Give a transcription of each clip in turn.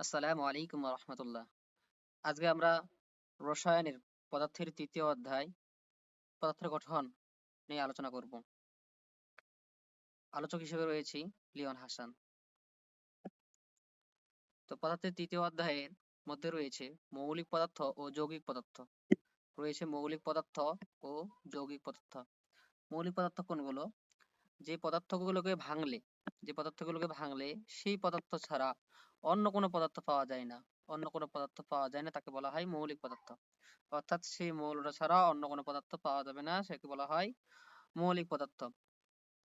আসসালামু আলাইকুম রহমতুল্লাহ। আজকে আমরা রসায়নের পদার্থের তৃতীয় অধ্যায় পদার্থের গঠন নিয়ে আলোচনা করব। আলোচক হিসেবে রয়েছি লিওন হাসান। তো পদার্থের তৃতীয় অধ্যায়ের মধ্যে রয়েছে মৌলিক পদার্থ ও যৌগিক পদার্থ। রয়েছে মৌলিক পদার্থ ও যৌগিক পদার্থ। মৌলিক পদার্থ কোনগুলো? যে পদার্থগুলোকে ভাঙলে যে পদার্থগুলোকে ভাঙলে সেই পদার্থ ছাড়া অন্য কোনো পদার্থ পাওয়া যায় না। অন্য কোনো পদার্থ পাওয়া যায় না, তাকে বলা হয় মৌলিক পদার্থ। অর্থাৎ সেই মৌলটা ছাড়া অন্য কোনো পদার্থ পাওয়া যাবে না, সেকে বলা হয় মৌলিক পদার্থ।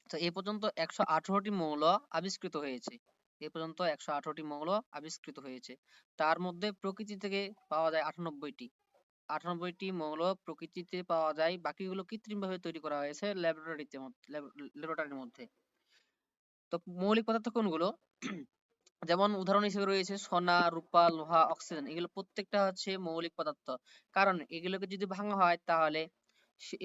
তো এ পর্যন্ত 118টি মৌল আবিষ্কৃত হয়েছে। এ পর্যন্ত 118টি মৌল আবিষ্কৃত হয়েছে। তার মধ্যে প্রকৃতি থেকে পাওয়া যায় 98টি। 98টি মৌল প্রকৃতিতে পাওয়া যায়, বাকিগুলো কৃত্রিমভাবে তৈরি করা হয়েছে ল্যাবরেটরির মধ্যে। তো মৌলিক পদার্থ কোনগুলো? যেমন উদাহরণ হিসেবে রয়েছে সোনা, রূপা, লোহা, অক্সিজেন। এগুলো প্রত্যেকটা হচ্ছে মৌলিক পদার্থ। কারণ এগুলোকে যদি ভাঙা হয় তাহলে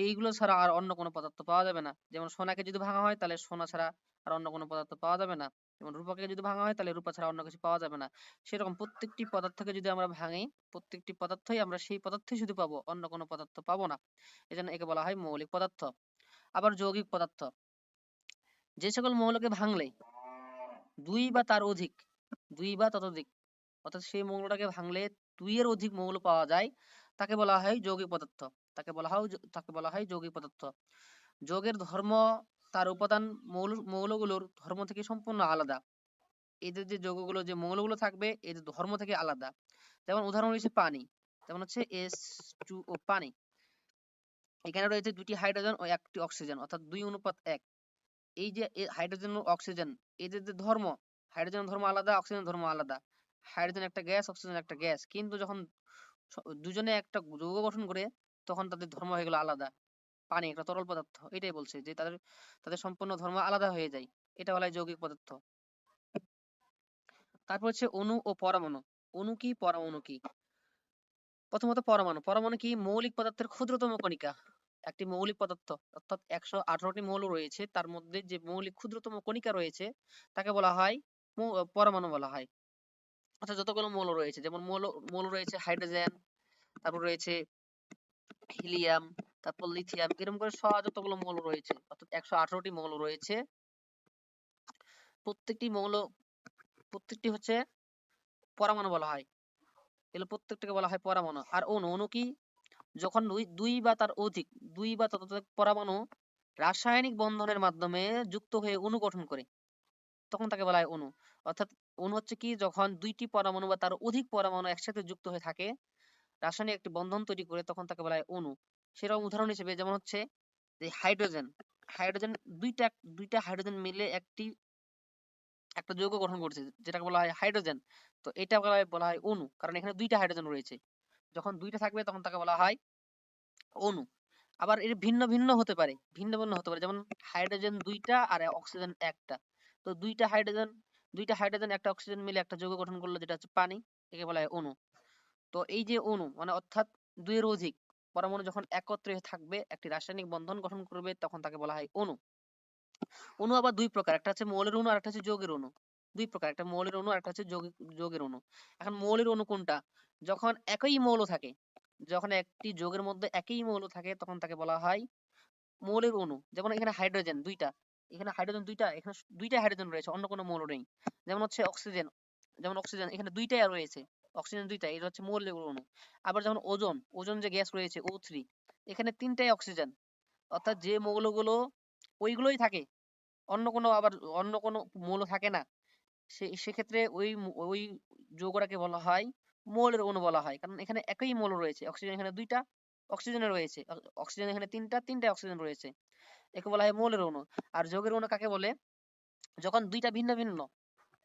এইগুলো ছাড়া আর অন্য কোনো পদার্থ পাওয়া যাবে না। যেমন সোনাকে যদি ভাঙা হয় তাহলে সোনা ছাড়া আর অন্য কোনো পদার্থ পাওয়া যাবে না। যেমন রূপাকে যদি ভাঙা হয় তাহলে রূপা ছাড়া অন্য কিছু পাওয়া যাবে না। সেরকম প্রত্যেকটি পদার্থকে যদি আমরা ভাঙি, প্রত্যেকটি পদার্থই আমরা সেই পদার্থই শুধু পাবো, অন্য কোনো পদার্থ পাবো না। এজন্য একে বলা হয় মৌলিক পদার্থ। আবার যৌগিক পদার্থ, যে সকল মৌলকে ভাঙলে দুই বা তার অধিক, দুই বা ততোধিক, অর্থাৎ সেই মৌলটাকে ভাঙলে দুইয়ের অধিক মৌল পাওয়া যায়, তাকে বলা হয় যৌগিক পদার্থ। তাকে বলা হয় যৌগিক পদার্থ। যৌগের ধর্ম, তার উপাদান মৌলগুলোর ধর্ম থেকে সম্পূর্ণ আলাদা। এদের যে যৌগগুলো, যে মৌলগুলো থাকবে, এদের ধর্ম থেকে আলাদা। যেমন উদাহরণ হচ্ছে পানি। যেমন হচ্ছে H2O, পানি। এখানে রয়েছে দুটি হাইড্রোজেন ও একটি অক্সিজেন, অর্থাৎ 2:1। এই যে হাইড্রোজেন ও অক্সিজেন, এদের যে ধর্ম, হাইড্রোজেনের ধর্ম আলাদা, অক্সিজেনের ধর্ম আলাদা। হাইড্রোজেন একটা গ্যাস, অক্সিজেন একটা গ্যাস, কিন্তু যখন দুজনে একটা যৌগ গঠন করে তখন তাদের ধর্ম হয়ে গেল আলাদা। পানি একটা তরল পদার্থ, এটাই বলছে যে তাদের তাদের সম্পূর্ণ ধর্ম আলাদা হয়ে যায়। এটা বলা হয় যৌগিক পদার্থ। তারপর হচ্ছে অণু ও পরমাণু। অণু কি, পরমাণু কি? প্রথমত পরমাণু। পরমাণু কি? মৌলিক পদার্থের ক্ষুদ্রতম কণিকা। একটি মৌলিক পদার্থ, অর্থাৎ 118টি মৌল রয়েছে, তার মধ্যে যে মৌলিক ক্ষুদ্রতম কণিকা রয়েছে তাকে বলা হয় পরমাণু বলা হয়। অর্থাৎ যতগুলো মৌল রয়েছে, যেমন মৌল মৌল রয়েছে হাইড্রোজেন, তারপর রয়েছে হিলিয়াম, তারপর লিথিয়াম, এরকম করে যতগুলো মৌল রয়েছে, অর্থাৎ 118টি মৌল রয়েছে। প্রত্যেকটি মৌল, প্রত্যেকটি হচ্ছে পরমাণু বলা হয়। এগুলো প্রত্যেকটাকে বলা হয় পরমাণু। আর অণু, অণু কি? যখন দুই বা তার অধিক, দুই বা ততোধিক পরমাণু রাসায়নিক বন্ধনের মাধ্যমে যুক্ত হয়ে অণু গঠন করে, তখন তাকে বলা হয় অণু। অর্থাৎ অণু হচ্ছে কি? যখন দুইটি পরমাণু বা তার অধিক পরমাণু একসাথে যুক্ত হয়ে থাকে, রাসায়নিক একটি বন্ধন তৈরি করে, তখন তাকে বলা হয় অণু। সেরকম উদাহরণ হিসেবে যেমন হচ্ছে যে হাইড্রোজেন। হাইড্রোজেন দুইটা দুইটা হাইড্রোজেন মিলে একটা যৌগ গঠন করছে, যেটাকে বলা হয় হাইড্রোজেন। তো এটা বলা হয় অণু, কারণ এখানে দুইটা হাইড্রোজেন রয়েছে। যখন দুইটা থাকবে তখন তাকে বলা হয় অণু। আবার এর ভিন্ন ভিন্ন হতে পারে, ভিন্ন ভিন্ন হতে পারে। যেমন হাইড্রোজেন দুইটা আর অক্সিজেন একটা। তো দুইটা হাইড্রোজেন একটা অক্সিজেন মিলে একটা যৌগ গঠন করলো, যেটা হচ্ছে পানি। একে বলা হয় অণু। তো এই যে অণু মানে অর্থাৎ দুইয়ের অধিক পরমাণু যখন একত্রে থাকবে, একটি রাসায়নিক বন্ধন গঠন করবে, তখন তাকে বলা হয় অণু। অণু আবার দুই প্রকার, একটা হচ্ছে মৌলের অণু আর একটা হচ্ছে যৌগের অণু। দুই প্রকার, একটা মৌলের অণু আর একটা হচ্ছে যৌগের অণু। এখন মৌলের অণু কোনটা? যখন একই মৌল থাকে, যখন একটি যৌগের মধ্যে একই মৌল থাকে, তখন তাকে বলা হয় মৌলের অণু। যেমন এখানে হাইড্রোজেন দুইটা, এখানে হাইড্রোজেন দুইটা, এখানে দুইটা হাইড্রোজেন রয়েছে, অন্য কোনো মৌল নেই। যেমন হচ্ছে অক্সিজেন, যেমন অক্সিজেন এখানে দুইটাই রয়েছে, অক্সিজেন দুইটা, এটা হচ্ছে মৌলের অণু। আবার যেমন ওজোন, ওজোন যে গ্যাস রয়েছে O3, এখানে তিনটাই অক্সিজেন। অর্থাৎ যে মৌলগুলো ওইগুলোই থাকে, অন্য কোনো মৌল থাকে না, সেক্ষেত্রে ওই যৌগটাকে বলা হয় মৌলের অণু বলা হয়। কারণ এখানে একই মৌল রয়েছে, অক্সিজেন এখানে দুইটা অক্সিজেনের রয়েছে, অক্সিজেন এখানে তিনটা অক্সিজেন রয়েছে, একে বলা হয় মৌলের অণু। আর যৌগের অণু কাকে বলে? যখন দুইটা ভিন্ন ভিন্ন,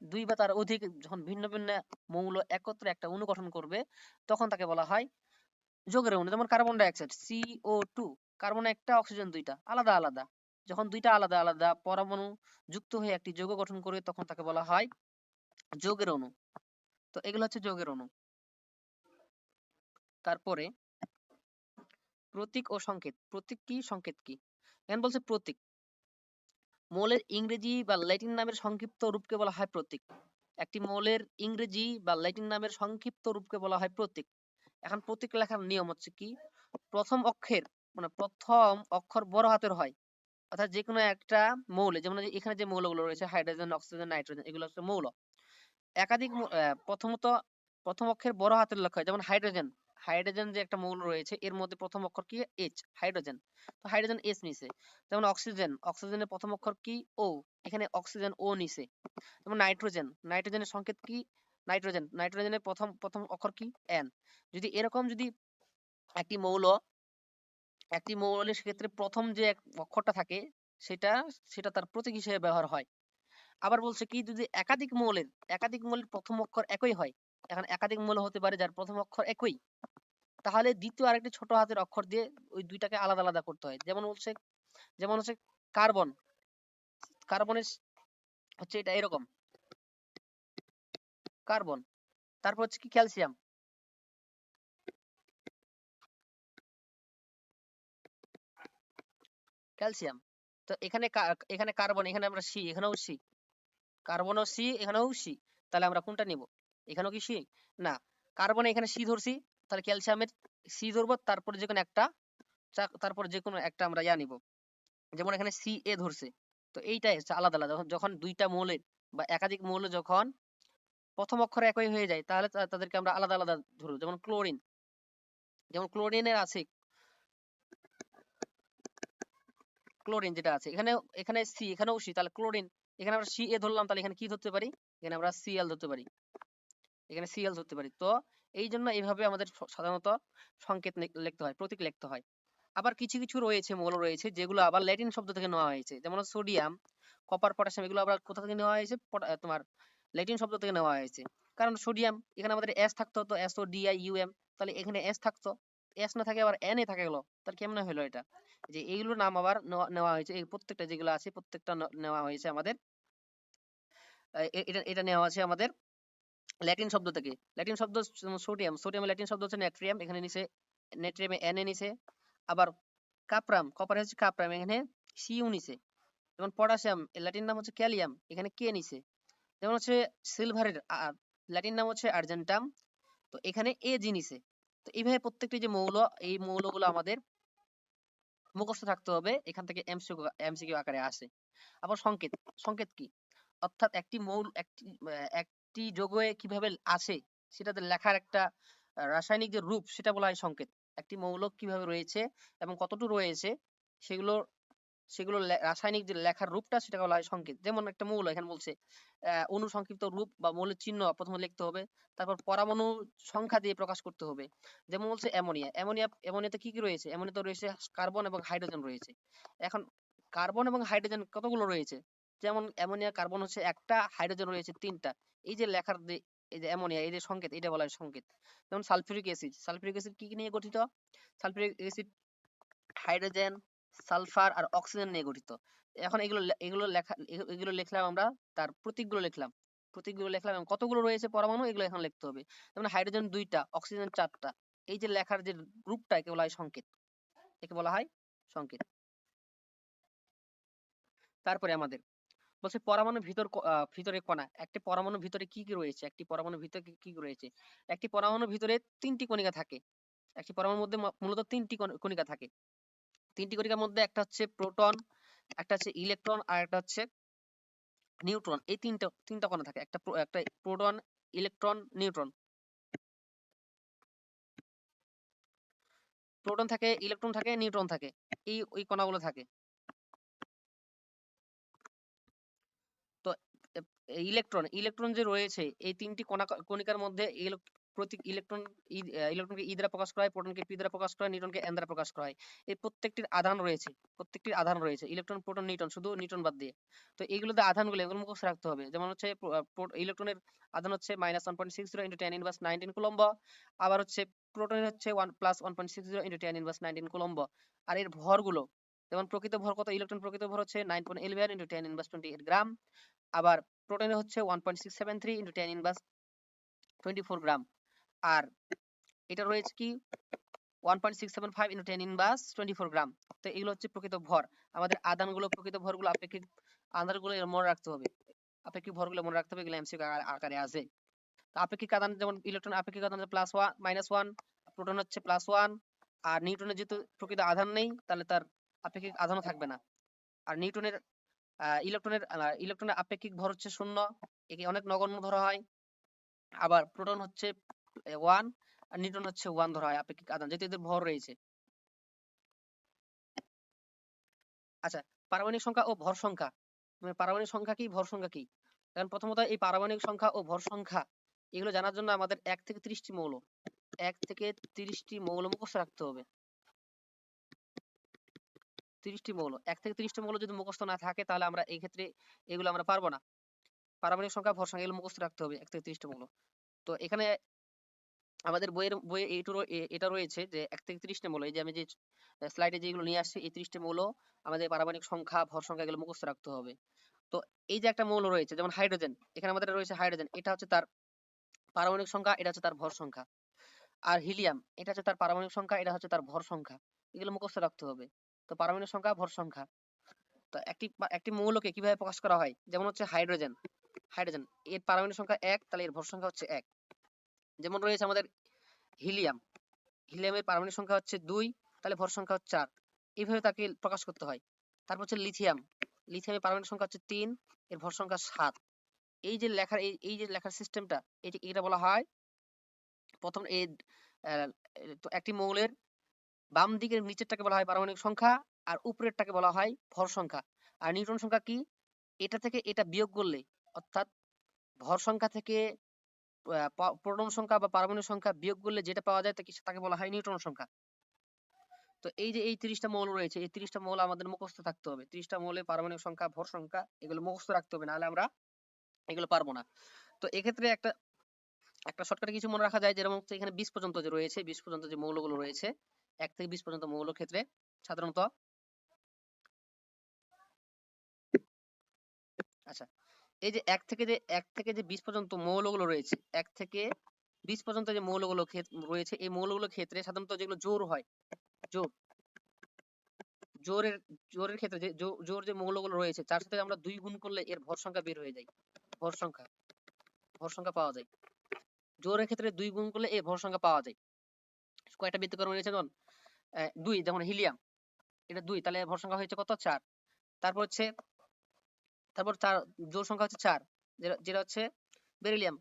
দুই বা তার অধিক যখন ভিন্ন ভিন্ন মৌল একত্রে একটা অণু গঠন করবে, তখন তাকে বলা হয় যৌগের অণু। যেমন carbon die oxide CO2, carbon একটা, অক্সিজেন দুইটা, আলাদা আলাদা। যখন দুইটা আলাদা আলাদা পরমাণু যুক্ত হয়ে একটি যৌগ গঠন করবে, তখন তাকে বলা হয় যৌগের অণু। তো এগুলো হচ্ছে যৌগের অণু। তারপরে প্রতীক ও সংকেত। প্রতীক কি, সংকেত কি? এখন বলছে প্রতীক। মৌলের ইংরেজি বা ল্যাটিন নামের সংক্ষিপ্ত রূপকে বলা হয় প্রতীক। একটি মৌলের ইংরেজি বা ল্যাটিন নামের সংক্ষিপ্ত রূপকে বলা হয় প্রতীক। এখন প্রতীক লেখার নিয়ম হচ্ছে কি, প্রথম অক্ষর মানে প্রথম অক্ষর বড় হাতের হয়, অর্থাৎ যে কোনো একটা মৌলে, যেমন এখানে যে মৌলগুলো রয়েছে হাইড্রোজেন, অক্সিজেন, নাইট্রোজেন, এগুলো হচ্ছে মৌল। একাধিক প্রথমত প্রথম অক্ষর বড় হাতের লেখা হয়, যেমন হাইড্রোজেন। হাইড্রোজেন যে একটা মৌল রয়েছে এর মধ্যে প্রথম অক্ষর কি, এইচ, হাইড্রোজেন। তো হাইড্রোজেন এস নিছে। যেমন অক্সিজেন, অক্সিজেনের প্রথম অক্ষর কি, ও, এখানে অক্সিজেন ও নিছে। যেমন নাইট্রোজেন, নাইট্রোজেনের সংকেত কি, নাইট্রোজেন, নাইট্রোজেনের প্রথম প্রথম অক্ষর কি, এন। যদি এরকম যদি একটি মৌল, একটি মৌলের ক্ষেত্রে প্রথম যে অক্ষরটা থাকে সেটা সেটা তার প্রতীক হিসেবে ব্যবহার হয়। আবার বলছে কি, যদি একাধিক মৌলের প্রথম অক্ষর একই হয়, এখন একাধিক মৌল হতে পারে যার প্রথম অক্ষর একই, তাহলে দ্বিতীয় আরেকটি ছোট হাতের অক্ষর দিয়ে ওই দুইটাকে আলাদা আলাদা করতে হয়। যেমন হচ্ছে কার্বন, কার্বনের হচ্ছে এটা এরকম কার্বন। তারপর হচ্ছে কি ক্যালসিয়াম, ক্যালসিয়াম। তো এখানে কার্বন, এখানে আমরা সি, এখানেও সি, কার্বনও সি, এখানেও সি। তাহলে আমরা কোনটা নিব? এখানেও কি সি? না, কার্বনে এখানে সি ধরছি, তাহলে ক্যালসিয়ামের সি ধরবো, তারপর যে কোনো একটা তারপর যে কোনো একটা আমরা নিব। যেমন এখানে সি এ ধরছে। তো এইটাই হচ্ছে আলাদা আলাদা, যখন দুইটা মৌলের বা একাধিক মৌল যখন প্রথম অক্ষর একই হয়ে যায়, তাহলে তাদেরকে আমরা আলাদা আলাদা ধরবো। যেমন ক্লোরিন, যেমন ক্লোরিনের আছে, ক্লোরিন যেটা আছে এখানে, এখানে সি, এখানেও সি, তাহলে ক্লোরিন। এখানে আমরা সি এ ধরলাম, তাহলে এখানে কি ধরতে পারি? এখানে আমরা সিএল ধরতে পারি, এখানে সিএল ধরতে পারি। তো এই জন্য এইভাবে আমাদের সাধারণত সংকেত লিখতে হয়, প্রতীক লিখতে হয়। আবার কিছু কিছু রয়েছে, মৌল রয়েছে যেগুলো আবার ল্যাটিন শব্দ থেকে নেওয়া হয়েছে, যেমন সোডিয়াম, কপার, পটাশিয়াম, এগুলো আবার কোথা থেকে নেওয়া হয়েছে? তোমার ল্যাটিন শব্দ থেকে নেওয়া হয়েছে। কারণ সোডিয়াম, এখানে আমাদের এস থাকতো, তো S O D I U M, তাহলে এখানে এস থাকতো, এস না থাকে আবার এন এ থাকে গেলো, তার কেমনে হলো এটা? যে এইগুলোর নাম আবার নেওয়া হয়েছে, এই প্রত্যেকটা যেগুলো আছে প্রত্যেকটা নেওয়া হয়েছে আমাদের, এটা এটা নেওয়া আছে আমাদের ল্যাটিন শব্দ থেকে। ল্যাটিন শব্দ সোডিয়াম, সোডিয়ামের ল্যাটিন শব্দ হচ্ছে নাট্রিয়াম, এখানে নিচে নেট্রিয়ামে এন এ নিচে। আবার কাপরাম, কপার হচ্ছে কাপরাম, এখানে সিউ নিচে। যেমন পটাশিয়াম, এর ল্যাটিন নাম হচ্ছে ক্যালিয়াম, এখানে কে নিচে। যেমন হচ্ছে সিলভারের ল্যাটিন নাম হচ্ছে আর্জেন্টাম, তো এখানে এ জি নিচে। তো এইভাবে প্রত্যেকটি যে মৌল, এই মৌলগুলো আমাদের মুখস্থ থাকতে হবে, এখান থেকে এমসিকিউ আকারে আসে। আবার সংকেত, সংকেত কি, অর্থাৎ একটি যৌগে কিভাবে আসে সেটাতে লেখার একটা রাসায়নিক যে রূপ, সেটা বলা হয় সংকেত। একটি মৌল কিভাবে রয়েছে এবং কতটুকু রয়েছে, সেগুলো সেগুলো রাসায়নিক যে লেখার রূপটা, সেটা বলা হয় সংকেত। যেমন একটা মৌল, এখানে বলছে অণু সংক্ষিপ্ত রূপ বা মৌলের চিহ্ন প্রথমে লিখতে হবে, তারপর পরমাণু সংখ্যা দিয়ে প্রকাশ করতে হবে। যেমন বলছে অ্যামোনিয়া, অ্যামোনিয়াতে কি কি রয়েছে? অ্যামোনিয়াতে রয়েছে কার্বন এবং হাইড্রোজেন রয়েছে। এখন কার্বন এবং হাইড্রোজেন কতগুলো রয়েছে? যেমন অ্যামোনিয়া, কার্বন হচ্ছে একটা, হাইড্রোজেন রয়েছে তিনটা। এই যে লেখার এই যে অ্যামোনিয়া, এই যে সংকেত, এটা বলা হয় সংকেত। যেমন সালফিউরিক অ্যাসিড, সালফিউরিক অ্যাসিড কি কি নিয়ে গঠিত? সালফিউরিক অ্যাসিড হাইড্রোজেন, সালফার আর অক্সিজেন নিয়ে গঠিত। এখন এগুলো লিখলাম আমরা, তার প্রতীকগুলো লিখলাম এবং কতগুলো রয়েছে পরমাণু, এগুলো এখন লিখতে হবে। যেমন হাইড্রোজেন দুইটা, অক্সিজেন চারটা। এই যে লেখার যে রূপটা, একে বলা হয় সংকেত, একে বলা হয় সংকেত। তারপরে আমাদের বলছে পরমাণুর ভিতরে কণা, একটি পরমাণুর ভিতরে কি কি রয়েছে, একটি পরমাণুর ভিতরে কি কি রয়েছে। একটি পরমাণুর ভিতরে তিনটি কণিকা থাকে। একটি পরমাণুর মধ্যে মূলত তিনটি কণিকা থাকে। তিনটি কণিকার মধ্যে একটা হচ্ছে প্রোটন, একটা হচ্ছে ইলেকট্রন, আর একটা হচ্ছে নিউট্রন। এই তিনটা তিনটা কণা থাকে, একটা প্রোটন, ইলেকট্রন, নিউট্রন। প্রোটন থাকে, ইলেকট্রন থাকে, নিউট্রন থাকে, এই ওই কণাগুলো থাকে। তো ইলেকট্রন, ইলেকট্রন যে রয়েছে এই তিনটি কণিকার মধ্যে, প্রতীক ইলেকট্রন, ইলেকট্রনকে ই দ্বারা প্রকাশ করা হয়, প্রোটনকে পি দ্বারা প্রকাশ করা হয়, নিউট্রনকে এন দ্বারা প্রকাশ করা হয়। এই প্রত্যেকটির আধান রয়েছে, ইলেকট্রন, প্রোটন, নিউট্রন, শুধু নিউট্রন বাদ দিয়ে। তো এইগুলোতে আধানগুলো, এগুলো মুখস্থ রাখতে হবে। যেমন হচ্ছে ইলেকট্রনের আধান হচ্ছে -1.60 × 10⁻19 কুলম্ব। আবার হচ্ছে প্রোটনের হচ্ছে 1 + 1.60 × 10⁻19 কুলম্ব। আর এর ভরগুলো, যেমন প্রকৃত ভর কত, ইলেকট্রন প্রকৃত ভর হচ্ছে 9.11 × 10⁻28 গ্রাম। আবার প্রোটনের হচ্ছে 1.673 × 10⁻24 গ্রাম। আর এটা রয়েছে কি 1.675 × 10⁻24 গ্রাম। তো এগুলো হচ্ছে প্রকৃত ভর। আমাদের আধানগুলো, প্রকৃত ভরগুলো, আপেক্ষিক আধানগুলো মনে রাখতে হবে। আপেক্ষিক ভরগুলো মনে রাখতে হবে, এগুলো এমসিকিউ আকারে আছে। তো আপেক্ষিক আদান যেমন ইলেকট্রন আপেক্ষিক আদান প্লাস ওয়ান -1, প্রোটন হচ্ছে +1, আর নিউটনের যেহেতু প্রকৃত আধান নেই তাহলে তার আপেক্ষিক আধানও থাকবে না। আর নিউটনের ইলেকট্রনের আপেক্ষিক ভর হচ্ছে 0, একে অনেক নগণ্য ধরা হয়। আবার প্রোটন হচ্ছে 1 আর নিউটন হচ্ছে 1 ধরা হয় আপেক্ষিক আধান, যেহেতু এদের ভর রয়েছে। আচ্ছা, পারমাণবিক সংখ্যা ও ভর সংখ্যা। পারমাণবিক সংখ্যা কি, ভর সংখ্যা কি? কারণ প্রথমত এই পারমাণবিক সংখ্যা ও ভর সংখ্যা এগুলো জানার জন্য আমাদের 1 থেকে 30টি মৌল 1 থেকে 30টি মৌল মুখস্থ রাখতে হবে। 30টি মৌল 1 থেকে 30টি মৌল যদি মুখস্থ না থাকে তাহলে আমরা এই ক্ষেত্রে এগুলো আমরা পারবো না। পারমাণবিক সংখ্যা, ভর সংখ্যা এগুলো মুখস্থ রাখতে হবে 1 থেকে 30টি মৌল। তো এখানে আমাদের বইয়ে এটা রয়েছে যে 1 থেকে 30টি মৌল, এই যে আমি যে স্লাইডে যেগুলো নিয়ে আসছি এই 30টি মৌল আমাদের পারমাণবিক সংখ্যা, ভর সংখ্যা এগুলো মুখস্থ রাখতে হবে। তো এই যে একটা মৌল রয়েছে যেমন হাইড্রোজেন, এখানে আমাদের রয়েছে হাইড্রোজেন, এটা হচ্ছে তার পারমাণবিক সংখ্যা, এটা হচ্ছে তার ভর সংখ্যা। আর হিলিয়াম, এটা হচ্ছে তার পারমাণবিক সংখ্যা, এটা হচ্ছে তার ভর সংখ্যা। এগুলো মুখস্থ রাখতে হবে। তো পারমাণবিক সংখ্যা, ভর সংখ্যা। তো একটি মৌলকে কিভাবে প্রকাশ করা হয়, যেমন হচ্ছে হাইড্রোজেন, এর পারমাণবিক সংখ্যা 1, তাহলে এর ভর সংখ্যা হচ্ছে 1। যেমন রয়েছে আমাদের হিলিয়াম, হিলিয়ামের পারমাণবিক সংখ্যা হচ্ছে 2, তাহলে ভর সংখ্যা হচ্ছে 4। এইভাবে তাকে প্রকাশ করতে হয়। তারপর হচ্ছে লিথিয়াম, লিথিয়ামের পারমাণবিক সংখ্যা হচ্ছে 3, এর ভর সংখ্যা 7। এই যে লেখার এই যে লেখার সিস্টেমটা, এটা বলা হয় প্রথম এই তো একটি মৌলের বাম দিকের নিচেরটাকে বলা হয় পারমাণবিক সংখ্যা, আর উপরেরটাকে বলা হয় ভর সংখ্যা। আর নিউটন সংখ্যা কি, এটা থেকে এটা বিয়োগ করলে, অর্থাৎ ভর সংখ্যা থেকে প্রোটন সংখ্যা বা পারমাণবিক সংখ্যা বিয়োগ করলে যেটা পাওয়া যায় তাকে বলা হয় নিউটন সংখ্যা। তো এই যে এই 30টা মৌল রয়েছে, এই 30টা মৌল আমাদের মুখস্থ থাকতে হবে। 30টা মৌলের পারমাণবিক সংখ্যা, ভর সংখ্যা এগুলো মুখস্থ রাখতে হবে, নাহলে আমরা এগুলো পারবো না। তো এক্ষেত্রে একটা একটা শর্টকাটে কিছু মনে রাখা যায়, যেরকম হচ্ছে এখানে 20 পর্যন্ত যে রয়েছে, 20 পর্যন্ত যে মৌলগুলো রয়েছে, 1 থেকে 20 পর্যন্ত মৌলের ক্ষেত্রে সাধারণত, আচ্ছা, এই যে 1 থেকে যে 20 পর্যন্ত মৌলগুলো রয়েছে, 1 থেকে 20 পর্যন্ত যে মৌলগুলো রয়েছে, এই মৌলগুলোর ক্ষেত্রে সাধারণত যেগুলো জোর হয়, জোর জোরের জোরের ক্ষেত্রে যে জোর যে মৌলগুলো রয়েছে তার সাথে আমরা 2 গুণ করলে এর ভর সংখ্যা বের হয়ে যায়। ভর সংখ্যা ভর সংখ্যা পাওয়া যায়। জোরের ক্ষেত্রে 2 গুণ করলে এর ভর সংখ্যা পাওয়া যায়। কয়টা ব্যতিক্রম রয়েছে যেমন 2, যেমন হিলিয়াম, এটা 2, তাহলে ভর সংখ্যা হয়েছে কত, 4। তারপর হচ্ছে তারপর তার জোড় সংখ্যা হচ্ছে 4, যেটা হচ্ছে বেরিলিয়াম,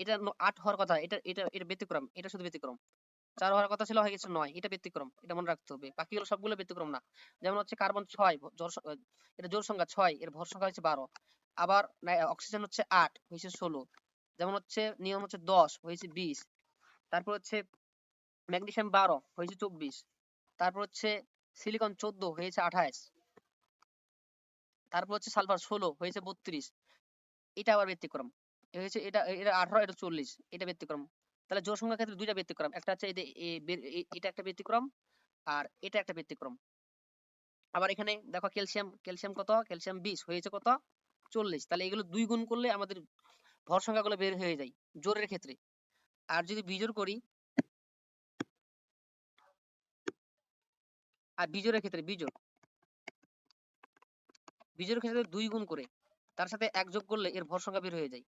এটা 8 হওয়ার কথা, এটা ব্যতিক্রম, এটা শুধু ব্যতিক্রম। 4 হওয়ার কথা ছিল, হয়ে গেছে 9, এটা ব্যতিক্রম, এটা মনে রাখতে হবে। বাকিগুলো সবগুলো ব্যতিক্রম না। যেমন হচ্ছে কার্বন 6, এটা জোড় সংখ্যা 6, এর ভর সংখ্যা হচ্ছে 12। আবার অক্সিজেন হচ্ছে 8, হয়েছে 16। যেমন হচ্ছে নিয়ন হচ্ছে 10, হয়েছে 20। তারপর হচ্ছে ম্যাগনেসিয়াম 12, হয়েছে 24। তারপর হচ্ছে সিলিকন 14, হয়েছে 28। তারপর হচ্ছে সালফার 16, হয়েছে 32। এটা আবার ব্যতিক্রম, হয়েছে এটা এটা 18, এটা 40, এটা ব্যতিক্রম। তাহলে জোড় সংখ্যার ক্ষেত্রে দুইটা ব্যতিক্রম, একটা হচ্ছে এটা একটা ব্যতিক্রম, আর এটা একটা ব্যতিক্রম। আবার এখানে দেখো ক্যালসিয়াম কত, ক্যালসিয়াম 20, হয়েছে কত, 40। তাহলে এগুলো 2 গুণ করলে আমাদের ভর সংখ্যাগুলো বের হয়ে যায় জোরের ক্ষেত্রে। আর যদি বিজোড় করি, আর বিজোড়ের ক্ষেত্রে বিজোড়ের ক্ষেত্রে 2 গুণ করে তার সাথে 1 যোগ করলে এর ভর সংখ্যা বের হয়ে যায়।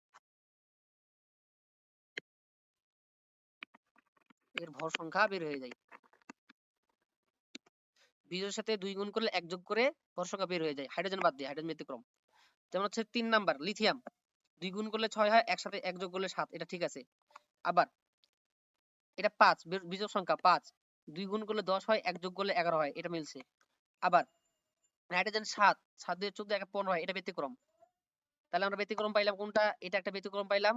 এর ভর সংখ্যা বের হয়ে যায়। বিজোড়ের সাথে 2 গুণ করলে 1 যোগ করে ভর সংখ্যা বের হয়ে যায়, হাইড্রোজেন বাদ দিয়ে, হাইড্রোজেন ব্যতিক্রম। যেমন হচ্ছে 3 নাম্বার লিথিয়াম, 2 গুণ করলে 6 হয়, একসাথে 1 যোগ করলে 7, এটা ঠিক আছে। আবার এটা 5, বিজোড় সংখ্যা 5, 2 গুণ করলে 10 হয়, 1 যোগ করলে 11 হয়, এটা মিলছে। আবার নাইট্রোজেন 7, 7 দিয়ে 14, 15 হয়, এটা ব্যতিক্রম। তাহলে আমরা ব্যতিক্রম পাইলাম কোনটা, এটা একটা ব্যতিক্রম পাইলাম,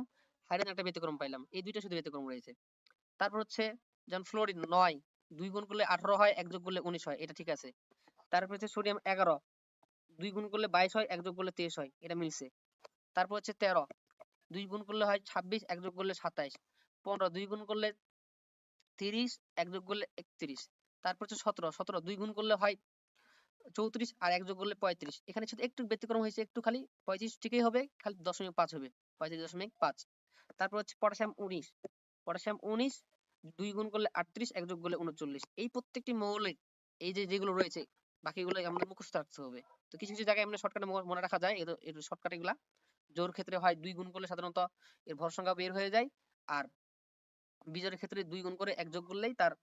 হাইড্রোজেন একটা ব্যতিক্রম পাইলাম, এই দুইটা শুধু ব্যতিক্রম রয়েছে। তারপর হচ্ছে যেমন ফ্লোরিন 9, 2 গুণ করলে 18 হয়, 1 যোগ করলে 19 হয়, এটা ঠিক আছে। তারপর হচ্ছে সোডিয়াম 11, 2 গুণ করলে 22 হয়, 1 যোগ করলে 23 হয়, এটা মিলছে। তারপর হচ্ছে 13, 2 গুণ করলে হয় 26, 1 যোগ করলে 27। 15, 2 গুণ করলে 30, 1 যোগ করলে 31। তারপর হচ্ছে 17, 2 গুণ করলে হয় 34, আর 1 যোগ করলে 35। এখানে শুধু একটু ব্যতিক্রম হয়েছে, একটু খালি 35 ঠিকই হবে, খালি 0.5 হবে, 35.5। তারপর হচ্ছে পটাশিয়াম 19, 2 গুণ করলে 38, 1 যোগ করলে 39। এই প্রত্যেকটি মৌলিক এই যে যেগুলো রয়েছে বাকিগুলো আমাদের মুখস্থ রাখতে হবে। তো কিছু কিছু জায়গায় আমরা শর্টকাটে মনে রাখা যায়, এর শর্টকাট এগুলা জোড় ক্ষেত্রে হয় 2 গুণ করলে সাধারণত এর ভর সংখ্যা বের হয়ে যায়, আর বিজোড়ের ক্ষেত্রে 2 গুণ করে 1 যোগ করলেই তার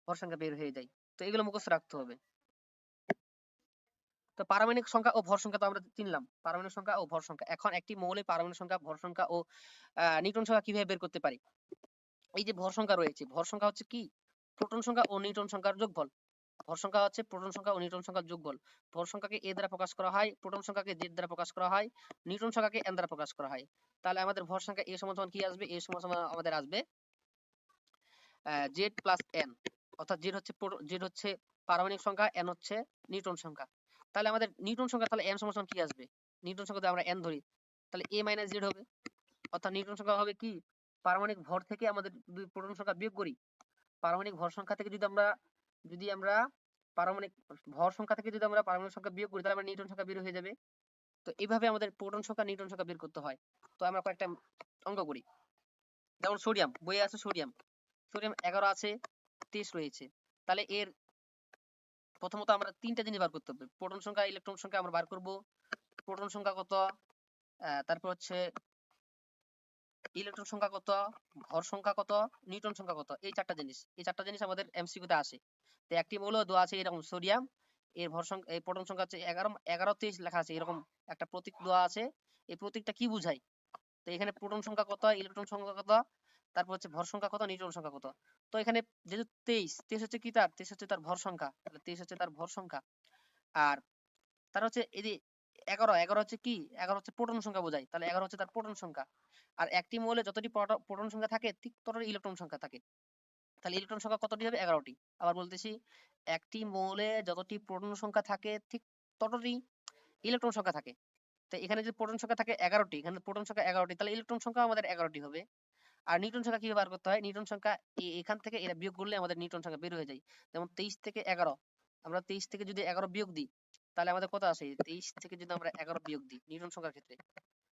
ভর সংখ্যা বের হয়ে যায়। তো এগুলো মুখস্থ রাখতে হবে। তো পারমাণবিক সংখ্যা ও ভর সংখ্যা তো আমরা চিনলাম, পারমাণবিক সংখ্যা ও ভর সংখ্যা। এখন একটি মৌলের পারমাণবিক সংখ্যা, ভর সংখ্যা ও নিউটন সংখ্যা কিভাবে বের করতে পারি? এই যে ভর সংখ্যা রয়েছে, ভর সংখ্যা হচ্ছে কি প্রোটন সংখ্যা ও নিউটন সংখ্যার যোগফল। ভর সংখ্যা হচ্ছে প্রোটন সংখ্যা ও নিউটন সংখ্যার যোগফল। ভর সংখ্যাকে এ দ্বারা প্রকাশ করা হয়, প্রোটন সংখ্যাকে জেড দ্বারা প্রকাশ করা হয়, নিউটন সংখ্যাকে এন দ্বারা প্রকাশ করা হয়। তাহলে আমাদের ভর সংখ্যা এ সমান সমান কি আসবে? এ সমান সমান আমাদের আসবে জেড প্লাস এন, অর্থাৎ জেড হচ্ছে পারমাণবিক সংখ্যা, এন হচ্ছে নিউটন সংখ্যা। তাহলে আমাদের নিউটন সংখ্যা, তাহলে এন সমান সমান কি আসবে? নিউটন সংখ্যা যদি আমরা এন ধরি তাহলে এ মাইনাস জেড হবে, অর্থাৎ নিউটন সংখ্যা হবে কি পারমাণবিক ভর থেকে আমাদের দুই প্রোটন সংখ্যা বিয়োগ করি। পারমাণবিক ভর সংখ্যা থেকে যদি আমরা পারমাণবিক ভর সংখ্যা থেকে যদি আমরা পারমাণবিক সংখ্যা বিয়োগ করি তাহলে আমরা নিউটন সংখ্যা বের হয়ে যাবে। তো এইভাবে আমাদের প্রোটন সংখ্যা নিউটন সংখ্যা বের করতে হয়। তো আমরা কয়েকটা অঙ্ক করি। যেমন সোডিয়াম, বইয়ে আছে সোডিয়াম, সোডিয়াম 11 আছে, 23 রয়েছে। তাহলে এর প্রথমত আমরা তিনটা জিনিস বার করতে হবে। প্রোটন সংখ্যা, ইলেকট্রন সংখ্যা আমরা বার করব। প্রোটন সংখ্যা কত, তারপর হচ্ছে ইলেকট্রন সংখ্যা কত, ভর সংখ্যা কত, নিউটন সংখ্যা কত, এই চারটা জিনিস আমাদের এমসিকিউ তে আসে। তো একটি মৌল দেওয়া আছে এরকম সোডিয়াম, এর ভর সংখ্যা, এই প্রোটন সংখ্যা হচ্ছে 11, 23 লেখা আছে, এরকম একটা প্রতীক দেওয়া আছে। এই প্রতীকটা কি বোঝায়? তো এখানে প্রোটন সংখ্যা কত, ইলেকট্রন সংখ্যা কত, তারপর হচ্ছে ভর সংখ্যা কত, নিউটন সংখ্যা কত। তো এখানে যেহেতু 23 হচ্ছে কি, তার 23 হচ্ছে তার ভর সংখ্যা, তাহলে 23 হচ্ছে তার ভর সংখ্যা। আর তার হচ্ছে এই যে 11 হচ্ছে কি, 11 হচ্ছে প্রোটন সংখ্যা বোঝায়, তাহলে 11 হচ্ছে তার প্রোটন সংখ্যা। আর একটি মৌলে যতটি প্রোটন সংখ্যা থাকে ঠিক ততটি ইলেকট্রন সংখ্যা থাকে। তাহলে ইলেকট্রন সংখ্যা কতটি হবে? 11টি। আবার বলতেছি, একটি মৌলে যতটি প্রোটন সংখ্যা থাকে ঠিক ততটি ইলেকট্রন সংখ্যা থাকে। তো এখানে যদি প্রোটন সংখ্যা থাকে 11টি, এখানে প্রোটন সংখ্যা 11টি, তাহলে ইলেকট্রন সংখ্যা আমাদের 11টি হবে। আর নিউটন সংখ্যা কিভাবে বার করতে হয়? নিউটন সংখ্যা এখান থেকে এরা বিয়োগ করলে আমাদের নিউটন সংখ্যা বের হয়ে যায়। যেমন 23 থেকে 11, আমরা 23 থেকে যদি 11 বিয়োগ দিই তাহলে আমাদের কত আসে? 23 থেকে যদি আমরা 11 বিয়োগ দিই নিউটন সংখ্যার ক্ষেত্রে,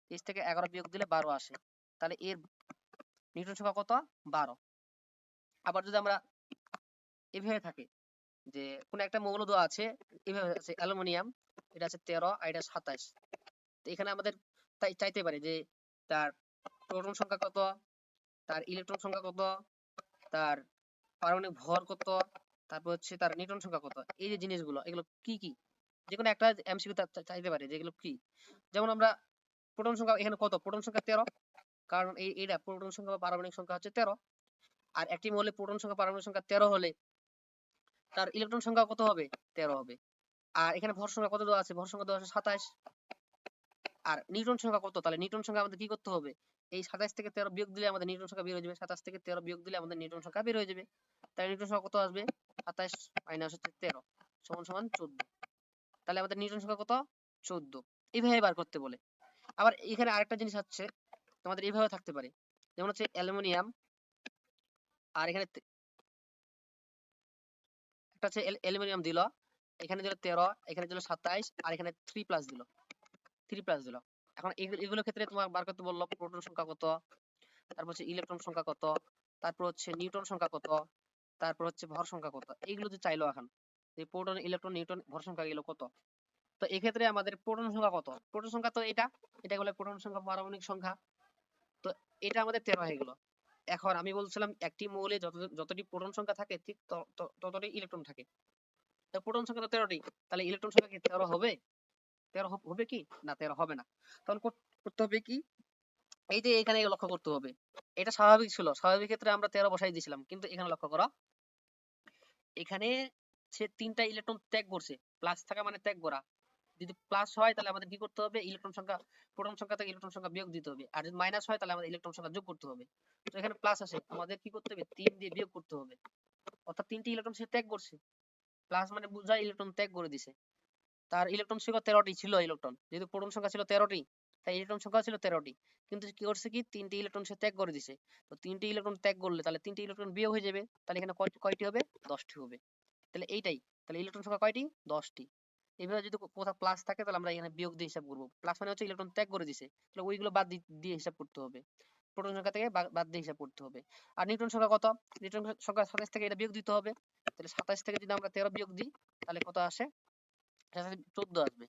23 থেকে 11 বিয়োগ দিলে 12 আসে। তাহলে এর নিউটন সংখ্যা কত? 12। আবার যদি আমরা এভাবে থাকে যে কোন একটা মৌল দেওয়া আছে, এভাবে আছে অ্যালুমিনিয়াম, এটা আছে 13 আর এটা 27। তো এখানে আমাদের তাই চাইতে পারে যে তার প্রোটন সংখ্যা কত, তার ইলেকট্রন সংখ্যা কত, তার পারমাণবিক ভর কত, তারপর হচ্ছে তার নিউটন সংখ্যা কত। এই যে জিনিসগুলো, এগুলো কি কি, যে কোনো একটা এমসিকিউ চাইতে পারে যে এগুলো কি। যেমন আমরা প্রোটন সংখ্যা এখানে কত, প্রোটন সংখ্যা 13, কারণ এইটা প্রোটন সংখ্যা বা পারমাণবিক সংখ্যা হচ্ছে 13। আর একটি মৌলে প্রোটন সংখ্যা পারমাণবিক সংখ্যা 13 হলে তার ইলেকট্রন সংখ্যা কত হবে? 13 হবে। আর এখানে ভর সংখ্যা কত দেওয়া আছে? ভর সংখ্যা দেওয়া আছে 27। আর নিউটন সংখ্যা কত? তাহলে নিউটন সংখ্যা আমাদের কি করতে হবে? এই 27 থেকে 13 বিয়োগ দিলে আমাদের নিউটন সংখ্যা বের হয়ে যাবে। 27 থেকে 13 বিয়োগ দিলে আমাদের নিউটন সংখ্যা বের হয়ে যাবে। তাহলে নিউটন সংখ্যা কত আসবে? 27 মাইনাস হচ্ছে 13 সমান সমান 14। তাহলে আমাদের নিউটন সংখ্যা কত? 14। এইভাবে বার করতে বলে। আবার এখানে আরেকটা জিনিস হচ্ছে তোমাদের এইভাবে থাকতে পারে, যেমন হচ্ছে অ্যালুমিনিয়াম, আর এখানে একটা হচ্ছে অ্যালুমিনিয়াম দিল, এখানে দিল 13, এখানে দিল 27, আর এখানে 3 প্লাস দিল। এখন এগুলোর ক্ষেত্রে তোমার বার করতে বললো প্রোটন সংখ্যা কত, তারপর হচ্ছে ইলেকট্রন সংখ্যা কত, তারপর হচ্ছে নিউটন সংখ্যা কত, তারপর হচ্ছে ভর সংখ্যা কত। এইগুলো যে চাইলো এখন যে প্রোটন, ইলেকট্রন, নিউটন, ভর সংখ্যা গেল কত। তো এক্ষেত্রে আমাদের প্রোটন সংখ্যা কত? প্রোটন সংখ্যা তো এটা হলো প্রোটন সংখ্যা, পারমাণবিক সংখ্যা। তো এটা আমাদের 13 হয়ে গেল। এখন আমি বলছিলাম একটি মৌলে যতটি প্রোটন সংখ্যা থাকে ঠিক ততটি ইলেকট্রন থাকে। তো প্রোটন সংখ্যা তো 13টি, তাহলে ইলেকট্রন সংখ্যা কি 13 হবে? 13 হবে কি না? 13 হবে না। তখন করতে হবে কি, এই যে এখানে লক্ষ্য করতে হবে, এটা স্বাভাবিক ছিল, স্বাভাবিক ক্ষেত্রে আমরা 13 বসাই দিয়েছিলাম, কিন্তু এখানে লক্ষ্য করো, এখানে সে 3টা ইলেকট্রন ত্যাগ করছে, প্লাস থাকা মানে ত্যাগ করা। যদি প্লাস হয় তাহলে আমাদের কি করতে হবে? ইলেকট্রন সংখ্যা, প্রোটন সংখ্যা থেকে ইলেকট্রন সংখ্যা বিয়োগ দিতে হবে। আর যদি মাইনাস হয় তাহলে আমাদের ইলেকট্রন সংখ্যা যোগ করতে হবে। তো এখানে প্লাস আসে, আমাদের কি করতে হবে? 3 দিয়ে বিয়োগ করতে হবে, অর্থাৎ 3টি ইলেকট্রন সে ত্যাগ করছে। প্লাস মানে বোঝায় ইলেকট্রন ত্যাগ করে দিছে। তার ইলেকট্রন সংখ্যা 13টি ছিল ইলেকট্রন, যেহেতু প্রোটন সংখ্যা ছিল 13টি, তাই ইলেকট্রন সংখ্যা ছিল 13টি। কিন্তু কি করছে কি, 3টি ইলেকট্রন সে ত্যাগ করে দিছে। তো 3টি ইলেকট্রন ত্যাগ করলে তাহলে 3টি ইলেকট্রন বিয়োগ হয়ে যাবে, তাহলে এখানে কয়টি হবে? 10টি হবে। তাহলে এইটাই, তাহলে ইলেকট্রন সংখ্যা কয়টি? 10টি। এভাবে যদি কোথাও প্লাস থাকে তাহলে আমরা এখানে বিয়োগ দিয়ে হিসাব করবো। প্লাস মানে হচ্ছে ইলেকট্রন ত্যাগ করে দিছে, তাহলে ওইগুলো বাদ দিয়ে হিসাব করতে হবে। প্রোটন সংখ্যা থেকে বাদ দিয়ে হিসাব করতে হবে। আর নিউটন সংখ্যা কত? নিউটন সংখ্যা 27 থেকে এটা বিয়োগ দিতে হবে। তাহলে 27 থেকে যদি আমরা 13 বিয়োগ দিই তাহলে কত আসে? 14 আসবে।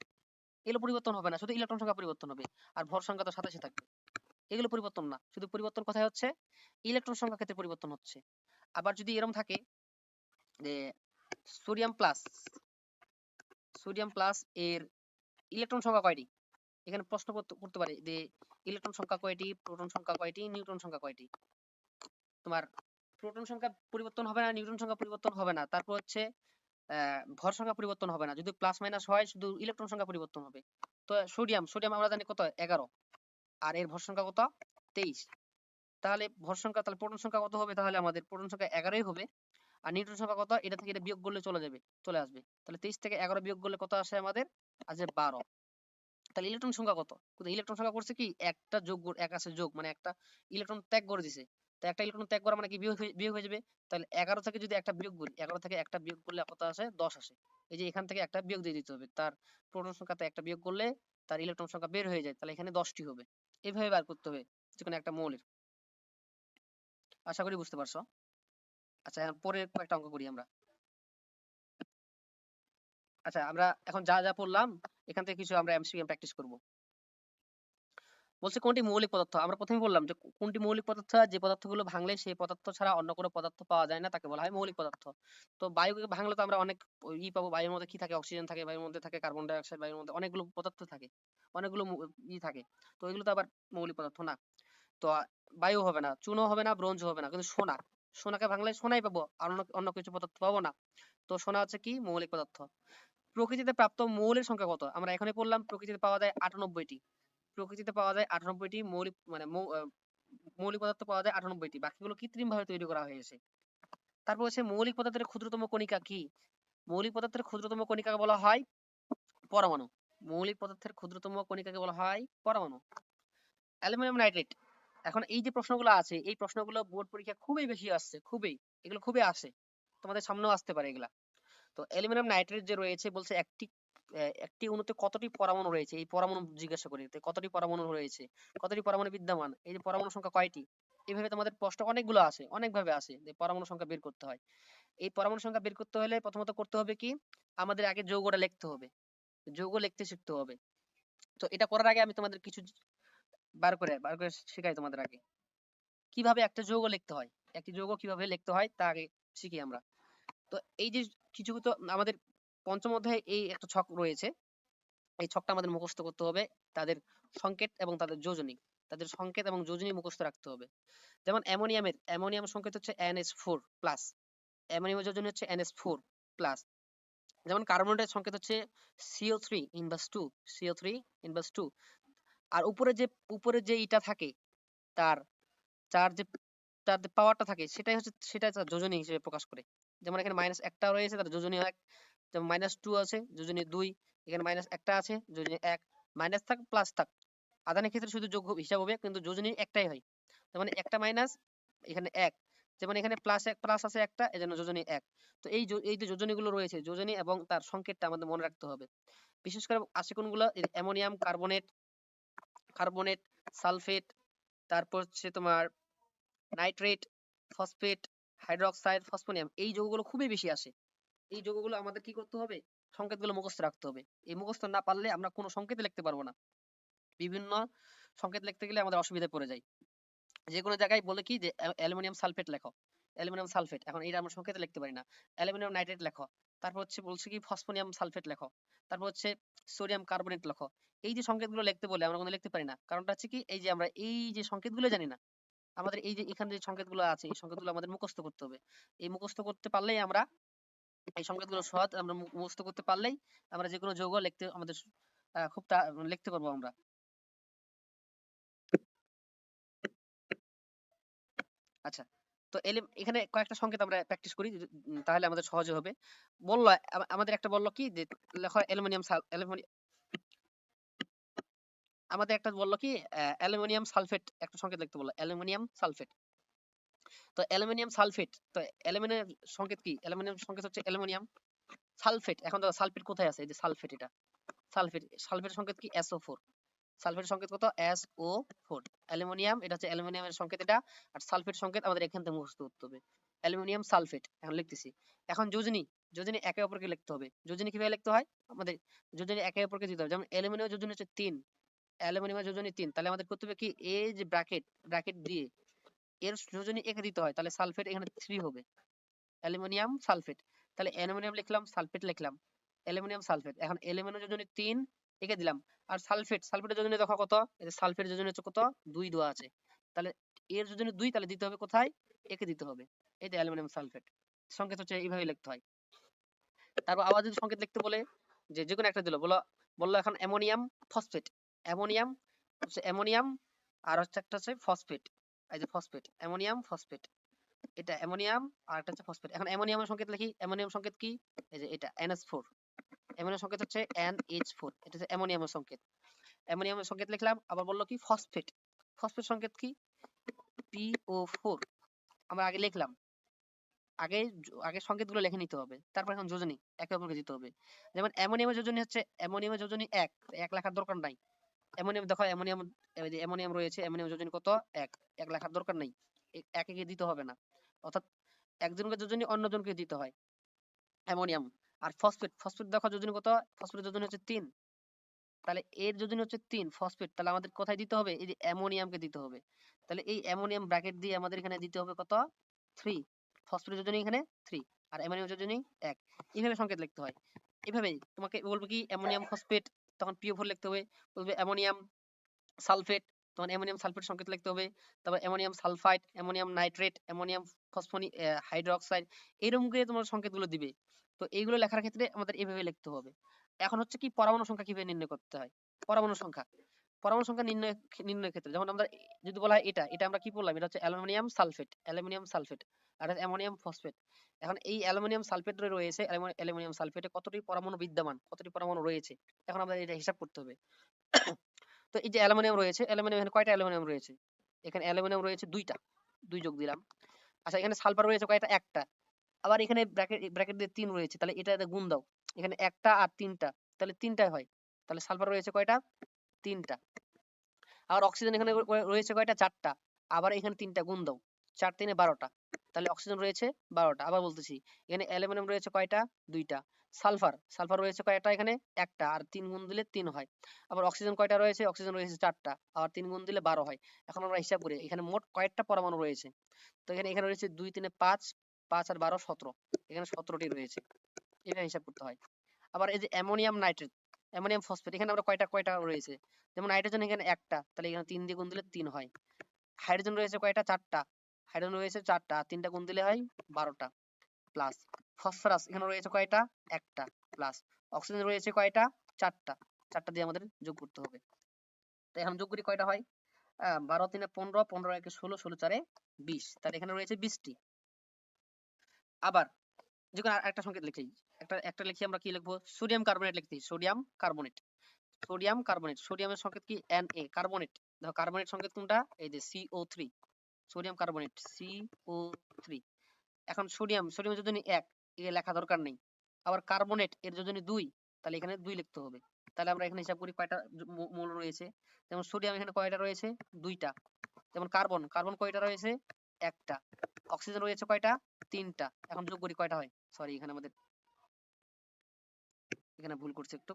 এগুলো পরিবর্তন হবে না, শুধু ইলেকট্রন সংখ্যা পরিবর্তন হবে, আর ভর সংখ্যা তো সাথে থাকবে। এগুলো পরিবর্তন না, শুধু পরিবর্তন কোথায় হচ্ছে, ইলেকট্রন সংখ্যা ক্ষেত্রে পরিবর্তন হচ্ছে। আবার যদি এরকম থাকে যে সোডিয়াম প্লাস, সোডিয়াম প্লাস এর ইলেকট্রন সংখ্যা কয়টি, এখানে প্রশ্ন করতে পারে যে ইলেকট্রন সংখ্যা কয়টি, প্রোটন সংখ্যা কয়টি, নিউট্রন সংখ্যা কয়টি। তোমার প্রোটন সংখ্যা পরিবর্তন হবে না, নিউট্রন সংখ্যা পরিবর্তন হবে না, তারপর হচ্ছে ভর সংখ্যা পরিবর্তন হবে না, যদি প্লাস মাইনাস হয় শুধু ইলেকট্রন সংখ্যা পরিবর্তন হবে। তো সোডিয়াম, সোডিয়াম আমরা জানি কত 11, আর এর ভর সংখ্যা কত 23। তাহলে ভর সংখ্যা, তাহলে প্রোটন সংখ্যা কত হবে, তাহলে আমাদের প্রোটন সংখ্যা 11ই হবে, আর নিউট্রন সংখ্যা কত, এটা থেকে এটা বিয়োগ করলে চলে আসবে। তাহলে 23 থেকে 11 বিয়োগ করলে কত আসে আমাদের, আসে 12। তাহলে ইলেকট্রন সংখ্যা কত, কিন্তু ইলেকট্রন সংখ্যা করছে কি একটা যোগ, এক আছে যোগ, মানে একটা ইলেকট্রন ত্যাগ করে দিছে। তো একটা ইলেকট্রন ত্যাগ করা মানে কি বিয়োগ হয়ে যাবে। তাহলে 11 থেকে যদি একটা বিয়োগ করি, 11 থেকে একটা বিয়োগ করলে কত আসে, 10 আসে। এই যে এখান থেকে একটা বিয়োগ দিয়ে দিতে হবে, তার প্রোটন সংখ্যাতে একটা বিয়োগ করলে তার ইলেকট্রন সংখ্যা বের হয়ে যায়, তাহলে এখানে 10টি হবে। এইভাবে বার করতে হবে যে কোনো একটা মৌলের। আশা করি বুঝতে পারছো। আচ্ছা, এখন পরের কয়েকটা অঙ্ক করি আমরা। আচ্ছা, আমরা এখন যা যা পড়লাম এখান থেকে কিছু আমরা এমসিকিউ প্র্যাকটিস করব। বলছে কোনটি মৌলিক পদার্থ, আমরা প্রথমে বললাম যে কোনটি মৌলিক পদার্থ, যে পদার্থগুলো ভাঙলে সেই পদার্থ ছাড়া অন্য কোনো পদার্থ পাওয়া যায় না তাকে বলা হয় মৌলিক পদার্থ। তো বায়ুকে ভাঙলে তো আমরা অনেক পাবো, বায়ুর মধ্যে কি থাকে, অক্সিজেন থাকে, বায়ুর মধ্যে থাকে কার্বন ডাই অক্সাইড, বায়ুর মধ্যে অনেকগুলো পদার্থ থাকে, অনেকগুলো থাকে। তো এগুলো তো আবার মৌলিক পদার্থ না। তো বায়ু হবে না, চুনও হবে না, ব্রোঞ্জ হবে না, কিন্তু সোনা, সোনাকে ভাঙলে সোনাই পাবো, আর অন্য অন্য কিছু পদার্থ পাবো না। তো সোনা হচ্ছে কি মৌলিক পদার্থ। প্রকৃতিতে প্রাপ্ত মৌলের সংখ্যা কত, আমরা এখানে পড়লাম প্রকৃতিতে পাওয়া যায় 98টি। প্রকৃতিতে পাওয়া যায় 98টি মৌলিক, মানে মৌলিক পদার্থ পাওয়া যায় 98টি, বাকিগুলো কৃত্রিম ভাবে তৈরি করা হয়েছে। তারপর হচ্ছে মৌলিক পদার্থের ক্ষুদ্রতম কণিকা কি, মৌলিক পদার্থের ক্ষুদ্রতম কণিকাকে বলা হয় পরমাণু। মৌলিক পদার্থের ক্ষুদ্রতম কণিকাকে বলা হয় পরমাণু। অ্যালুমিনিয়াম নাইট্রেট, এখন এই যে প্রশ্নগুলো আছে, এই প্রশ্নগুলো বোর্ড পরীক্ষা খুবই বেশি আসছে, খুবই, এগুলো খুবই আসে, তোমাদের সামনেও আসতে পারে এগুলা। তো অ্যালুমিনিয়াম নাইট্রেট যে রয়েছে, বলছে একটি অণুতে কতটি পরমাণু রয়েছে, এই পরমাণু জিজ্ঞাসা করি, কতটি পরমাণু রয়েছে, কতটি পরমাণু বিদ্যমান, এই যে পরমাণু সংখ্যা কয়টি। এইভাবে তোমাদের প্রশ্ন অনেকগুলো আসে, অনেকভাবে আসে যে পরমাণু সংখ্যা বের করতে হয়। এই পরমাণু সংখ্যা বের করতে হলে প্রথমত করতে হবে কি, আমাদের আগে যৌগটা লিখতে হবে, যৌগ লিখতে শিখতে হবে। তো এটা করার আগে আমি তোমাদের কিছু বার করে শেখাই তোমাদের আগে, কিভাবে একটা যৌগ লিখতে হয়, একটি যৌগ কিভাবে লিখতে হয় তা আগে শিখি আমরা। তো এই যে কিছু তো আমাদের পঞ্চম অধ্যায়ে এই একটা ছক রয়েছে, এই ছকটা আমাদের মুখস্থ করতে হবে, তাদের সংকেত এবং তাদের যোজনী, তাদের সংকেত এবং যোজনী মুখস্থ রাখতে হবে। যেমন অ্যামোনিয়াম সংকেত হচ্ছে NH4 প্লাস, অ্যামোনিয়ামের যোজনী হচ্ছে NH4 প্লাস। যেমন কার্বনের সংকেত হচ্ছে CO3 ইনভার্স 2, CO3 ইনভার্স 2। আর উপরে যে ইটা থাকে, তার তার যে তার যে পাওয়ারটা থাকে সেটাই তার যোজনী হিসেবে প্রকাশ করে। যেমন এখানে মাইনাস একটা রয়েছে, তার যোজনী 1, যেমন -2 আছে যোজনী 2, এখানে মাইনাস একটা আছে যোজনী 1। মাইনাস থাক প্লাস থাক, আধানের ক্ষেত্রে শুধু যোগ হিসাব হবে, কিন্তু যোজনী একটাই হয়। যেমন একটা মাইনাস, এখানে 1, যেমন এখানে প্লাস আছে একটা, এজন্য যোজনী 1। তো এই যে যোজনীগুলো রয়েছে, যোজনী এবং তার সংকেতটা আমাদের মনে রাখতে হবে। বিশেষ করে আছে কোনগুলো, অ্যামোনিয়াম কার্বনেট, সালফেট, তারপর হচ্ছে তোমার নাইট্রেট, ফসফেট, হাইড্রোক্সাইড, ফসফোনিয়াম, এই যৌগগুলো খুবই বেশি আসে। এই যৌগগুলো আমাদের কি করতে হবে, সংকেতগুলো মুখস্থ রাখতে হবে। এই মুখস্থ না পারলে আমরা কোনো সংকেত লিখতে পারবো না, বিভিন্ন সংকেত লিখতে গেলে আমাদের অসুবিধায় পড়ে যায়। যে কোনো জায়গায় বলে কি যে অ্যালুমিনিয়াম সালফেট লেখো, অ্যালুমিনিয়াম সালফেট, এখন এটা আমরা সংকেতে লিখতে পারি না, অ্যালুমিনিয়াম নাইট্রেট লেখো, তারপর হচ্ছে বলছে কি ফসফোনিয়াম সালফেট লেখো, তারপর হচ্ছে সোডিয়াম কার্বনেট লেখো। এই যে সংকেতগুলো লিখতে বলে আমরা কোনো লিখতে পারি না, কারণটা হচ্ছে কি, এই যে আমরা এই যে সংকেতগুলো জানি না। আমাদের এই যে এখানে যে সংকেতগুলো আছে, এই সংকেতগুলো আমাদের মুখস্থ করতে হবে। এই মুখস্থ করতে পারলেই আমরা, এই সংকেতগুলো সহজ আমরা মুখস্থ করতে পারলেই আমরা যে কোনো যৌগ লিখতে আমাদের খুব লিখতে পারবো আমরা। আচ্ছা, তো এখানে কয়েকটা সংকেত আমরা প্র্যাকটিস করি, তাহলে আমাদের সহজে হবে। বললো আমাদের একটা বললো কি যে লেখো আমাদের একটা বললো কি অ্যালুমিনিয়াম সালফেট, একটা সংকেত লিখতে বললো অ্যালুমিনিয়াম সালফেট। তো অ্যালুমিনিয়াম সালফেট, তো অ্যালুমিনিয়াম সংকেত কি, অ্যালুমিনিয়াম সংকেত হচ্ছে অ্যালুমিনিয়াম সালফেট। এখন তো সালফেট কোথায় আছে, এই যে সালফেট, এটা সালফেটের সংকেত কি SO4, সালফেটের সংকেত কত SO4। অ্যালুমিনিয়াম, এটা হচ্ছে অ্যালুমিনিয়ামের সংকেত এটা, আর সালফেট সংকেত আমাদের এখান থেকে মুখস্থ করতে হবে। অ্যালুমিনিয়াম সালফেট এখন লিখতেছি। এখন যোজনী, যোজনী একে অপরকে লিখতে হবে। যোজনী কিভাবে লিখতে হয় আমাদের, যোজনী একে অপরকে দিতে হবে। যেমন অ্যালুমিনিয়াম যোজনী হচ্ছে 3, অ্যালুমিনিয়াম যোজনী 3, তাহলে আমাদের করতে হবে কি এই যে ব্র্যাকেট, ব্র্যাকেট দিয়ে এর যোজনী একে দিতে হয়, তাহলে সালফেট এখানে 3 হবে, অ্যালুমিনিয়াম সালফেট। তাহলে অ্যালুমিনিয়াম লিখলাম, সালফেট লিখলাম, অ্যালুমিনিয়াম সালফেট। এখন অ্যালুমিনিয়াম যোজনী 3 একে দিলাম, আর সালফেট, সালফেটের যোজনী দেখো কত, এই যে সালফেটের যোজনী হচ্ছে কত 2 দেওয়া আছে, তাহলে এর যোজনী 2, তাহলে দিতে হবে কোথায়, একে দিতে হবে। এই যে অ্যালুমিনিয়াম সালফেট সংকেত হচ্ছে এইভাবে লিখতে হয়। তারপর আবার যদি সংকেত লিখতে বলে, যে যে কোনো একটা দিল, বললো এখন অ্যামোনিয়াম ফসফেট, অ্যামোনিয়াম হচ্ছে অ্যামোনিয়াম, আর হচ্ছে একটা হচ্ছে ফসফেট, এই যে ফসফেট, অ্যামোনিয়াম ফসফেট, এটা অ্যামোনিয়াম আর একটা হচ্ছে ফসফেট। এখন অ্যামোনিয়ামের সংকেত লিখি, অ্যামোনিয়াম সংকেত কি, এই যে এটা NH4, অ্যামোনিয়াম সংকেত হচ্ছে NH4, এটা হচ্ছে অ্যামোনিয়ামের সংকেত। অ্যামোনিয়ামের সংকেত লিখলাম। আবার বললো কি ফসফেট, ফসফেট সংকেত কি PO4, আমরা আগে লিখলাম, আগে আগে সংকেতগুলো লিখে নিতে হবে, তারপর এখন যোজনী একে অপরকে দিতে হবে। যেমন অ্যামোনিয়ামের যোজনী হচ্ছে অ্যামোনিয়ামের যোজনী 1, 1 লেখার দরকার নাই। অ্যামোনিয়াম দেখো, অ্যামোনিয়াম, এই যে অ্যামোনিয়াম রয়েছে, অ্যামোনিয়াম যোজনী কত 1, 1 লেখার দরকার নাই, একে গিয়ে দিতে হবে না, অর্থাৎ একজনকে যোজনী অন্যজনকে দিতে হয় অ্যামোনিয়াম। আর ফসফেট, ফসফেট দেখো যোজনী কত, ফসফেটের যোজনী হচ্ছে 3, তাহলে এর যোজনী হচ্ছে 3 ফসফেট, তাহলে আমাদের কোথায় দিতে হবে, এই যে অ্যামোনিয়ামকে দিতে হবে। তাহলে এই অ্যামোনিয়াম ব্র্যাকেট দিয়ে আমাদের এখানে দিতে হবে কত 3, ফসফেটের যোজনী এখানে 3, আর অ্যামোনিয়াম যোজনী 1। এইভাবে সংকেত লিখতে হয়। এভাবেই তোমাকে বলবো কি অ্যামোনিয়াম ফসফেট, তখন PO4 লিখতে হবে। বলবে অ্যামোনিয়াম সালফেট, তখন অ্যামোনিয়াম সালফেট সংকেত লিখতে হবে। তারপর ammonium sulphide, ammonium nitrate, ammonium phosphonium hydroxide, এরকম করে তোমার সংকেতগুলো দিবে। তো এইগুলো লেখার ক্ষেত্রে আমাদের এভাবে লিখতে হবে। এখন হচ্ছে কি পরমাণু সংখ্যা কিভাবে নির্ণয় করতে হয়, পরমাণু সংখ্যা, পরমাণু সংখ্যা নির্ণয়ের ক্ষেত্রে যেমন আমরা যদি বলা হয় এটা, এটা আমরা কি বললাম, এটা হচ্ছে অ্যালুমিনিয়াম সালফেট, অ্যালুমিনিয়াম সালফেট, আর অ্যামোনিয়াম ফসফেট। এখন এই অ্যালুমিনিয়াম সালফেট রয়েছে, অ্যালুমিনিয়াম সালফেটে কতটি পরমাণু বিদ্যমান, কতটি পরমাণু রয়েছে, এখন আমরা এটা হিসাব করতে হবে। তো এই যে অ্যালুমিনিয়াম রয়েছে, অ্যালুমিনিয়াম এখানে কয়টা অ্যালুমিনিয়াম রয়েছে, এখানে অ্যালুমিনিয়াম রয়েছে 2টা, 2 যোগ দিলাম। আচ্ছা এখানে সালফার রয়েছে কয়টা, একটা। আবার এখানে ব্র্যাকেট, ব্র্যাকেট দিয়ে 3 রয়েছে, তাহলে এটা গুণ দাও, এখানে একটা আর 3টা, তাহলে 3টাই হয়, তাহলে সালফার রয়েছে কয়টা, 3টা। আর অক্সিজেন এখানে রয়েছে কয়টা, 4টা, আবার এখানে 3টা গুণ দাও, 4 3 12টা, তাহলে অক্সিজেন রয়েছে 12টা। আবার বলতেছি এখানে অ্যালুমিনিয়াম রয়েছে কয়টা, 2টা। সালফার, সালফার রয়েছে কয়টা, এখানে একটা, আর 3 গুণ দিলে 3 হয়। আবার অক্সিজেন কয়টা রয়েছে, অক্সিজেন রয়েছে 4টা, আবার 3 গুণ দিলে 12 হয়। এখন আমরা হিসাব করি এখানে মোট কয়েকটা পরমাণু রয়েছে। তো এখানে এখানে রয়েছে 2 3 5, 5 আর 12 17, এখানে 17টি রয়েছে, এটা হিসাব করতে হয়। আবার এই যে অ্যামোনিয়াম নাইট্রেট, অ্যামোনিয়াম ফসফেট, এখানে আমরা কয়টা কয়টা রয়েছে, যেমন নাইট্রোজেন এখানে একটা, তাহলে এখানে 3 দিয়ে গুণ দিলে 3 হয়। হাইড্রোজেন রয়েছে কয়টা, 4টা, হাইড্রোজেন রয়েছে 4টা, আর 3টা গুণ দিলে হয় 12টা প্লাস। ফসফরাস এখানে রয়েছে কয়টা, একটা প্লাস। অক্সিজেন রয়েছে কয়টা, 4টা, 4টা দিয়ে আমাদের যোগ করতে হবে। তো এখন যোগ করি কয়টা হয়, 12 3 15, 15 1 16, 16 4 20, তাহলে এখানে রয়েছে 20টি। আবার যে কোনো একটা সংকেত লিখি, একটা একটা লিখি, আমরা কি লিখবো, সোডিয়াম কার্বনেট লিখতে, সোডিয়াম কার্বনেট, সোডিয়াম কার্বনেট, সোডিয়ামের সংকেত কি Na, কার্বনেট, দেখো কার্বনেট সংকেত কোনটা, এই যে CO3, সোডিয়াম কার্বনেট CO3। এখন সোডিয়াম, সোডিয়ামের যোজনী 1, এ লেখা দরকার নেই। আবার কার্বনেট এর যোজনী 2, তাহলে এখানে 2 লিখতে হবে। তাহলে আমরা এখানে হিসাব করি কয়টা মৌল রয়েছে, যেমন সোডিয়াম এখানে কয়টা রয়েছে, 2টা। যেমন কার্বন, কার্বন কয়টা রয়েছে, একটা। অক্সিজেন রয়েছে কয়টা, 3টা। এখন যোগ করি কয়টা হয়, সরি এখানে আমাদের, এখানে ভুল করছি একটু,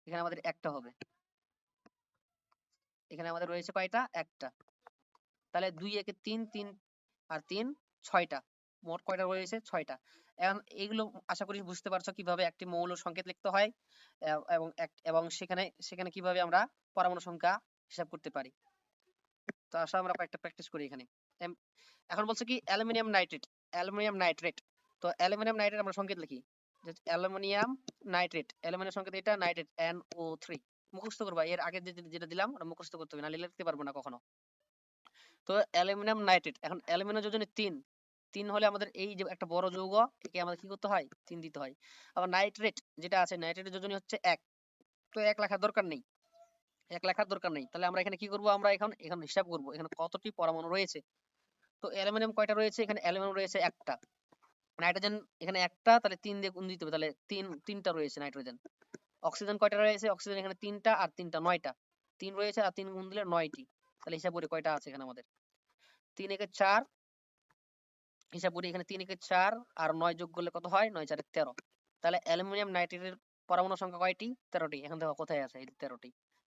এখানে আমাদের একটা হবে, এখানে আমাদের রয়েছে কয়টা, একটা। তাহলে 2 1 3, 3 আর 3 6টা, মোট কয়টা রয়েছে, 6টা। এখন এইগুলো আশা করি বুঝতে পারছো কিভাবে একটি মৌল সংকেত লিখতে হয়, এবং এবং সেখানে সেখানে কিভাবে আমরা পরমাণু সংখ্যা হিসাব করতে পারি। তো আসা আমরা কয়েকটা প্র্যাকটিস করি এখানে। এখন বলছে কি অ্যালুমিনিয়াম নাইট্রেট, অ্যালুমিনিয়াম নাইট্রেট। তো অ্যালুমিনিয়াম নাইট্রেট আমরা সংকেত লিখি, অ্যালুমিনিয়াম নাইট্রেট, অ্যালুমিনিয়াম সংকেত এটা, নাইট্রেট NO3, মুখস্থ করবা, এর আগে যেটা দিলাম ওটা মুখস্থ করতে হবে, নাহলে লিখতে পারবো না কখনো। তো অ্যালুমিনিয়াম নাইট্রেট, এখন অ্যালুমিনিয়াম যোজনী 3, 3 হলে আমাদের এই যে একটা বড় যৌগ, একে আমাদের কি করতে হয়, 3 দিতে হয়। আবার নাইট্রেট যেটা আছে, নাইট্রেটের যোজনী হচ্ছে 1, তো 1 লেখার দরকার নেই, 1 লেখার দরকার নেই। তাহলে আমরা এখানে কি করব, আমরা এখন এখানে হিসাব করব এখানে কতটি পরমাণু রয়েছে। তো অ্যালুমিনিয়াম কয়টা রয়েছে, এখানে অ্যালুমিনিয়াম রয়েছে একটা, নাইট্রোজেন এখানে একটা, তাহলে 3 দিয়ে গুণ দিতে হবে, তাহলে 3টা রয়েছে নাইট্রোজেন। অক্সিজেন কয়টা রয়েছে, অক্সিজেন এখানে 3টা, আর 3টা 9টা, 3 রয়েছে আর 3 গুণ দিলে 9টি। তাহলে হিসাব করি কয়টা আছে এখানে আমাদের, 3 একে 4, হিসাব করি, এখানে 3 একে 4 আর 9 যোগ করলে কত হয়? 9 4 13। তাহলে অ্যালুমিনিয়াম নাইট্রেটের পরমাণু সংখ্যা কয়টি? 13টি। এখন দেখো কোথায় আছে? এই 13টি।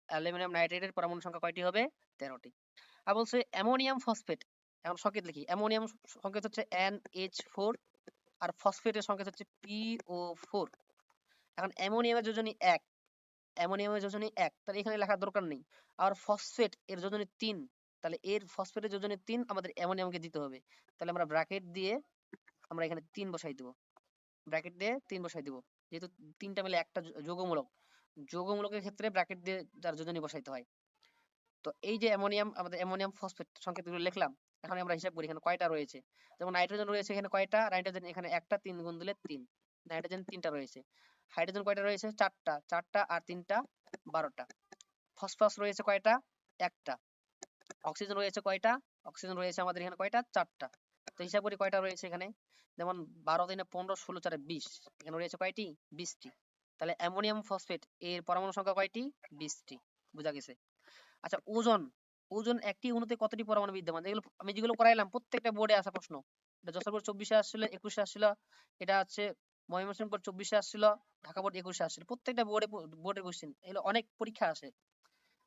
অ্যালুমিনিয়াম নাইট্রেটের পরমাণু সংখ্যা কয়টি হবে? 13টি। আর বলছে অ্যামোনিয়াম ফসফেট। এখন সংকেত লিখি। অ্যামোনিয়াম সংকেত হচ্ছে NH4 আর ফসফেটের সংকেত হচ্ছে PO4। এখন অ্যামোনিয়ামের যোজনী 1, অ্যামোনিয়ামের যোজনী 1, তাহলে এখানে লেখার দরকার নেই। আর ফসফেট এর যোজনী 3, তাহলে এর ফসফেটের যোজনী 3 আমাদের অ্যামোনিয়ামকে দিতে হবে। তাহলে আমরা ব্র্যাকেট দিয়ে আমরা এখানে 3 বসাই দেব। ব্র্যাকেট দিয়ে 3 বসাই দেব। যেহেতু 3টা মিলে একটা যৌগমূলক, যৌগমূলকের ক্ষেত্রে ব্র্যাকেট দিয়ে তার যোজনী বসাইতে হয়। তো এই যে অ্যামোনিয়াম, আমাদের অ্যামোনিয়াম ফসফেট সংকেতগুলো লিখলাম। এখন আমরা হিসাব করি এখানে কয়টা রয়েছে। যেমন নাইট্রোজেন রয়েছে এখানে কয়টা? নাইট্রোজেন এখানে একটা, 3 গুণ দিলে 3। নাইট্রোজেন 3টা রয়েছে। হাইড্রোজেন কয়টা রয়েছে? 4টা। 4টা আর 3টা 12টা। ফসফরাস রয়েছে কয়টা? একটা। অক্সিজেন রয়েছে কয়টা? অক্সিজেন রয়েছে আমাদের এখানে কয়টা? 4টা। তো হিসাব করি কয়টা রয়েছে এখানে। যেমন 12 3 15 16 4 20, এখানে রয়েছে কয়টি? 20টি। তাহলে অ্যামোনিয়াম ফসফেট এর পরমাণু সংখ্যা কয়টি? 20টি। বুঝা গেছে? আচ্ছা, ওজন। ওজন একটি অণুতে কতটি পরমাণু বিদ্যমান? যেগুলো আমি যেগুলো করাইলাম প্রত্যেকটা বোর্ডে আসা প্রশ্ন। এটা যশোর 24-এ আসছিল, 21-এ আসছিল, এটা হচ্ছে ময়মনসিংহ 24-এ আসছিল, ঢাকা বোর্ড 21-এ আসছিল। প্রত্যেকটা বোর্ডের কোশ্চেন, এগুলো অনেক পরীক্ষা আসে।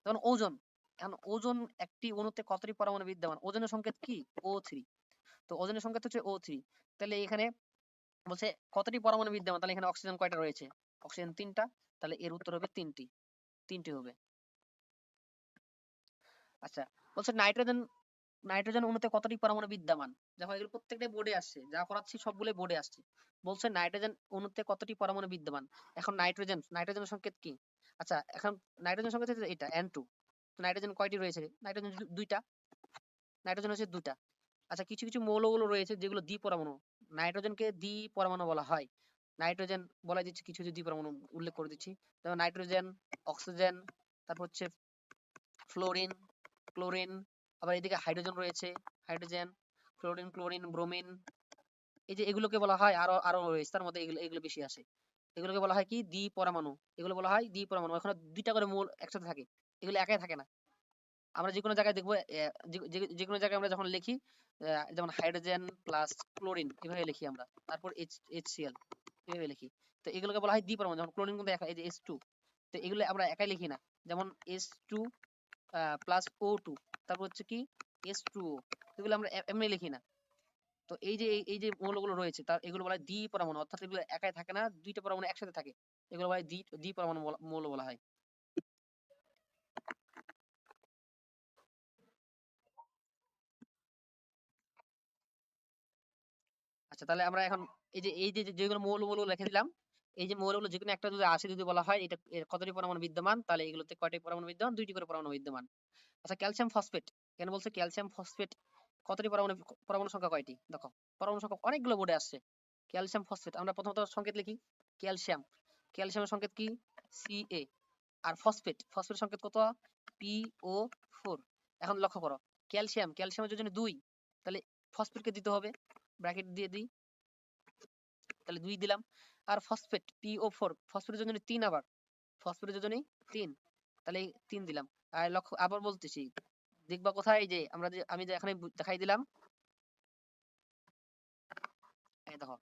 যেমন ওজন। এখন ওজন একটি অণুতে কতটি পরমাণু বিদ্যমান? ওজনের সংকেত কি? O3। তো ওজনের সংকেত হচ্ছে O3। তাহলে এখানে বলছে কতটি পরমাণু বিদ্যমান, তাহলে এখানে অক্সিজেন কয়টা রয়েছে? অক্সিজেন 3টা। তাহলে এর উত্তর হবে 3টি। 3টি হবে। আচ্ছা, বলছে নাইট্রোজেন, নাইট্রোজেন অণুতে কতটি পরমাণু বিদ্যমান? দেখো এগুলো প্রত্যেকটাই বোর্ডে আসছে, যা করাচ্ছি সবগুলোই বোর্ডে আসছে। বলছে নাইট্রোজেন অণুতে কতটি পরমাণু বিদ্যমান। এখন নাইট্রোজেন, নাইট্রোজেনের সংকেত কি? আচ্ছা, এখন নাইট্রোজেন সংকেত হচ্ছে এটা N2। নাইট্রোজেন কয়টি রয়েছে? নাইট্রোজেন দুইটা। নাইট্রোজেন হচ্ছে দুইটা। আচ্ছা, কিছু কিছু মৌলগুলো রয়েছে যেগুলো দ্বি পরমাণু। নাইট্রোজেনকে দ্বি পরমাণু বলা হয়। নাইট্রোজেন বলা দিচ্ছি, কিছু কিছু দ্বি পরমাণু উল্লেখ করে দিচ্ছি। যেমন নাইট্রোজেন, অক্সিজেন, তারপর হচ্ছে ফ্লোরিন, ক্লোরিন। আবার এদিকে হাইড্রোজেন রয়েছে, হাইড্রোজেন, ফ্লোরিন, ক্লোরিন, ব্রোমিন। এই যে এগুলোকে বলা হয়, আরো আরো রয়েছে, তার মধ্যে এগুলো এগুলো বেশি আসে। এগুলোকে বলা হয় কি? দ্বি পরমাণু। এগুলো বলা হয় দ্বি পরমাণু। এখানে দুইটা করে মৌল একসাথে থাকে, এগুলো একাই থাকে না। আমরা যে কোনো জায়গায় দেখবো, যে কোনো জায়গায় আমরা যখন লিখি, যেমন হাইড্রোজেন প্লাস ক্লোরিন এভাবে লিখি আমরা, তারপর HCl এভাবে লিখি। তো এগুলোকে বলা হয় দ্বি পরমাণু। যেমন ক্লোরিন কিন্তু একা, এই যে H2। তো এগুলো আমরা একাই লিখি না। যেমন H2 প্লাস O2, তারপর হচ্ছে কি H2O, এগুলো আমরা এমনি লিখি না। তো এই যে এই যে মৌলগুলো রয়েছে, তার এগুলো বলা হয় দ্বি পরমাণু, অর্থাৎ এগুলো একাই থাকে না, দুইটা পরমাণু একসাথে থাকে। এগুলো বলা হয় দ্বি পরমাণু মৌল বলা হয়। আচ্ছা, তাহলে আমরা এখন এই যে যেগুলো মৌলগুলো লিখে দিলাম, এই যে মৌলগুলো যে কোনো একটা যদি আসে, যদি বলা হয় এটা এর কতটি পরমাণু বিদ্যমান, তাহলে এগুলোতে কয়টি পরমাণু বিদ্যমান? দুইটি করে পরমাণু বিদ্যমান। আচ্ছা, ক্যালসিয়াম ফসফেট। এখানে বলছে ক্যালসিয়াম ফসফেট কতটি পরমাণু, পরমাণু সংখ্যা কয়টি? দেখো পরমাণু সংখ্যা অনেকগুলো বোর্ডে আসছে। ক্যালসিয়াম ফসফেট আমরা প্রথমত সংকেত লিখি। ক্যালসিয়াম, ক্যালসিয়ামের সংকেত কি? Ca। আর ফসফেট, ফসফেটের সংকেত কত? PO4। এখন লক্ষ্য করো, ক্যালসিয়াম, ক্যালসিয়ামের যদি 2, তাহলে ফসফেটকে দিতে হবে, ব্র্যাকেট দিয়ে দিই, তাহলে 2 দিলাম। আর ফসফেট PO4, ফসফেটের জন্য 3, আবার ফসফেটের জন্য 3, তাহলে 3 দিলাম। আর লক্ষ্য আবার বলতেছি, দেখবা কোথায়? এই যে আমরা যে আমি যে এখানে দেখাই দিলাম, এই দেখো,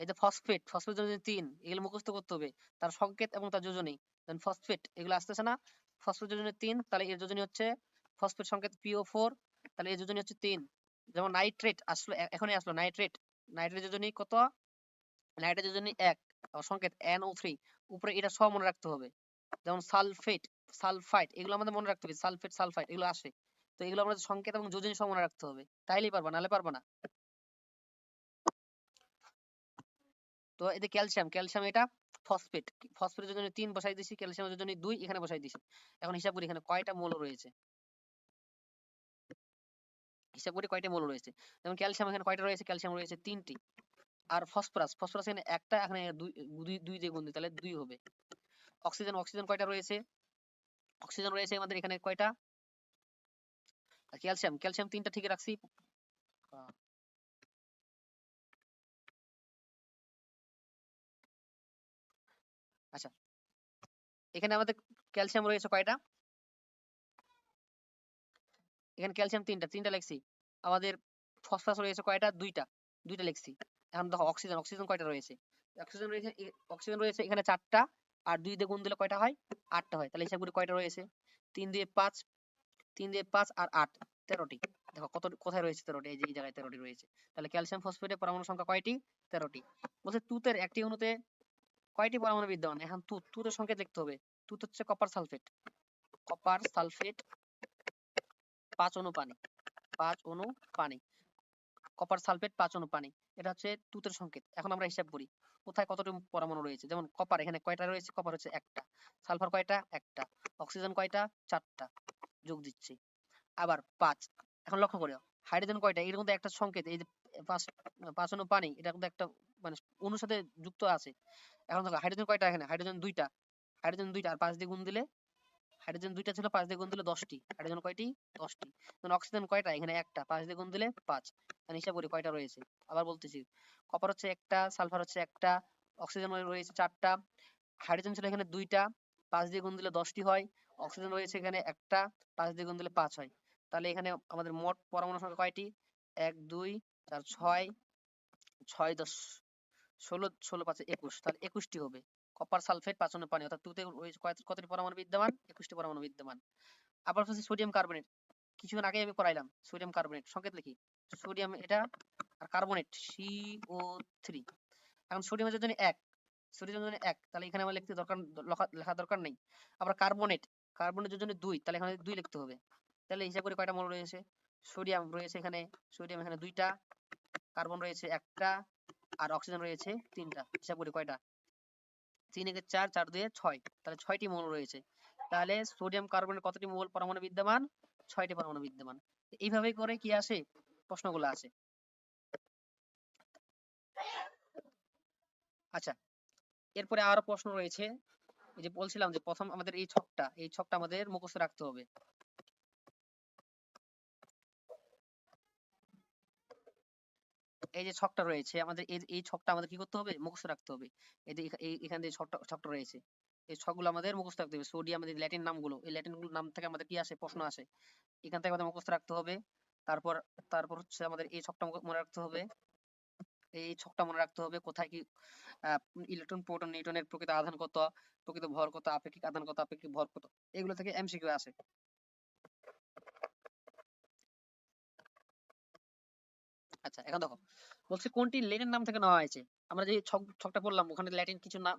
এই যে ফসফেট, ফসফেটের জন্য 3, এগুলো মুখস্থ করতে হবে, তার সংকেত এবং তার যোজনী। দেন ফসফেট এগুলো আসতেছে না, ফসফেটের যোজনী 3, তাহলে এর যোজনী হচ্ছে ফসফেট সংকেত PO4, তাহলে এর যোজনী হচ্ছে 3। যেমন নাইট্রেট আসলো, এখনই আসলো নাইট্রেট, নাইট্রেট যোজনী কত? নাইট্রেট যোজনী 1, সংকেত NO3। উপরে এটা সব মনে রাখতে হবে। যেমন সালফেট, সালফাইট, এগুলো আমাদের মনে রাখতে হবে। সালফেট, সালফাইট এগুলো আসে। তো এগুলো আমাদের সংকেত এবং যোজনী সব মনে রাখতে হবে, তাইলেই পারবা, নাহলে পারবা না। তো এই যে ক্যালসিয়াম, ক্যালসিয়াম এটা ফসফেট, ফসফেটের জন্য 3 বসাই দিছি, ক্যালসিয়ামের জন্য 2 এখানে বসাই দিছি। এখন হিসাব করি এখানে কয়টা মৌল রয়েছে। হিসাব করি কয়টা মৌল রয়েছে। যেমন ক্যালসিয়াম এখানে কয়টা রয়েছে? ক্যালসিয়াম রয়েছে 3টি। আর ফসফরাস, ফসফরাস এখানে একটা, এখানে 2, 2 দিয়ে গুণ দিই, তাহলে 2 হবে। অক্সিজেন, অক্সিজেন কয়টা রয়েছে? অক্সিজেন রয়েছে আমাদের এখানে কয়টা? আর ক্যালসিয়াম, ক্যালসিয়াম 3টা ঠিক রাখছি। আহ, আচ্ছা, এখানে আমাদের ক্যালসিয়াম রয়েছে কয়টা? এখানে ক্যালসিয়াম 3টা, 3টা লিখছি। আমাদের ফসফরাস রয়েছে কয়টা? দুইটা, দুইটা লিখছি। এখন দেখো অক্সিজেন, অক্সিজেন কয়টা রয়েছে? অক্সিজেন রয়েছে অক্সিজেন রয়েছে এখানে 4টা, আর 2 দিয়ে গুণ দিলে কয়টা হয়? 8টা হয়। তাহলে হিসাব করি কয়টা রয়েছে? 3 দিয়ে 5, 3 দিয়ে 5 আর 8, 13টি। দেখো কত কোথায় রয়েছে 13টি? এই যে এই জায়গায় 13টি রয়েছে। তাহলে ক্যালসিয়াম ফসফেটের পরমাণু সংখ্যা কয়টি? 13টি। বলছে তুতের একটি অণুতে কয়টি পরমাণু বিদ্যমান? এখন তুতের সংকেত লিখতে হবে। তুত হচ্ছে কপার সালফেট, কপার সালফেট 5 অণু পানি, 5 অণু পানি, কপার সালফেট 5 অণু পানি। এটা হচ্ছে তুতের সংকেত। এখন আমরা হিসাব করি কোথায় কতটি পরমাণু রয়েছে। যেমন কপার এখানে কয়টা রয়েছে? কপার হচ্ছে একটা। সালফার কয়টা? একটা। অক্সিজেন কয়টা? 4টা। যোগ দিচ্ছি। আবার 5। এখন লক্ষ্য করো হাইড্রোজেন কয়টা? এর মধ্যে একটা সংকেত, এই যে 5 অণু পানি, এটা কিন্তু একটা মানে অণুর সাথে যুক্ত আছে। এখন দেখো হাইড্রোজেন কয়টা? এখানে হাইড্রোজেন 2টা, হাইড্রোজেন 2টা, আর 5 দিয়ে গুণ দিলে, হাইড্রোজেন 2টা ছিল, 5 দিয়ে গুণ দিলে 10টি। হাইড্রোজেন কয়টি? 10টি। অক্সিজেন কয়টা? এখানে একটা, 5 দিয়ে গুণ দিলে 5। হিসাব করি কয়টা রয়েছে। আবার বলতেছি, কপার হচ্ছে একটা, সালফার হচ্ছে একটা, অক্সিজেন রয়েছে 4টা, হাইড্রোজেন ছিল এখানে 2টা, 5 দিয়ে গুণ দিলে 10টি হয়, অক্সিজেন রয়েছে এখানে একটা, 5 দিয়ে গুণ দিলে 5 হয়। তাহলে এখানে আমাদের মোট পরমাণু সংখ্যা কয়টি? 1 2 4 6, 6 10 16, 16 5 21, তাহলে 21টি হবে। কপার সালফেট 5 অণু পানি, অর্থাৎ তুতে কতটি পরমাণু বিদ্যমান? 21টি পরমাণু বিদ্যমান। আবার হচ্ছে সোডিয়াম কার্বনেট, কিছুক্ষণ আগে আমি পড়াইলাম সোডিয়াম কার্বনেট। সংকেত লিখি, সোডিয়াম এটা, আর কার্বনেট CO3। এখন সোডিয়ামের যোজনী 1, সোডিয়ামের যোজনী 1, তাহলে এখানে আমার লিখতে দরকার, লেখা দরকার নেই। আবার কার্বনেট, কার্বনের যোজনী 2, তাহলে এখানে 2 লিখতে হবে। তাহলে হিসাব করে কয়টা মোল রয়েছে? সোডিয়াম রয়েছে এখানে, সোডিয়াম এখানে 2টা, কার্বন রয়েছে একটা, আর অক্সিজেন রয়েছে 3টা। হিসাব করি কয়টা? 3 একে 4, 4 2 6, তাহলে 6টি মোল রয়েছে। তাহলে সোডিয়াম কার্বনের কতটি মোল পরমাণু বিদ্যমান? 6টি পরমাণু বিদ্যমান। এইভাবেই করে কি আসে? প্রশ্নগুলো আসে। আচ্ছা, এরপরে আরো প্রশ্ন রয়েছে। এই যে বলছিলাম যে প্রথম আমাদের এই ছকটা আমাদের মুখস্থ রাখতে হবে। এই যে ছকটা রয়েছে আমাদের, এই ছকটা আমাদের কি করতে হবে? মুখস্থ রাখতে হবে। এই যে এখান দিয়ে ছকটা রয়েছে, এই ছকগুলো আমাদের মুখস্থ রাখতে হবে। সোডিয়াম, আমাদের ল্যাটিন নামগুলো, এই ল্যাটিন নাম থেকে আমাদের কি আসে? প্রশ্ন আসে। এখান থেকে আমাদের মুখস্থ রাখতে হবে। তারপর তারপর হচ্ছে আমাদের এই ছকটা মনে রাখতে হবে। এই ছকটা মনে রাখতে হবে কোথায় কি ইলেকট্রন, প্রোটন, নিউট্রনের প্রকৃত আধান কত, প্রকৃত ভর কত, আপেক্ষিক আধান কত, আপেক্ষিক ভর কত, এগুলো থেকে এমসিকিউ আসে। আচ্ছা, এখন দেখো বলছে কোনটি ল্যাটিন নাম থেকে নেওয়া হয়েছে। আমরা যে ছকটা পড়লাম ওখানে ল্যাটিন কিছু নাম,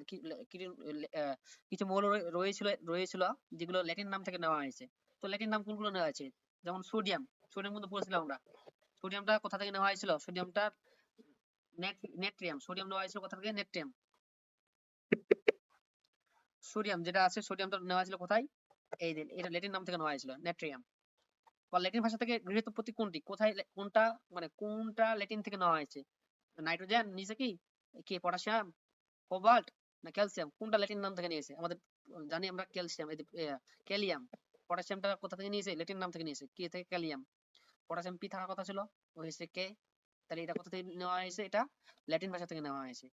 কিছু মৌল রয়েছিল যেগুলো ল্যাটিন নাম থেকে নেওয়া হয়েছে। তো ল্যাটিন নাম কোনগুলো নেওয়া হয়েছে? যেমন সোডিয়াম, সোডিয়াম কিন্তু পড়েছিলাম আমরা। সোডিয়ামটা কোথা থেকে নেওয়া হয়েছিল? সোডিয়ামটা নেট্রিয়াম, সোডিয়াম নেওয়া হয়েছিল কোথা থেকে? নেট্রিয়াম। সোডিয়াম যেটা আছে, সোডিয়ামটা নেওয়া হয়েছিল কোথায়? এই যে এটা ল্যাটিন নাম থেকে নেওয়া হয়েছিল, নেট্রিয়াম। বা ল্যাটিন ভাষা থেকে গৃহীত প্রতীক কোনটি? কোথায় কোনটা, মানে কোনটা ল্যাটিন থেকে নেওয়া হয়েছে? নাইট্রোজেন নিচে কি, কি পটাশিয়াম, কোবাল্ট, না ক্যালসিয়াম? কোনটা ল্যাটিন নাম থেকে নিয়েছে? আমাদের জানি আমরা ক্যালসিয়াম, এই যে ক্যালিয়াম। পটাশিয়ামটা কোথা থেকে নিয়েছে? ল্যাটিন নাম থেকে নিয়েছে, কে থেকে? ক্যালিয়াম। পটাশিয়াম পি থাকার কথা ছিল, হয়েছে কে। তাহলে এটা কোথা থেকে নেওয়া হয়েছে? এটা ল্যাটিন ভাষা থেকে নেওয়া হয়েছে।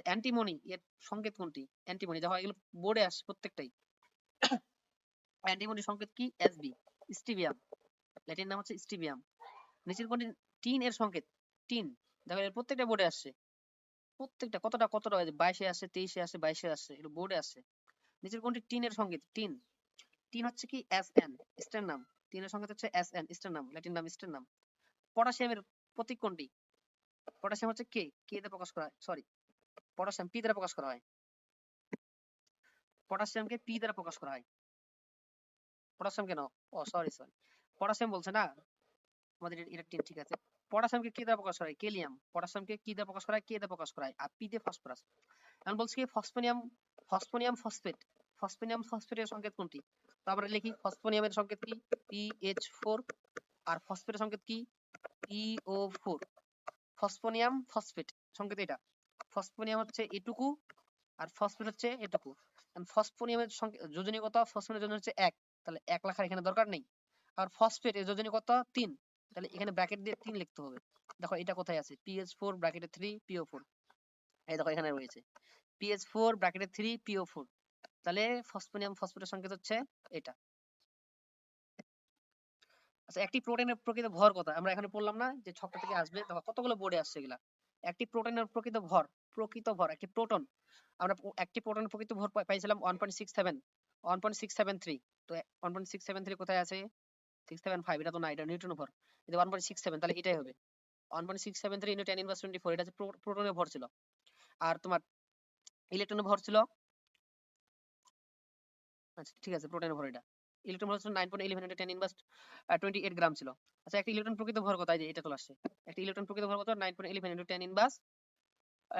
অ্যান্টিমনি এর সংকেত কোনটি? অ্যান্টিমনি দেখো এগুলো বোর্ডে আসে প্রত্যেকটাই। অ্যান্টিমনি সংকেত কি? SB, stibium. ল্যাটিন নাম হচ্ছে স্টিবিয়াম। নিচের কোনটি টিন এর সংকেত? টিন দেখো এর প্রত্যেকটা বোর্ডে আসছে, প্রত্যেকটা কতটা কতটা 22-এ আসছে, 23-এ আসছে, 22-এ আসছে, এগুলো বোর্ডে আসছে। নিচের কোনটি টিনের সংকেত? টিন, টিন হচ্ছে কি? এসএন, স্টের নাম। টিনের সংকেত হচ্ছে এসএন, স্টের নাম, ল্যাটিন নাম, স্টের নাম। পটাশিয়ামের প্রতীক কোনটি? পটাশিয়াম হচ্ছে কে, কে দিয়ে প্রকাশ করা হয়, সরি, পটাশিয়াম পি দ্বারা প্রকাশ করা হয়। পটাশিয়ামকে পি দ্বারা প্রকাশ করা হয়। পটাশিয়াম কেন? ও সরি সরি, পটাশিয়াম বলছে না আমাদের, এটা টিন, ঠিক আছে। পটাশিয়ামকে কি দ্বারা প্রকাশ করা হয়? কেলিয়াম। পটাশিয়ামকে কি দ্বারা প্রকাশ করা হয়? কে দ্বারা প্রকাশ করা হয়। আর পি দিয়ে ফসফরাস। এখন বলছি কি ফসফোনিয়াম, ফসফোনিয়াম ফসফেট, ফসফোনিয়াম ফসফেটের সংকেত কোনটি? তো আমরা লিখি ফসফোনিয়ামের সংকেত কি? PH4। আর ফসফেটের সংকেত কি? PO4। ফসফোনিয়াম ফসফেট সংকেত এটা। ফসফোনিয়াম হচ্ছে এটুকু, আর ফসফেট হচ্ছে এটুকু। ফসফোনিয়ামের যোজনী কত? ফসফেটের যোজনী হচ্ছে 1, তাহলে 1 লেখার এখানে দরকার নেই। আর ফসফেট এর যোজনী কত? 3, তাহলে এখানে ব্র্যাকেট দিয়ে 3 লিখতে হবে। দেখো এটা কোথায় আছে? PH4 ব্র্যাকেটে 3 PO4, এই দেখো এখানে রয়েছে PH4 ব্র্যাকেটে 3 PO4। তাহলে ফসফোনিয়াম ফসফেটের সংকেত হচ্ছে এটা। আচ্ছা, একটি প্রোটিনের প্রকৃত ভর কত? আমরা এখানে পড়লাম না যে ছকটা থেকে আসবে, দেখো কতগুলো বোর্ডে আসছে এগুলা। একটি প্রোটিনের প্রকৃত ভর একটি প্রোটন, আমরা একটি প্রোটনের প্রকৃত ভর পাইছিলাম 1.67, 1.673। তো 1.673 কোথায় আছে? 675, এটা তো না, এটা নিউটন ভর। এটা 1.67, তাহলে এটাই হবে 1.673 ইন্টু 10 ইনভার্স 24। এটা হচ্ছে প্রোটনের ভর ছিল। আর তোমার ইলেকট্রনের ভর ছিল, আচ্ছা ঠিক আছে, প্রোটনের ভর এটা। ইলেকট্রন ভর ছিল 9.11 ইন্টু 10 ইনভার্স 28 গ্রাম ছিল। আচ্ছা, একটা ইলেকট্রন প্রকৃত ভর কত? এই যে এটা চলে আসছে। একটা ইলেকট্রন প্রকৃত ভর কত? 9.11 ইন্টু 10 ইনভার্স,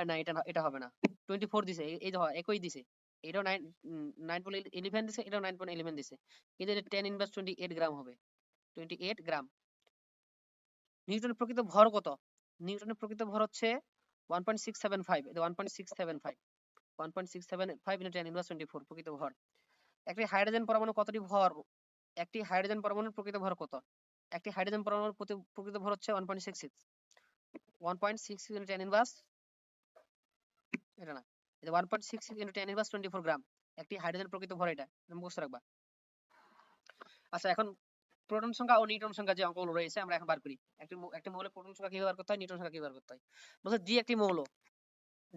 না এটা না, এটা হবে না, 24 দিছে, এই দেখো একই দিছে। এটাও 9.11 দিছে, এটাও 9.11 দিছে, কিন্তু এটা 10 ইনভার্স 28 গ্রাম হবে, 28 গ্রাম। নিউটনের প্রকৃত ভর কত? নিউটনের প্রকৃত ভর হচ্ছে 1.675, এটা 1.675, 1.675 ইন্টু 10 ইনভার্স 24 প্রকৃত ভর। একটি হাইড্রোজেন পরমাণু কতটি ভর? একটি হাইড্রোজেন পরমাণুর প্রকৃত ভর কত? একটি হাইড্রোজেন পরমাণুর প্রকৃত ভর হচ্ছে 1.66, 1.66 ইন্টু 10 ইনভার্স, এটা না, এটা 1.66 ইন্টু 10 ইনভার্স 24 গ্রাম। একটি হাইড্রোজেন প্রকৃত ভর, এটা মুখস্থ রাখবা। আচ্ছা, এখন প্রোটন সংখ্যা ও নিউট্রন সংখ্যা যে অঙ্কগুলো রয়েছে আমরা এখন বার করি। একটি মৌলের প্রোটন সংখ্যা কিভাবে বার করতে হয়, নিউট্রন সংখ্যা কিভাবে বার করতে হয়। বলছে ডি একটি মৌল,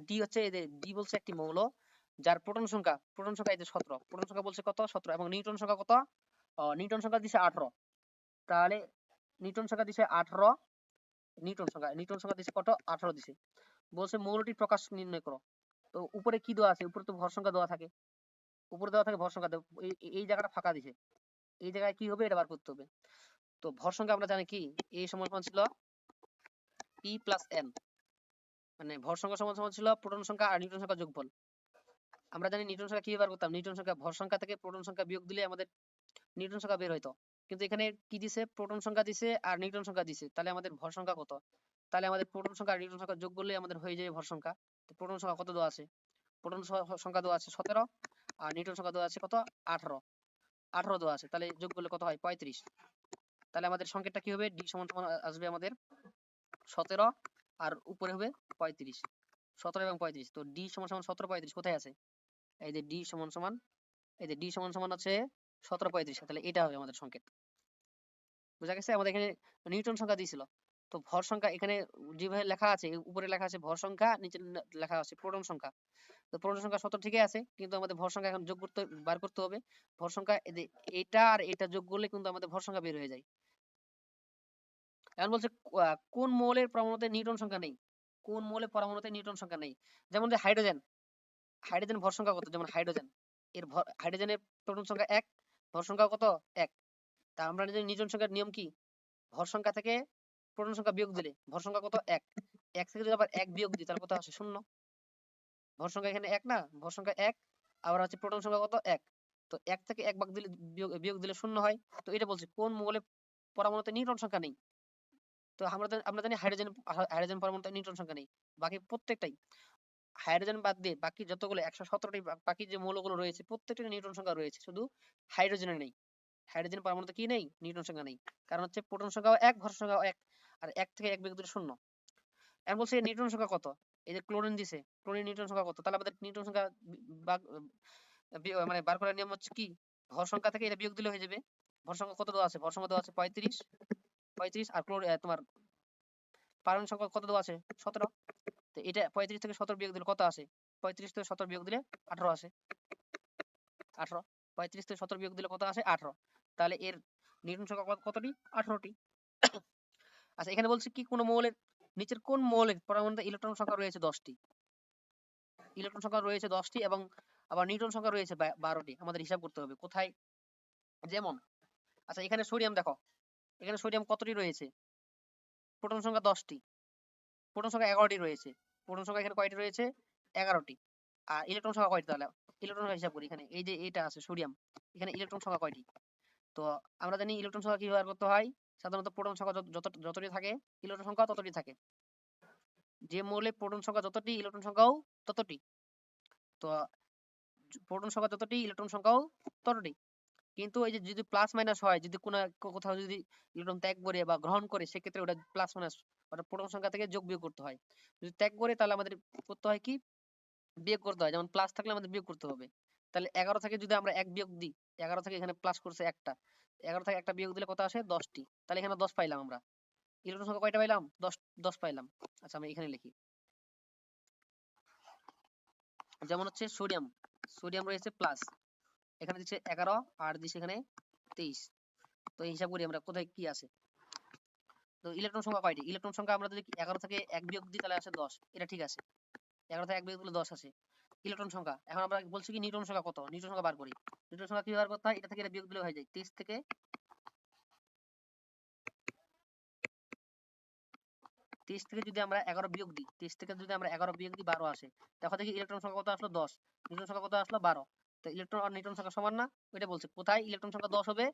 ডি হচ্ছে এই যে ডি বলছে একটি মৌল যার প্রোটন সংখ্যা এই যে 17, প্রোটন সংখ্যা বলছে কত? 17, এবং নিউট্রন সংখ্যা কত? নিউট্রন সংখ্যা দিছে 18। তাহলে নিউট্রন সংখ্যা দিছে 18, নিউট্রন সংখ্যা দিছে কত? 18 দিছে। বলছে মৌলটির প্রকাশ নির্ণয় করো। তো উপরে কি দেওয়া আছে? উপরে তো ভর সংখ্যা দেওয়া থাকে, উপরে দেওয়া থাকে ভর সংখ্যা। এই জায়গাটা ফাঁকা দিছে, এই জায়গায় কি হবে এটা বার করতে হবে। তো ভর সংখ্যা আমরা জানি কি, এই সমান ছিল পি প্লাস এন, মানে ভর সংখ্যা সমান সমান ছিল প্রোটন সংখ্যা আর নিউট্রন সংখ্যা যোগফল। আমরা জানি নিউট্রন সংখ্যা কি বার করতাম, নিউট্রন সংখ্যা ভর সংখ্যা থেকে প্রোটন সংখ্যা বিয়োগ দিলে আমাদের নিউট্রন সংখ্যা বের হইতো। কিন্তু এখানে কি দিছে? প্রোটন সংখ্যা দিছে আর নিউট্রন সংখ্যা দিছে, তাহলে আমাদের ভর সংখ্যা কত? তাহলে আমাদের প্রোটন সংখ্যা আর নিউট্রন সংখ্যা যোগ করলে আমাদের হয়ে যাবে ভর সংখ্যা। তো প্রোটন সংখ্যা কত দেওয়া আছে? প্রোটন সংখ্যা দেওয়া আছে 17, আর নিউট্রন সংখ্যা দেওয়া আছে কত? 18, 18 দেওয়া আছে, তাহলে যোগ করলে কত হয়? 35। তাহলে আমাদের সংকেতটা কি হবে? ডি সমান সমান আসবে আমাদের 17 আর উপরে হবে 35, 17 এবং 35। তো ডি সমান সমান 17 35 কোথায় আছে? এই যে ডি সমান সমান, এই যে ডি সমান সমান আছে 17 35, তাহলে এটা হবে আমাদের সংকেত। বুঝা গেছে? আমাদের এখানে নিউটন সংখ্যা দিয়েছিল, তো ভর সংখ্যা এখানে যেভাবে লেখা আছে, উপরে লেখা আছে ভর সংখ্যা, নিচে লেখা আছে প্রোটন সংখ্যা। তো প্রোটন সংখ্যা 17 ঠিকই আছে, কিন্তু আমাদের ভর সংখ্যা এখন যোগ করতে, বার করতে হবে। ভর সংখ্যা এটা আর এটা যোগ করলে কিন্তু আমাদের ভর সংখ্যা বের হয়ে যায়। এখন বলছে কোন মৌলের পরমাণুতে নিউটন সংখ্যা নেই? কোন মৌলের পরমাণুতে নিউটন সংখ্যা নেই? যেমন যে হাইড্রোজেন, হাইড্রোজেন ভর সংখ্যা কত? যেমন হাইড্রোজেন, এর ভর, হাইড্রোজেনের প্রোটন সংখ্যা 1, ভর সংখ্যা কত? 1। তা আমরা জানি নিউটন সংখ্যার নিয়ম কি? ভর সংখ্যা থেকে প্রোটন সংখ্যা বিয়োগ দিলে ভর সংখ্যা কত? 1। 1 থেকে যদি আবার 1 বিয়োগ দিই তাহলে কত আসে? 0। ভর সংখ্যা এখানে 1 না, ভর সংখ্যা 1, আবার হচ্ছে প্রোটন সংখ্যা কত? 1। তো 1 থেকে 1 ভাগ দিলে, বিয়োগ দিলে 0 হয়। তো এটা বলছে কোন মৌলের পরমাণুতে নিউটন সংখ্যা নেই। তো আমরা জানি হাইড্রোজেন পরমাণুতে নিউটন সংখ্যা নেই, বাকি প্রত্যেকটাই। হাইড্রোজেন বাদ দিয়ে বাকি যতগুলো 117টি বাকি যে মৌলগুলো রয়েছে প্রত্যেকটা নিউটন সংখ্যা রয়েছে, শুধু হাইড্রোজেনের নেই। হাইড্রোজেন পরমাণুতে কি নেই? নিউটন সংখ্যা নেই। কারণ হচ্ছে প্রোটন সংখ্যাও 1, ভর সংখ্যাও 1, আর 1 থেকে 1 বিয়োগ দিলে 0। এখন বলছে নিউটন সংখ্যা কত? এই যে ক্লোরিন দিছে, ক্লোরিন নিউটন সংখ্যা কত? তাহলে আমাদের নিউটন সংখ্যা মানে বার করার নিয়ম হচ্ছে কি, ভর সংখ্যা থেকে এটা বিয়োগ দিলে হয়ে যাবে। ভর সংখ্যা কত দেওয়া আছে? ভর সংখ্যা দেওয়া আছে 35, 35, আর তোমার পারমাণবিক সংখ্যা কত দেওয়া আছে? 17। তো এটা 35 থেকে 17 বিয়োগ দিলে কত আসে? 35 থেকে 17 বিয়োগ দিলে 18 আসে, 18। 35 থেকে 17 বিয়োগ দিলে কত আসে? 18। তাহলে এর নিউটন সংখ্যা কতটি? 18টি। আচ্ছা, এখানে বলছে কি কোন মৌলের, নিচের কোন মৌলের পরমাণুতে ইলেকট্রন সংখ্যা রয়েছে 10টি? ইলেকট্রন সংখ্যা রয়েছে 10টি এবং আবার নিউটন সংখ্যা রয়েছে 12টি। আমাদের হিসাব করতে হবে কোথায়। যেমন, আচ্ছা এখানে সোডিয়াম দেখো, এখানে সোডিয়াম কতটি রয়েছে? প্রোটন সংখ্যা 10টি, প্রোটন সংখ্যা 11টি রয়েছে। প্রোটন সংখ্যা এখানে কয়টি রয়েছে? 11টি। আর ইলেকট্রন সংখ্যা কয়টি? তাহলে ইলেকট্রন সংখ্যা হিসাব করি। এখানে এই যে এটা আছে সোডিয়াম, এখানে ইলেকট্রন সংখ্যা কয়টি? তো আমরা জানি ইলেকট্রন সংখ্যা কিভাবে বের করতে হয়। সাধারণত প্রোটন সংখ্যা যতটি থাকে, ইলেকট্রন সংখ্যা ততটি থাকে। যে মৌলে প্রোটন সংখ্যা যতটি, ইলেকট্রন সংখ্যাও ততটি। তো প্রোটন সংখ্যা যতটি, ইলেকট্রন সংখ্যাও ততটি। কিন্তু এই যে যদি প্লাস মাইনাস হয়, যদি কোথাও যদি ইলেকট্রন ত্যাগ করে বা গ্রহণ করে, সেক্ষেত্রে ওটা প্লাস মাইনাস, ওটা প্রোটন সংখ্যা থেকে যোগ বিয়োগ করতে হয়। যদি ত্যাগ করে তাহলে আমাদের করতে হয় কি, বিয়োগ করতে হয়। যেমন প্লাস থাকলে আমাদের বিয়োগ করতে হবে। তাহলে 11 থেকে যদি আমরা 1 বিয়োগ দিই, 11 থেকে এখানে প্লাস করছে একটা, 11 থেকে একটা বিয়োগ দিলে কত আসে? 10টি। তাহলে এখানে 10 পাইলাম আমরা। ইলেকট্রন সংখ্যা কয়টা পাইলাম? 10 পাইলাম। আচ্ছা আমরা এখানে লিখি। যেমন হচ্ছে সোডিয়াম, সোডিয়াম রয়েছে প্লাস, এখানে দিচ্ছে 11 আর দিচ্ছে এখানে 23। তো এই হিসাব করি আমরা কোথায় কি আছে। তো ইলেকট্রন সংখ্যা কয়টি? ইলেকট্রন সংখ্যা আমরা যদি 11 থেকে 1 বিয়োগ দিই তাহলে আসে 10, এটা ঠিক আছে। 11 থেকে 1 বিয়োগ দিলে 10 আসে। ইলেকট্রন সংখ্যা এখন আমরা বলছি কি নিউট্রন সংখ্যা কত? নিউট্রন সংখ্যা বার করি। নিউট্রন সংখ্যা কি বার করতে হয়? এটা থেকে এটা বিয়োগ দিলে হয়ে যায় 23 থেকে 23 থেকে যদি আমরা 11 বিয়োগ দিই, 23 থেকে যদি আমরা 11 বিয়োগ দিই 12 আসে। দেখো দেখি ইলেকট্রন সংখ্যা কত আসলো? 10। নিউট্রন সংখ্যা কত আসলো? 12। তো ইলেকট্রন আর নিউট্রন সংখ্যা সমান না? ওইটা বলছে কোথায় ইলেকট্রন সংখ্যা 10 হবে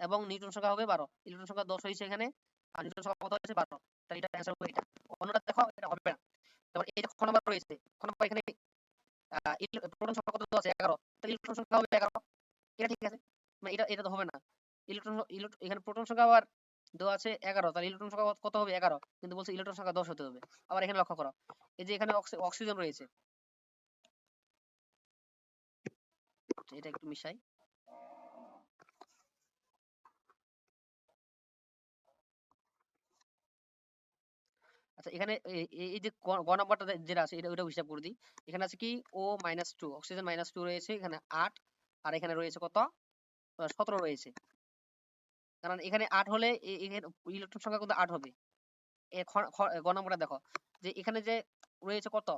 এবং নিউট্রন সংখ্যা হবে 12। ইলেকট্রন সংখ্যা 10 হয়েছে এখানে আর নিউট্রন সংখ্যা কত হয়েছে? 12। তাহলে এটা অ্যান্সার হবে এটা। অন্যটা দেখো এটা হবে না। তারপর এটা খ নাম্বার রয়েছে। খ নাম্বার এখানে প্রোটন সংখ্যা কত দেওয়া আছে? 11। তাহলে ইলেকট্রন সংখ্যা হবে 11। এটা ঠিক আছে। মানে এটা তো হবে না। ইলেকট্রন এখানে প্রোটন সংখ্যা আবার দেওয়া আছে 11, তাহলে ইলেকট্রন সংখ্যা কত হবে? 11, কিন্তু বলছে ইলেকট্রন সংখ্যা 10 হতে হবে। আবার এখানে লক্ষ্য করো, এই যে এখানে অক্সিজেন রয়েছে, এটা একটু মিশাই। আচ্ছা এখানে এই যে গ নাম্বারটা যেটা আছে এটা ওইটা হিসাব করে দিই। এখানে আছে কি O-2, অক্সিজেন -2 রয়েছে, এখানে 8 আর এখানে রয়েছে কত? 17 রয়েছে। কারণ এখানে 8 হলে এখানে ইলেকট্রন সংখ্যা কিন্তু 8 হবে। গ নাম্বারটা দেখো যে এখানে যে রয়েছে কত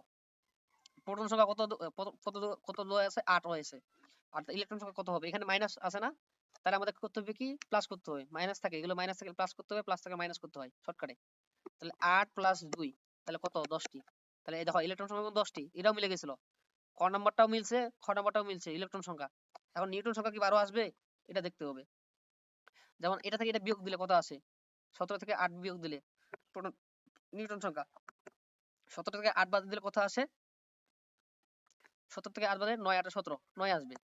প্রোটন সংখ্যা কত কত কত দেওয়া আছে? 8 রয়েছে। আর ইলেকট্রন সংখ্যা কত হবে? এখানে মাইনাস আছে না? তাহলে আমাদের করতে হবে কি প্লাস করতে হবে। মাইনাস থাকে, এগুলো মাইনাস থেকে প্লাস করতে হবে, প্লাস থেকে মাইনাস করতে হয় শর্টকাটে। তাহলে 8 প্লাস 2 তাহলে কত? 10টি। তাহলে এই দেখো ইলেকট্রন সংখ্যা 10টি, এটাও মিলে গেছিল। ক নাম্বারটাও মিলছে, খ নাম্বারটাও মিলছে ইলেকট্রন সংখ্যা। এখন নিউটন সংখ্যা কি 12 আসবে? এটা দেখতে হবে। যেমন এটা থেকে এটা বিয়োগ দিলে কত আসে? 17 থেকে 8 বিয়োগ দিলে প্রোটন নিউটন সংখ্যা 17 থেকে 8 বাদ দিলে কত আসে? 17 থেকে 8 বাদে 9 8 17, 9 আসবে।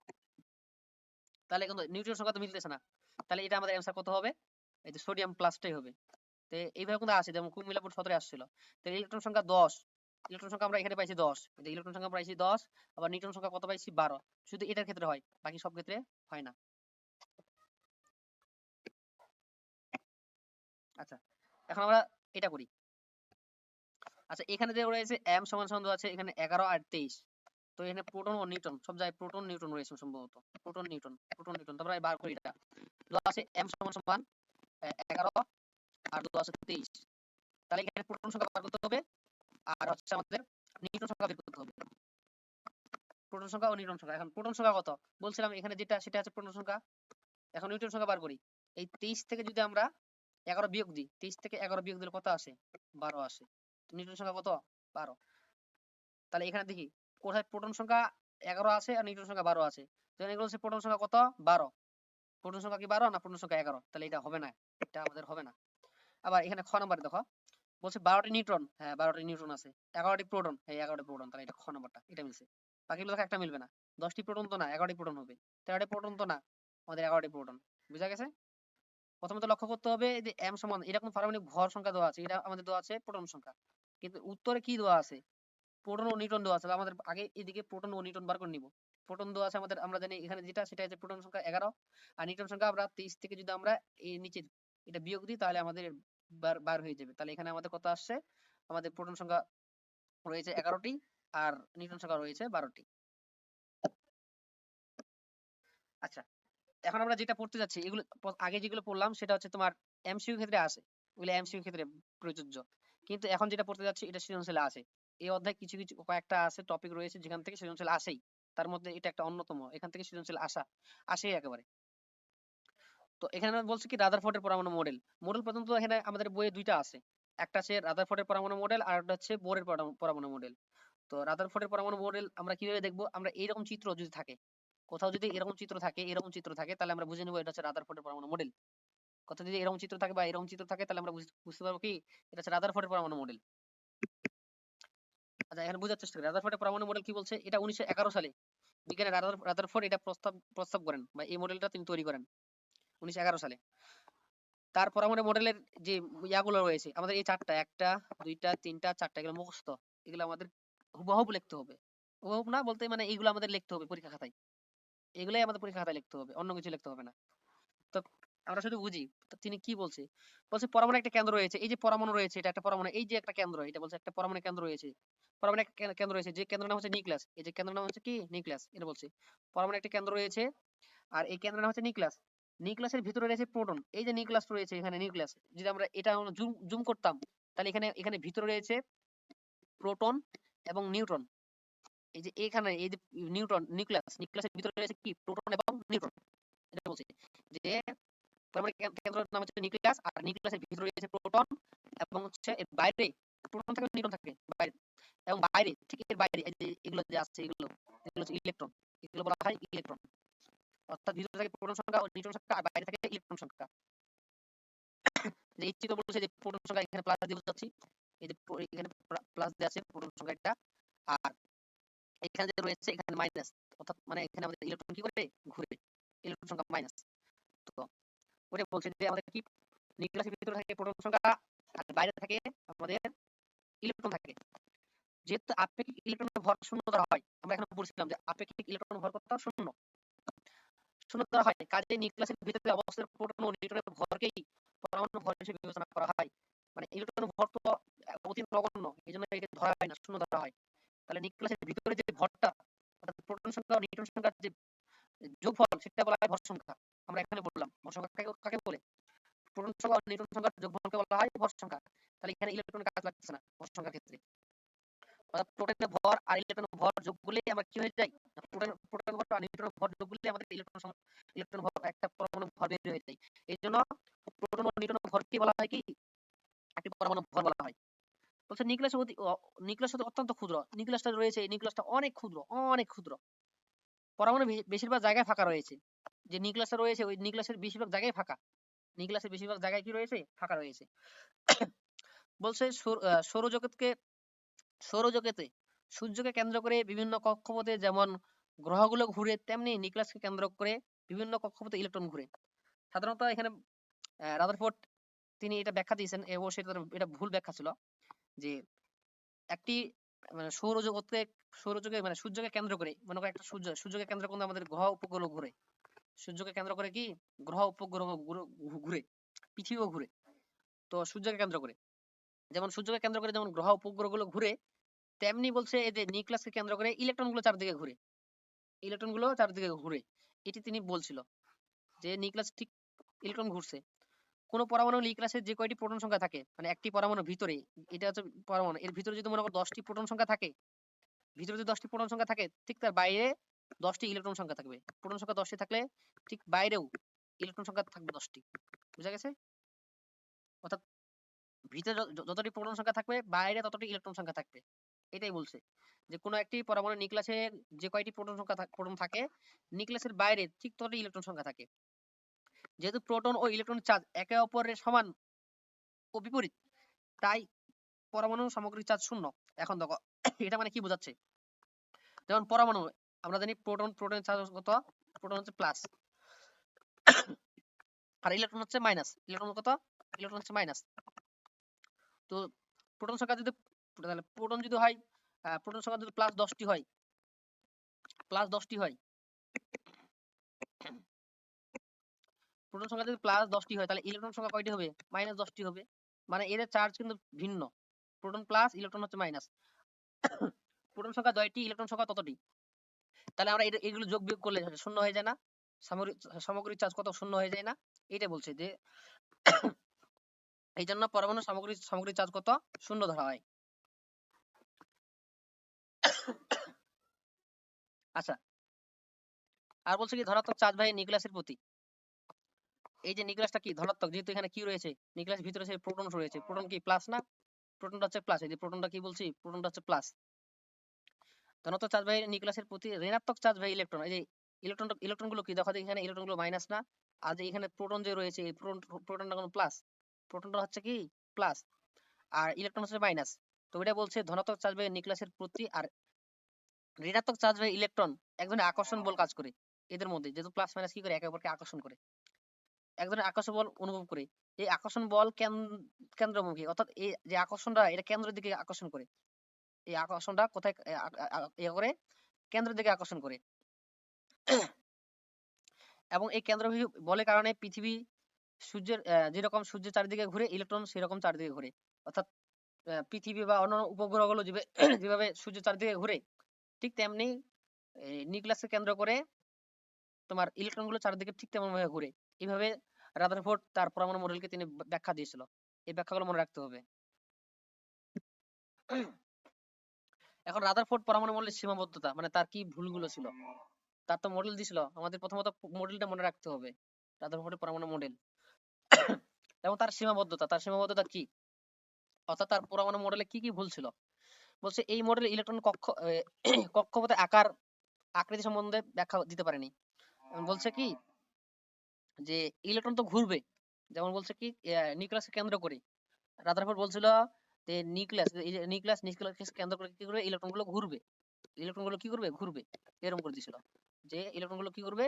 তাহলে কিন্তু নিউট্রন সংখ্যা তো মিলতেছে না। তাহলে এটা আমাদের অ্যান্সার কত হবে? এই যে সোডিয়াম প্লাসটাই হবে। তো এইভাবে কিন্তু আছে, যেমন কুমিল্লা বোর্ড 17 আসছিল। তাহলে ইলেকট্রন সংখ্যা 10, ইলেকট্রন সংখ্যা আমরা এখানে পাইছি 10, এই ইলেকট্রন সংখ্যা পাইছি 10, আবার নিউট্রন সংখ্যা কত পাইছি? 12। শুধু এটার ক্ষেত্রে হয়, বাকি সব ক্ষেত্রে হয় না। আচ্ছা এখন আমরা এটা করি। আচ্ছা এখানে যে রয়েছে m সমান সমান দেওয়া আছে এখানে 11 আর 23। তো এখানে প্রোটন ও নিউট্রন সব জায়গায় প্রোটন নিউট্রন রয়েছে সম্ভবত। প্রোটন নিউট্রন, প্রোটন নিউট্রন, তারপরে বার করি এটা। দেওয়া আছে m সমান সমান 11 আর দেওয়া আছে 23। তাহলে এখানে প্রোটন সংখ্যা বার করতে হবে আর হচ্ছে আমাদের নিউট্রন সংখ্যা বের করতে হবে। প্রোটন সংখ্যা ও নিউট্রন সংখ্যা। এখন প্রোটন সংখ্যা কত বলছিলাম এখানে যেটা সেটা আছে প্রোটন সংখ্যা। এখন নিউট্রন সংখ্যা বার করি। এই 23 থেকে যদি আমরা 11 বিয়োগ দিই, 23 থেকে 11 বিয়োগ দিলে কত আসে? 12 আসে। তো নিউট্রন সংখ্যা কত? 12। তাহলে এখানে দেখি কোথায় প্রোটন সংখ্যা 11 আছে আর নিউট্রন সংখ্যা 12 আছে। তাহলে এগুলো হচ্ছে প্রোটন সংখ্যা কত? 12। প্রোটন সংখ্যা কি 12 না প্রোটন সংখ্যা 11? তাহলে এটা হবে না, এটা আমাদের হবে না। আবার এখানে খ নাম্বার দেখো বলছে 12টি নিউট্রন, হ্যাঁ 12টি নিউট্রন আছে। 11টি প্রোটন, হ্যাঁ 11টি প্রোটন, তাহলে এটা খ নাম্বারটা এটা মিলছে। বাকিগুলো দেখো একটা মিলবে না। 10টি প্রোটন তো না, 11টি প্রোটন হবে। 13টি প্রোটন তো না, আমাদের 11টি প্রোটন। বুঝা গেছে? প্রথমত লক্ষ্য করতে হবে যে m সমান এরকম পারমাণবিক ভর সংখ্যা দেওয়া আছে, এটা আমাদের দেওয়া আছে প্রোটন সংখ্যা, কিন্তু উত্তরে কি দেওয়া আছে? প্রোটন ও নিউট্রন দেওয়া আছে। আমাদের আগে এদিকে প্রোটন ও নিউট্রন বার করে নিব। প্রোটন দেওয়া আছে আমাদের, আমরা জানি এখানে যেটা সেটা হচ্ছে প্রোটন সংখ্যা 11 আর নিউট্রন সংখ্যা আমরা 23 থেকে যদি আমরা এই নিচে এটা বিয়োগ দিই তাহলে আমাদের বার বার হয়ে যাবে। তাহলে এখানে আমাদের কত আসছে? আমাদের প্রোটন সংখ্যা রয়েছে 11টি আর নিউট্রন সংখ্যা রয়েছে 12টি। আচ্ছা এখন আমরা যেটা পড়তে যাচ্ছি এগুলো আগে যেগুলো পড়লাম সেটা হচ্ছে তোমার এমসিকিউ ক্ষেত্রে আসে, ওগুলো এমসিকিউ ক্ষেত্রে প্রযোজ্য। কিন্তু এখন যেটা পড়তে যাচ্ছি এটা সৃজনশীলে আছে। এই অধ্যায়ে কিছু কিছু কয়েকটা আছে টপিক রয়েছে যেখান থেকে সৃজনশীল আসেই, তার মধ্যে এটা একটা অন্যতম, এখান থেকে সৃজনশীল আসেই একেবারে। তো এখানে বলছে কি রাদারফোর্ডের পরমাণু মডেল। মডেল পর্যন্ত এখানে আমাদের বইয়ে দুইটা আছে, একটা আছে রাদারফোর্ডের পরমাণু মডেল আর একটা হচ্ছে বোরের পরমাণু মডেল। তো রাদারফোর্ডের পরমাণু মডেল আমরা কিভাবে দেখবো? আমরা এইরকম চিত্র যদি থাকে, কোথাও যদি এরকম চিত্র থাকে, এরকম চিত্র থাকে, তাহলে আমরা বুঝে নেবো এটা হচ্ছে রাদারফোর্ডের পরমাণু মডেল। কোথাও যদি এরকম চিত্র থাকে বা এরকম চিত্র থাকে তাহলে আমরা বুঝতে পারবো কি এটা হচ্ছে রাদারফোর্ডের পরমাণু মডেল। আচ্ছা এখানে বোঝার চেষ্টা করি রাদারফোর্ডের পরমাণু মডেল কি বলছে। এটা 1911 সালে বিজ্ঞানী রাদারফোর্ড এটা প্রস্তাব করেন বা এই মডেলটা তিনি তৈরি করেন 1911 সালে। তার পরমাণু মডেলের যে ইয়াগুলো রয়েছে আমাদের এই চারটা, একটা দুইটা তিনটা চারটা, এগুলো মুখস্থ, এগুলো আমাদের হুবহু লিখতে হবে। হুবহু না বলতে মানে এইগুলো আমাদের লিখতে হবে পরীক্ষা খাতায়, এগুলাই আমাদের পরীক্ষা খাতায় লিখতে হবে, অন্য কিছু লিখতে হবে না। তো আমরা শুধু বুঝি। তো তিনি কি বলছে? বলছে পরমাণু একটা কেন্দ্র রয়েছে। এই যে পরমাণু রয়েছে, এটা একটা পরমাণু। এই যে একটা কেন্দ্র, এটা বলছে একটা পরমাণু কেন্দ্র রয়েছে। পরমাণু একটা কেন্দ্র রয়েছে। যে কেন্দ্রের নাম হচ্ছে নিউক্লিয়াস। এই যে কেন্দ্রের নাম হচ্ছে কি? নিউক্লিয়াস। এটা বলছে। পরমাণু একটা কেন্দ্র রয়েছে। আর এই কেন্দ্রের নাম হচ্ছে নিউক্লিয়াস। নিউক্লিয়াসের ভিতরে রয়েছে প্রোটন। এই যে নিউক্লিয়াস রয়েছে এখানে নিউক্লিয়াস। যদি আমরা এটা জুম জুম করতাম, তাহলে এখানে এখানে ভিতরে রয়েছে প্রোটন এবং নিউট্রন। এই যে এখানে এই যে নিউক্লিয়াসের ভিতরে রয়েছে কি? প্রোটন এবং নিউট্রন। এটা বলছে যে পরমাণু কেন্দ্রের নাম হচ্ছে নিউক্লিয়াস, আর নিউক্লিয়াসের ভিতরে রয়েছে প্রোটন এবং হচ্ছে এর বাইরে প্রোটন থাকে, নিউট্রন থাকে বাইরে, এবং বাইরে ঠিক এর বাইরে এই যে এগুলো যে আছে, এগুলো এগুলো হচ্ছে ইলেকট্রন। এগুলো বলা হয় ইলেকট্রন। অর্থাৎ ভিতরে থাকে প্রোটন সংখ্যা ও নিউট্রন সংখ্যা, আর বাইরে থাকে ইলেকট্রন সংখ্যা। যে এই চিত্র বলছে যে প্রোটন সংখ্যা এখানে প্লাস দিয়ে বোঝাচ্ছি। এই যে এখানে প্লাস দেওয়া আছে প্রোটন সংখ্যা একটা, আর এখানে যে রয়েছে এখানে মাইনাস। অর্থাৎ মানে এখানে আমাদের ইলেকট্রন কি করে? ঘুরে। ইলেকট্রন সংখ্যা মাইনাস। তো ওটা বলছে যে আমাদের কি নিউক্লিয়াসের ভিতরে থাকে প্রোটন সংখ্যা, আর বাইরে থাকে আমাদের ইলেকট্রন থাকে। যেহেতু আপেক্ষিক ইলেকট্রনের ভর শূন্য ধরা হয়, আমরা এখানে বলছিলাম যে আপেক্ষিক ইলেকট্রনের ভর কত? শূন্য। শূন্য ধরা হয়, কাজেই নিউক্লিয়াসের ভিতরে অবস্থিত প্রোটন ও নিউট্রনের ভরকেই পরমাণু ভর হিসেবে বিবেচনা করা হয়। মানে ইলেকট্রনের ভর তো অতি নগণ্য, এই জন্য একে ধরা হয় না, শূন্য ধরা হয়। তাহলে নিউক্লিয়াসের ভিতরে যে ভরটা, অর্থাৎ প্রোটন সংখ্যা ও নিউট্রন সংখ্যার যে যোগফল, সেটা বলা হয় ভর সংখ্যা। আমরা এখানে বললাম ভর সংখ্যা কাকে বলে? প্রোটন সংখ্যা ও নিউট্রন সংখ্যার যোগফলকে বলা হয় ভর সংখ্যা। তাহলে এখানে ইলেকট্রনের কাজ লাগতেছে না ভর সংখ্যার ক্ষেত্রে। অর্থাৎ প্রোটনের ভর আর ইলেকট্রনের ভর যোগ করলেই আমরা কি হয়ে যাই? প্রোটনের ভর আর নিউট্রনের ভর যোগ করলেই আমাদের ইলেকট্রন ভর একটা পরমাণু ভর বের হয়ে যায়। এই জন্য প্রোটন ও নিউট্রনের ভরকে বলা হয় কি? একটি পরমাণু ভর বলা হয়। বলছে নিউক্লিয়াস অত্যন্ত ক্ষুদ্র। নিউক্লিয়াসটা রয়েছে, এই নিউক্লিয়াসটা অনেক ক্ষুদ্র, অনেক ক্ষুদ্র। পরমাণু বেশিরভাগ জায়গায় ফাঁকা রয়েছে। যে নিউক্লিয়াসটা রয়েছে ওই নিউক্লিয়াসের বেশিরভাগ জায়গায় ফাঁকা। নিউক্লিয়াসের বেশিরভাগ জায়গায় কি রয়েছে? ফাঁকা রয়েছে। বলছে সৌরজগতে সূর্যকে কেন্দ্র করে বিভিন্ন কক্ষপথে যেমন গ্রহগুলো ঘুরে, তেমনি নিউক্লিয়াসকে কেন্দ্র করে বিভিন্ন কক্ষপথে ইলেকট্রন ঘুরে। সাধারণত এখানে রাদারফোর্ড তিনি এটা ব্যাখ্যা দিয়েছেন, অবশ্যই এটা ভুল ব্যাখ্যা ছিল। যে একটি মানে সৌরজগৎকে মানে সূর্যকে কেন্দ্র করে, মনে করো একটা সূর্যকে কেন্দ্র করে আমাদের গ্রহ উপগ্রহ ঘুরে। সূর্যকে কেন্দ্র করে কি? গ্রহ উপগ্রহ ঘুরে, পৃথিবীও ঘুরে। তো সূর্যকে কেন্দ্র করে, যেমন সূর্যকে কেন্দ্র করে যেমন গ্রহ উপগ্রহ গুলো ঘুরে, তেমনি বলছে এই যে নিউক্লিয়াসকে কেন্দ্র করে ইলেকট্রন গুলো চারদিকে ঘুরে। ইলেকট্রন গুলো চারদিকে ঘুরে, এটি তিনি বলছিল যে নিউক্লিয়াস ঠিক ইলেকট্রন ঘুরছে। কোন পরমাণু নিউক্লিয়াসে যে কয়টি প্রোটন সংখ্যা থাকে, মানে একটি পরমাণুর ভিতরে, এটা হচ্ছে পরমাণু, এর ভিতরে যদি মনে করো 10টি প্রোটন সংখ্যা থাকে, ভিতরে যদি 10টি প্রোটন সংখ্যা থাকে, ঠিক তার বাইরে 10টি ইলেকট্রন সংখ্যা থাকবে। প্রোটন সংখ্যা 10টি থাকলে ঠিক বাইরেও ইলেকট্রন সংখ্যা থাকবে 10টি। বুঝা গেছে? অর্থাৎ ভিতরে যতটি প্রোটন সংখ্যা থাকবে, বাইরে ততটি ইলেকট্রন সংখ্যা থাকবে। এটাই বলছে যে কোনো একটি পরমাণু নিউক্লিয়াসের যে কয়টি প্রোটন থাকে, নিউক্লিয়াসের বাইরে ঠিক ততটি ইলেকট্রন সংখ্যা থাকে। যেহেতু প্রোটন ও ইলেকট্রন চার্জ একে অপরের সমান ও বিপরীত, তাই পরমাণুর সামগ্রিক চার্জ শূন্য। এখন দেখো এটা মানে কি বোঝাচ্ছে? যেমন পরমাণু আমরা জানি প্রোটনের চার্জ কত? প্রোটন হচ্ছে প্লাস, আর ইলেকট্রন হচ্ছে মাইনাস। ইলেকট্রন কত? ইলেকট্রন হচ্ছে মাইনাস। তো প্রোটন সংখ্যা যদি, তাহলে প্রোটন যদি হয়, প্রোটন সংখ্যা যদি প্লাস 10টি হয়, প্রোটন সংখ্যা যদি প্লাস 10টি হয়, তাহলে ইলেকট্রন সংখ্যা কয়টি হবে? মাইনাস 10টি হবে। মানে এদের চার্জ কিন্তু ভিন্ন। প্রোটন প্লাস, ইলেকট্রন হচ্ছে মাইনাস। প্রোটন সংখ্যা 10টি, ইলেকট্রন সংখ্যা ততটি। তাহলে আমরা এগুলো যোগ বিয়োগ করলে শূন্য হয়ে যায় না? সামগ্রিক চার্জ কত? শূন্য হয়ে যায় না? এইটা বলছে যে এই জন্য পরমাণু সামগ্রিক চার্জ কত? শূন্য ধরা হয়। আচ্ছা, আর বলছে কি ধনাত্মক চার্জবাহী নিউক্লিয়াসের প্রতি। এই যে নিউক্লিয়াসটা কি ধনাত্মক, যেহেতু এখানে কি রয়েছে? নিউক্লিয়াসের ভিতরে সেই প্রোটন রয়েছে। প্রোটন কি প্লাস না? প্রোটনটা হচ্ছে প্লাস। এই যে প্রোটনটা কি বলছি? প্রোটনটা হচ্ছে প্লাস। ধনাত্মক চার্জবাহী নিউক্লিয়াসের প্রতি ঋণাত্মক চার্জবাহী ইলেকট্রন, এই যে ইলেকট্রন গুলো কি দেখো, এখানে ইলেকট্রন গুলো মাইনাস না? আর যে এখানে প্রোটন যে রয়েছে, এই প্রোটনটা কোনো প্লাস। প্রোটনটা হচ্ছে কি? প্লাস, আর ইলেকট্রন হচ্ছে মাইনাস। তো এটা বলছে ধনাত্মক চার্জবাহী নিউক্লিয়াসের প্রতি আর ঋণাত্মক চার্জবাহী ইলেকট্রন এক ধরনের আকর্ষণ বল কাজ করে এদের মধ্যে। যেহেতু প্লাস মাইনাস কি করে? একে অপরকে আকর্ষণ করে, এক ধরনের আকর্ষণ বল অনুভব করে। এই আকর্ষণ বল কেন্দ্রমুখী, অর্থাৎ এই যে আকর্ষণটা, এটা কেন্দ্রের দিকে আকর্ষণ করে। এই আকর্ষণটা কোথায় করে? কেন্দ্রের দিকে আকর্ষণ করে। এবং এই কেন্দ্রমুখী বলের কারণে পৃথিবী সূর্যের যেরকম সূর্যের চারিদিকে ঘুরে ইলেকট্রন সেরকম চারিদিকে ঘুরে। অর্থাৎ পৃথিবী বা অন্যান্য উপগ্রহগুলো যেভাবে সূর্যের চারিদিকে ঘুরে, ঠিক তেমনি নিউক্লিয়াসকে কেন্দ্র করে তোমার ইলেকট্রনগুলো চারিদিকে ঠিক তেমন ভাবে ঘুরে। এইভাবে রাদারফোর্ড তার পরমাণু মডেলকে তিনি ব্যাখ্যা দিয়েছিল। এই ব্যাখ্যাগুলো মনে রাখতে হবে। এখন রাদারফোর্ড পরমাণু মডেলের সীমাবদ্ধতা মানে তার কি ভুলগুলো ছিল। তার তো মডেল দিছিল, আমাদের প্রথমত মডেলটা মনে রাখতে হবে। রাদারফোর্ডের পরমাণু মডেল এবং তার সীমাবদ্ধতা কি, অর্থাৎ তার পরমাণু মডেলে কি কি ভুল ছিল। বলছে এই মডেলে ইলেকট্রন কক্ষপথে আকার আকৃতি সম্বন্ধে ব্যাখ্যা দিতে পারেনি। বলছে কি যে ইলেকট্রন তো ঘুরবে, যেমন বলছে কি নিউক্লিয়াসকে কেন্দ্র করে রাদারফোর্ড বলছিল যে নিউক্লিয়াস কেন্দ্র করে কি করবে, ইলেকট্রনগুলো ঘুরবে। ইলেকট্রনগুলো কি করবে, ঘুরবে। এরকম করে দিছিল যে ইলেকট্রনগুলো কি করবে,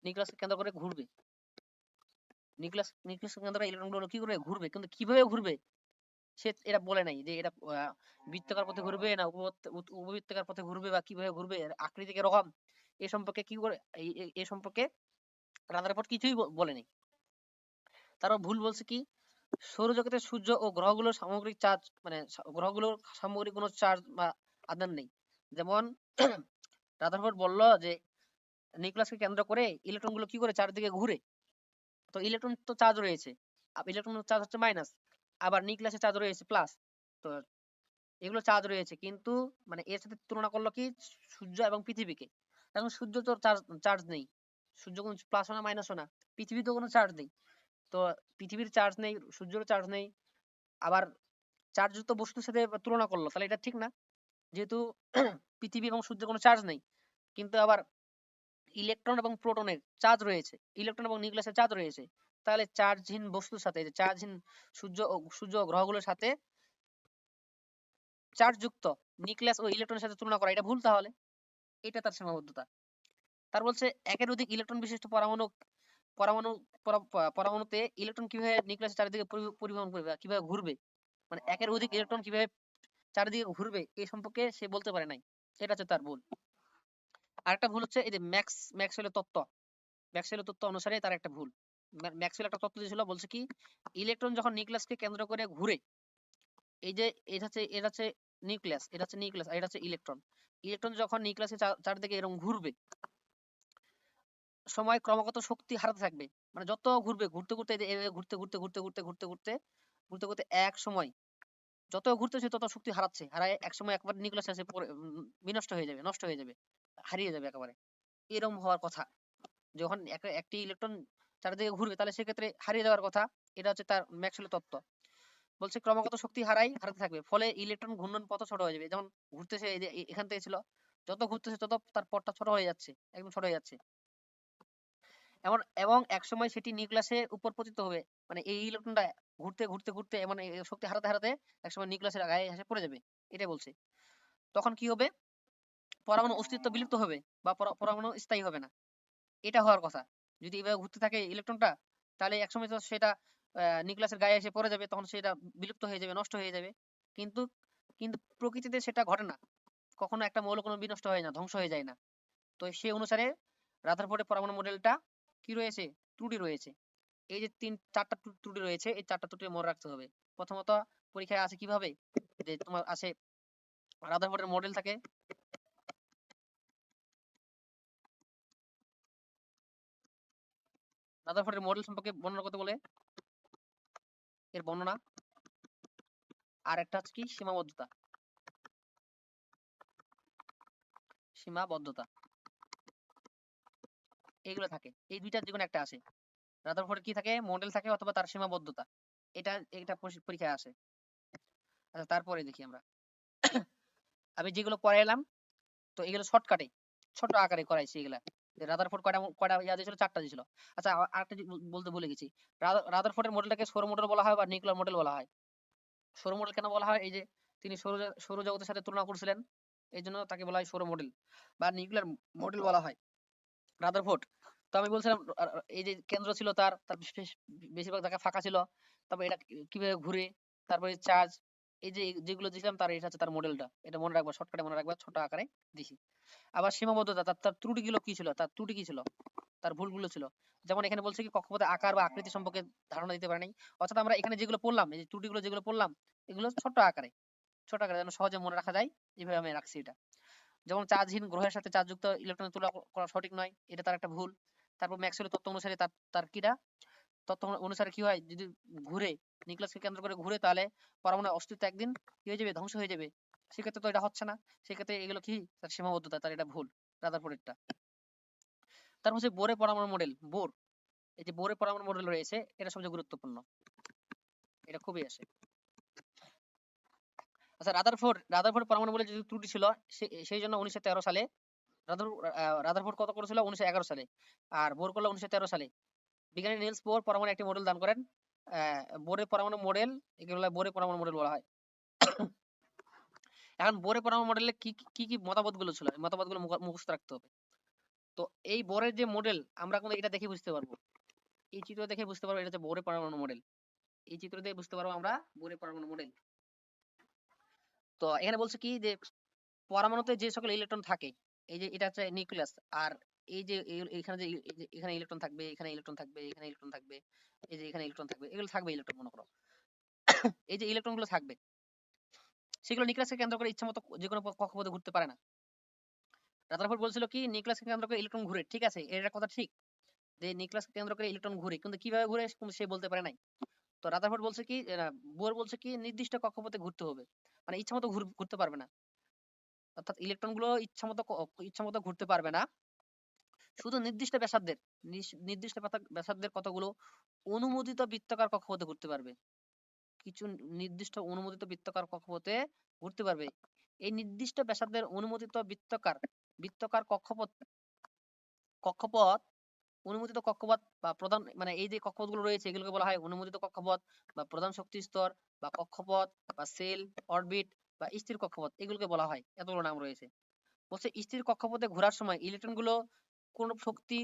নিউক্লিয়াসকে কেন্দ্র করে ঘুরবে। নিউক্লিয়াস কেন্দ্র করে ইলেকট্রনগুলো কি করবে, ঘুরবে। কিন্তু কিভাবে ঘুরবে সে এটা বলে নাই, যে এটা বৃত্তাকার পথে ঘুরবে না উপবৃত্তাকার পথে ঘুরবে বা কিভাবে ঘুরবে, আকৃতি কিরকম, এ সম্পর্কে কি করে এ সম্পর্কে রাদারফোর্ড কিছুই বলেনি। তারপর ভুল বলছে কি সৌরজগতের সূর্য ও গ্রহগুলোর সামগ্রিক চার্জ মানে গ্রহগুলোর সামগ্রিক কোনো চার্জ বা আধান নেই। যেমন রাদারফোর্ড বলল যে নিউক্লিয়াসকে কেন্দ্র করে ইলেকট্রনগুলো কি করে চারদিকে ঘুরে। তো ইলেকট্রন তো চার্জ রয়েছে, ইলেকট্রন চার্জ হচ্ছে মাইনাস, আবার নিউক্লিয়াসের চার্জ রয়েছে প্লাস। তো এগুলো চার্জ রয়েছে, কিন্তু মানে এর সাথে তুলনা করলো কি সূর্য এবং পৃথিবীকে। এখন সূর্য তো চার্জ নেই, সূর্য কোনো প্লাসও না মাইনাসও না, পৃথিবী তো কোনো চার্জ নেই। তো পৃথিবীর চার্জ নেই, সূর্যের চার্জ নেই, আবার চার্জযুক্ত বস্তুর সাথে তুলনা করলো, তাহলে এটা ঠিক না। যেহেতু পৃথিবী এবং সূর্যের কোনো চার্জ নেই, কিন্তু আবার ইলেকট্রন এবং প্রোটনের চার্জ রয়েছে, ইলেকট্রন এবং নিউক্লিয়াসের চার্জ রয়েছে, তাহলে চার্জহীন বস্তুর সাথে চার্জহীন সূর্য ও গ্রহগুলোর সাথে চার্জযুক্ত নিউক্লিয়াস ও ইলেকট্রনের সাথে তুলনা করা এটা ভুল। তাহলে এটা তার সীমাবদ্ধতা। তার বলছে একের অধিক ইলেকট্রন বিশিষ্ট পরমাণু পরমাণু পরমাণুতে ইলেকট্রন কিভাবে নিউক্লিয়াসের চারিদিকে পরিবহন করবে, কিভাবে ঘুরবে, মানে একের অধিক ইলেকট্রন কিভাবে চারিদিকে ঘুরবে এই সম্পর্কে সে বলতে পারে নাই। এটা হচ্ছে তার ভুল। আরেকটা ভুল হচ্ছে এই যে ম্যাক্সওয়েলের তত্ত্ব অনুসারে তার একটা ভুল। ম্যাক্সওয়েল একটা তত্ত্ব দিয়েছিল, বলছে কি ইলেকট্রন যখন নিউক্লিয়াসকে কেন্দ্র করে ঘুরে, এই যে এটা হচ্ছে নিউক্লিয়াস আর এটা হচ্ছে ইলেকট্রন। ইলেকট্রন যখন নিউক্লিয়াসের চারদিকে এরকম ঘুরবে, সময় ক্রমাগত শক্তি হারাতে থাকবে। মানে যত ঘুরবে, ঘুরতে ঘুরতে ঘুরতে ঘুরতে ঘুরতে ঘুরতে ঘুরতে ঘুরতে ঘুরতে ঘুরতে এক সময় যত ঘুরতেছে তত শক্তি হারায় এক সময় একবার নিউক্লিয়াস এসে বিনষ্ট হয়ে যাবে, নষ্ট হয়ে যাবে, হারিয়ে যাবে একেবারে। এরকম হওয়ার কথা, যখন একটি ইলেকট্রন চারিদিকে ঘুরবে তাহলে সেক্ষেত্রে হারিয়ে যাওয়ার কথা। এটা হচ্ছে তার ম্যাক্সওয়েলের তত্ত্ব। বলছে ক্রমাগত শক্তি হারাতে থাকবে, ফলে ইলেকট্রন ঘূর্ণন পথ ছোট হয়ে যাবে। যেমন ঘুরতেছে এই যে এখান থেকে ছিল, যত ঘুরতেছে তত তার পথটা ছোট হয়ে যাচ্ছে, একদম ছোট হয়ে যাচ্ছে। এবং এক সময় সেটি নিউক্লিয়াসের উপর পতিত হবে। মানে এই ইলেকট্রনটা ঘুরতে ঘুরতে ঘুরতে মানে শক্তি হারাতে এক সময় নিউক্লিয়াসের গায়ে এসে পড়ে যাবে। এটাই বলছে। তখন কি হবে, পরমাণু অস্তিত্ব বিলুপ্ত হবে বা পরমাণু স্থায়ী হবে না। এটা হওয়ার কথা। যদি এভাবে ঘুরতে থাকে ইলেকট্রনটা, তাহলে একসময় তো সেটা নিউক্লিয়াসের গায়ে এসে পড়ে যাবে, তখন সেটা বিলুপ্ত হয়ে যাবে, নষ্ট হয়ে যাবে। কিন্তু কিন্তু প্রকৃতিতে সেটা ঘটে না, কখনো একটা মৌল কোনো বিনষ্ট হয় না, ধ্বংস হয়ে যায় না। তো সে অনুসারে রাদারফোর্ডের পরমাণু মডেলটা কি রয়েছে, ত্রুটি রয়েছে। এই যে চারটা ত্রুটি রয়েছে, এই চারটা ত্রুটি মনে রাখতে হবে। প্রথমত পরীক্ষায় আছে কিভাবে, যে তোমার আছে রাদারফোর্ডের মডেল থাকে, রাদারফোর্ডের মডেল সম্পর্কে বর্ণনা করতে বলে, এর বর্ণনা। আর একটা হচ্ছে কি সীমাবদ্ধতা, এইগুলো থাকে। এই দুইটার যেকোনো একটা আসে। রাদারফোর্ডের কি থাকে, মডেল থাকে অথবা তার সীমাবদ্ধতা। এটা এটা পরীক্ষায় আসে। আচ্ছা তারপরে দেখি আমরা, আমি যেগুলো পড়াইলাম তো এগুলো শর্টকাটে ছোট আকারে করাইছি এগুলা। রাদারফোর্ড কয়টা কয়টা ইয়া দিয়েছিল, চারটা দিয়েছিল। আচ্ছা আরেকটা বলতে ভুলে গেছি, রাদারফোর্ডের মডেলটাকে সৌর মডেল বলা হয় বা নিউক্লিয়ার মডেল বলা হয়। সৌর মডেল কেন বলা হয়, এই যে তিনি সৌরজগতের সাথে তুলনা করছিলেন, এই জন্য তাকে বলা হয় সৌর মডেল বা নিউক্লিয়ার মডেল বলা হয় রাদারফোর্ড। তো আমি বলছিলাম এই যে কেন্দ্র ছিল তার তার বেশিরভাগ জায়গা ফাঁকা ছিল, তারপর এটা কিভাবে ঘুরে, তারপরে চার্জ, এই যে যেগুলো দিয়েছিলাম তার এটা হচ্ছে তার মডেলটা। এটা মনে রাখবা, শর্টকাটে মনে রাখবা, ছোট আকারে দিছি। আবার সীমাবদ্ধতা, তার ত্রুটি গুলো কি ছিল, তার ত্রুটি কি ছিল, তার ভুলগুলো ছিল। যেমন এখানে বলছে কি কক্ষপথের আকার বা আকৃতি সম্পর্কে ধারণা দিতে পারে নাই। অর্থাৎ আমরা এখানে যেগুলো পড়লাম, এই যে ত্রুটিগুলো যেগুলো পড়লাম, এগুলো ছোট আকারে যেন সহজে মনে রাখা যায়, এইভাবে আমি রাখছি এটা। যেমন চার্জহীন গ্রহের সাথে চার্জযুক্ত ইলেকট্রনের তুলনা করা সঠিক নয়, এটা তার একটা ভুল। তারপর ম্যাক্সওয়েলের তত্ত্ব অনুসারে তার তার কিটা তত্ত্ব অনুসারে কি হয়, যদি ঘুরে নিউক্লিয়াসকে কেন্দ্র করে ঘুরে, তাহলে পরমাণুর অস্তিত্ব একদিন কি হয়ে যাবে, ধ্বংস হয়ে যাবে। সেক্ষেত্রে তো এটা হচ্ছে না, সেক্ষেত্রে এগুলো কি তার সীমাবদ্ধতা, তার এটা ভুল, রাদারফোর্ডেরটা। তারপর হচ্ছে বোরের পরমাণু মডেল। এই যে বোরের পরমাণু মডেল রয়েছে, এটা সবচেয়ে গুরুত্বপূর্ণ, এটা খুবই আসে। আচ্ছা, রাদারফোর্ড পরমাণু মডেলে যে ত্রুটি ছিল, সেই জন্য 1913 সালে রাদারফোর্ড কত করেছিল, 1911 সালে, আর বোর করলো 1913 সালে। বিজ্ঞানী নিলস বোর পরমাণু একটি মডেল দান করেন। বোরের পরমাণু মডেল, এগুলো বোরের পরমাণু মডেল বলা হয়। এখন বোরের পরমাণু মডেলে কি কি কি মতবাদগুলো ছিল, এই মতবাদগুলো মুখস্থ রাখতে হবে। তো এই বোরের যে মডেল, আমরা কিন্তু এটা দেখে বুঝতে পারবো, এই চিত্র দেখে বুঝতে পারবো এটা হচ্ছে বোরের পরমাণু মডেল। এই চিত্র দিয়ে বুঝতে পারবো আমরা বোরের পরমাণু মডেল। তো এখানে বলছে কি যে পরমাণুতে যে সকল ইলেকট্রন থাকে, এই যে এটা হচ্ছে নিউক্লিয়াস, আর এই যে এখানে যে এখানে ইলেকট্রন থাকবে, এখানে ইলেকট্রন থাকবে, এখানে ইলেকট্রন থাকবে, এই যে এখানে ইলেকট্রন থাকবে, এগুলো থাকবে ইলেকট্রন মনে করো। এই যে ইলেকট্রন গুলো থাকবে, সেগুলো নিউক্লিয়াসকে কেন্দ্র করে ইচ্ছা মতো যে কোনো কক্ষপথে ঘুরতে পারে না। রাদারফোর্ড বলছিল কি নিউক্লিয়াসকে কেন্দ্র করে ইলেকট্রন ঘুরে, ঠিক আছে, এর কথা ঠিক যে নিউক্লিয়াসকে কেন্দ্র করে ইলেকট্রন ঘুরে, কিন্তু কিভাবে ঘুরে কিন্তু সে বলতে পারে নাই। তো রাদারফোর্ড বলছে কি, বোর বলছে কি নির্দিষ্ট কক্ষপথে ঘুরতে হবে, মানে ইচ্ছা মতো ঘুরতে পারবে না। অর্থাৎ ইলেকট্রন গুলো ইচ্ছা মতো ঘুরতে পারবে না, শুধু নির্দিষ্ট ব্যাসার্ধের কতগুলো অনুমোদিত বৃত্তাকার কক্ষপথে ঘুরতে পারবে। কিছু নির্দিষ্ট অনুমোদিত বৃত্তাকার কক্ষপথে ঘুরতে পারবে। এই নির্দিষ্ট ব্যাসার্ধের অনুমোদিত বৃত্তাকার কক্ষপথ অনুমোদিত কক্ষপথ বা প্রধান, মানে এই যে কক্ষপথগুলো রয়েছে এগুলোকে বলা হয় অনুমোদিত কক্ষপথ বা প্রধান শক্তি স্তর বা কক্ষপথ বা সেল, অরবিট বা স্থির কক্ষপথ, এগুলোকে বলা হয়। এতগুলো নাম রয়েছে। বলছে স্থির কক্ষপথে ঘোরার সময় ইলেকট্রন গুলো কোন শক্তি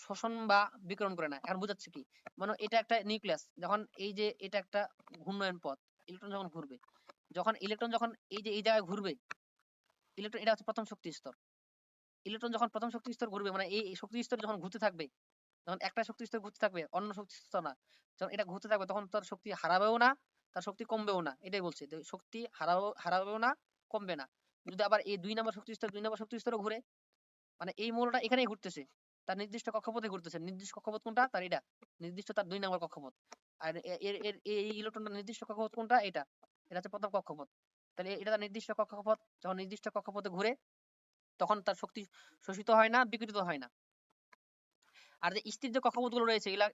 শোষণ বা বিকিরণ করে না। এখন বোঝাচ্ছে কি, মানে এটা একটা নিউক্লিয়াস, যখন এই যে এটা একটা ঘূর্ণয়ন পথ, ইলেকট্রন যখন ঘুরবে, যখন এই যে এই জায়গায় ঘুরবে, ইলেকট্রন এটা হচ্ছে প্রথম শক্তি স্তর। ইলেকট্রন যখন প্রথম শক্তি স্তর ঘুরবে, মানে এই শক্তি স্তর যখন ঘুরতে থাকবে, যখন একটা শক্তি স্তর ঘুরতে থাকবে, অন্য শক্তি স্তর না, যখন এটা ঘুরতে থাকবে, তখন তার শক্তি হারাবেও না, তার শক্তি কমবেও না। এটাই বলছে, শক্তি হারাবেও না, কমবে না। যদি আবার এই 2 নম্বর শক্তি স্তর ঘুরে, মানে এই মৌলটা এখানেই ঘুরতেছে, তার নির্দিষ্ট কক্ষপথে ঘুরতেছে। নির্দিষ্ট কক্ষপথ কোনটা, তার এটা নির্দিষ্ট, তার 2 নম্বর কক্ষপথ। আর এই ইলেকট্রনটা নির্দিষ্ট কক্ষপথ কোনটা, এটা এটা হচ্ছে প্রথম কক্ষপথ। তাহলে এটা তার নির্দিষ্ট কক্ষপথ, যখন নির্দিষ্ট কক্ষপথে ঘুরে, তখন তার শক্তি শোষিত হয় না, বিকৃত হয় না। আর যে স্থির যে কক্ষপথগুলো রয়েছে, এগুলা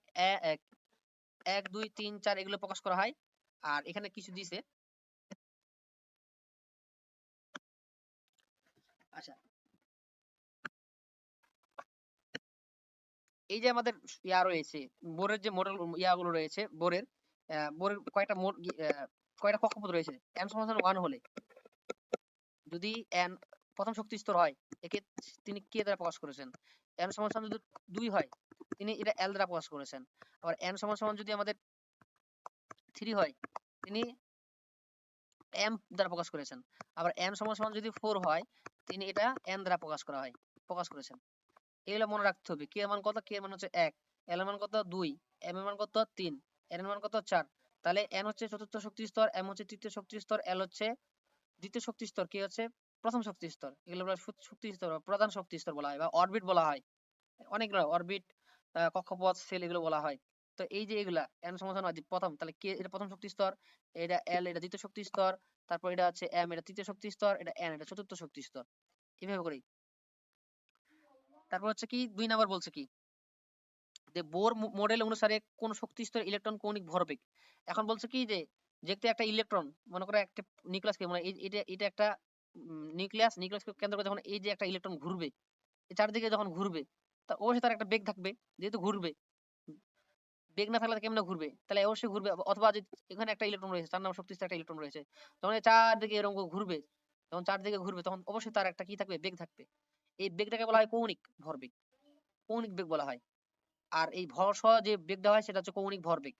1, 2, 3, 4 এগুলো প্রকাশ করা হয়। আর এখানে কিছু দিছে। আচ্ছা, এই যে আমাদের রয়েছে, বোরের যে মডেল গুলো রয়েছে, বোরের কয়টা কক্ষপথ রয়েছে। n=1 হলে, যদি n প্রথম শক্তি স্তর হয়, একে তিনি কে দ্বারা প্রকাশ করেছেন। n=, যদি 2 হয়, তিনি এটা l দ্বারা প্রকাশ করেছেন। আবার n=, যদি আমাদের 3 হয়, তিনি m দ্বারা প্রকাশ করেছেন। আবার n=, যদি 4 হয়, তিনি এটা n দ্বারা প্রকাশ করেছেন। এগুলো মনে রাখতে হবে। কে এর মান কত, কে এর মান হচ্ছে 1, l এর মান কত 2, m এর মান কত 3, n এর মান কত 4। তাহলে n হচ্ছে চতুর্থ শক্তি স্তর, m হচ্ছে তৃতীয় শক্তি স্তর, l হচ্ছে দ্বিতীয় শক্তি স্তর, কি হচ্ছে প্রথম শক্তি স্তর। এগুলো বলা হয় শক্তি স্তর বা প্রধান শক্তি স্তর বলা হয়, বা অরবিট বলা হয়। অনেকগুলো অরবিট, কক্ষপথ, সেল এগুলো বলা হয়। তো এই যে এগুলা প্রথম, তাহলে কে এটা প্রথম শক্তি স্তর, এটা l এটা দ্বিতীয় শক্তি স্তর, তারপর এটা হচ্ছে m এটা তৃতীয় শক্তি স্তর, এটা n এটা চতুর্থ শক্তি স্তর। এভাবে করি। তারপর হচ্ছে কি 2 নাম্বার বলছে কি, যে বোর মডেল অনুসারে কোন শক্তি স্তর ইলেকট্রন কৌণিক ভরবেগ। এখন বলছে কি যে যেহেতু একটা ইলেকট্রন, মনে করো একটা নিউক্লিয়াসকে, মানে এটা একটা নিউক্লিয়াসকে কেন্দ্র করে যখন এই যে একটা ইলেকট্রন ঘুরবে, এই চারদিকে যখন ঘুরবে, তা অবশ্যই তার একটা বেগ থাকবে। যেহেতু ঘুরবে, বেগ না থাকলে কেমনে ঘুরবে, তাহলে অবশ্যই ঘুরবে। অথবা যে এখানে একটা ইলেকট্রন রয়েছে, 4 নম্বর শক্তি স্তরে একটা ইলেকট্রন রয়েছে, যখন এই চারদিকে এরকম ঘুরবে, তখন অবশ্যই তার একটা কি থাকবে, বেগ থাকবে। এই বেগটাকে বলা হয় কৌণিক ভরবেগ, কৌণিক বেগ বলা হয়। আর এই ভর সহ যে বেগ দেওয়া হয় সেটা হচ্ছে কৌণিক ভরবেগ।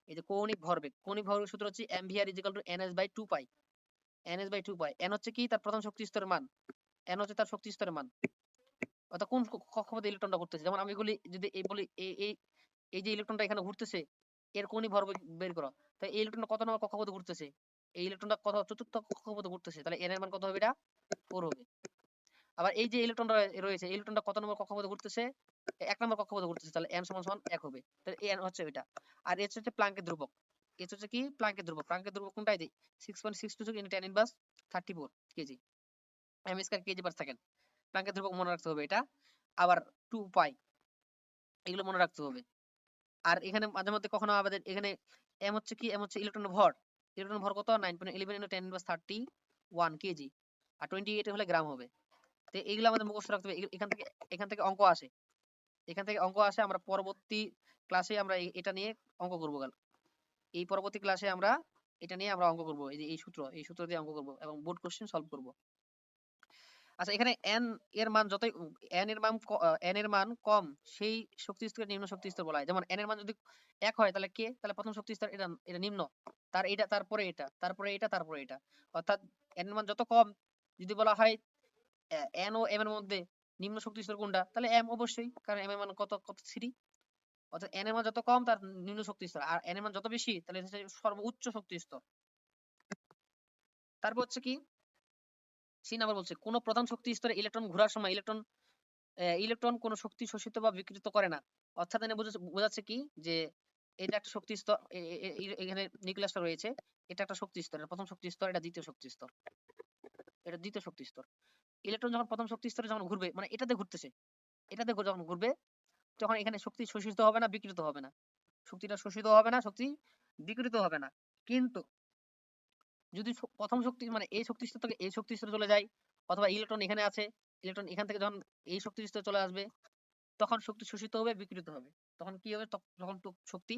এই যে কৌণিক ভরবেগ সূত্র হচ্ছে mvr = ns/2π। n হচ্ছে কি তার প্রথম শক্তি স্তরের মান, n হচ্ছে তার শক্তি স্তরের মান। অর্থাৎ কোন কক্ষপথে ইলেকট্রনটা ঘুরতেছে। যেমন আমি বলি, যদি এই বলি এই যে ইলেকট্রনটা এখানে ঘুরতেছে, এর কোনই ভর বের করো। তাই এই ইলেকট্রনটা কত নম্বর কক্ষপথে ঘুরতেছে? এই ইলেকট্রনটা কত চতুর্থ কক্ষপথে ঘুরতেছে, তাহলে এর মান কত হবে? এটা 4 হবে। আবার এই যে ইলেকট্রনটা রয়েছে, এই ইলেকট্রনটা কত নম্বর কক্ষপথে ঘুরতেছে? 1 নম্বর কক্ষপথে ঘুরতেছে, তাহলে n সমান সমান 1 হবে। তাহলে n হচ্ছে এটা। আর h হচ্ছে প্ল্যাঙ্কের ধ্রুবক। h হচ্ছে কি? প্ল্যাঙ্কের ধ্রুবক। প্ল্যাঙ্কের ধ্রুবক কোনটা? এই যে 6.626 × 10⁻34 kg, m square kg per second. প্ল্যাঙ্কের ধ্রুবক মনে রাখতে হবে এটা। আবার 2 পাই, এগুলো মনে রাখতে হবে। আর এখানে মাঝে মধ্যে কখনো আমাদের এখানে m হচ্ছে কি? m হচ্ছে ইলেকট্রনের ভর। ইলেকট্রনের ভর কত? 9.11 × 10⁻31 কেজি। আর 28 হলে গ্রাম হবে। তো এইগুলো আমাদের মুখস্থ রাখতে হবে। এখান থেকে অঙ্ক আসে। এখান থেকে অঙ্ক আসে। আমরা পরবর্তী ক্লাসে আমরা এটা নিয়ে অঙ্ক করবো। এই পরবর্তী ক্লাসে আমরা এটা নিয়ে আমরা অঙ্ক করবো। এই সূত্র দিয়ে অঙ্ক করবো এবং বোর্ড কোশ্চেন সলভ করবো। আচ্ছা, এখানে n এর মান যতই n এর মান কম, সেই শক্তি স্তরকে নিম্ন শক্তি স্তর বলা হয়। যেমন n এর মান যদি 1 হয়, তাহলে কে? তাহলে প্রথম শক্তি স্তর, এটা এটা নিম্ন। তার এটা, তারপরে এটা, তারপরে এটা, তারপরে এটা। অর্থাৎ n এর মান যত কম, যদি বলা হয় n ও m এর মধ্যে নিম্ন শক্তি স্তর কোনটা, তাহলে m অবশ্যই, কারণ m এর মান কত কত 3। অর্থাৎ n এর মান যত কম, তার নিম্ন শক্তি স্তর, আর n এর মান যত বেশি, তাহলে হচ্ছে সর্বোচ্চ শক্তি স্তর। তারপর হচ্ছে কি, সি নাম্বার বলছে, কোন প্রধান শক্তি স্তরে ইলেকট্রন ঘোরার সময় ইলেকট্রন কোন শক্তি শোষিত বা বিকৃত করে না। অর্থাৎ এখানে বোঝাচ্ছে কি, যে এটা একটা শক্তি স্তর, এখানে নিউক্লিয়াসটা রয়েছে, এটা একটা শক্তি স্তর, এটা প্রথম শক্তি স্তর, এটা দ্বিতীয় শক্তি স্তর, এটা দ্বিতীয় শক্তি স্তর। ইলেকট্রন যখন প্রথম শক্তি স্তরে যখন ঘুরবে, মানে এটাতে ঘুরতেছে, এটাতে যখন ঘুরবে, তখন এখানে শক্তি শোষিত হবে না, বিকৃত হবে না। শক্তিটা শোষিত হবে না, শক্তি বিকৃত হবে না। কিন্তু যদি প্রথম শক্তি, মানে এই শক্তি স্তর থেকে এই শক্তি স্তরে চলে যায়, অথবা ইলেকট্রন এখানে আছে, ইলেকট্রন এখান থেকে যখন এই শক্তি স্তরে চলে আসবে, তখন শক্তি শোষিত হবে, বিকৃত হবে। তখন কি হবে? তখন শক্তি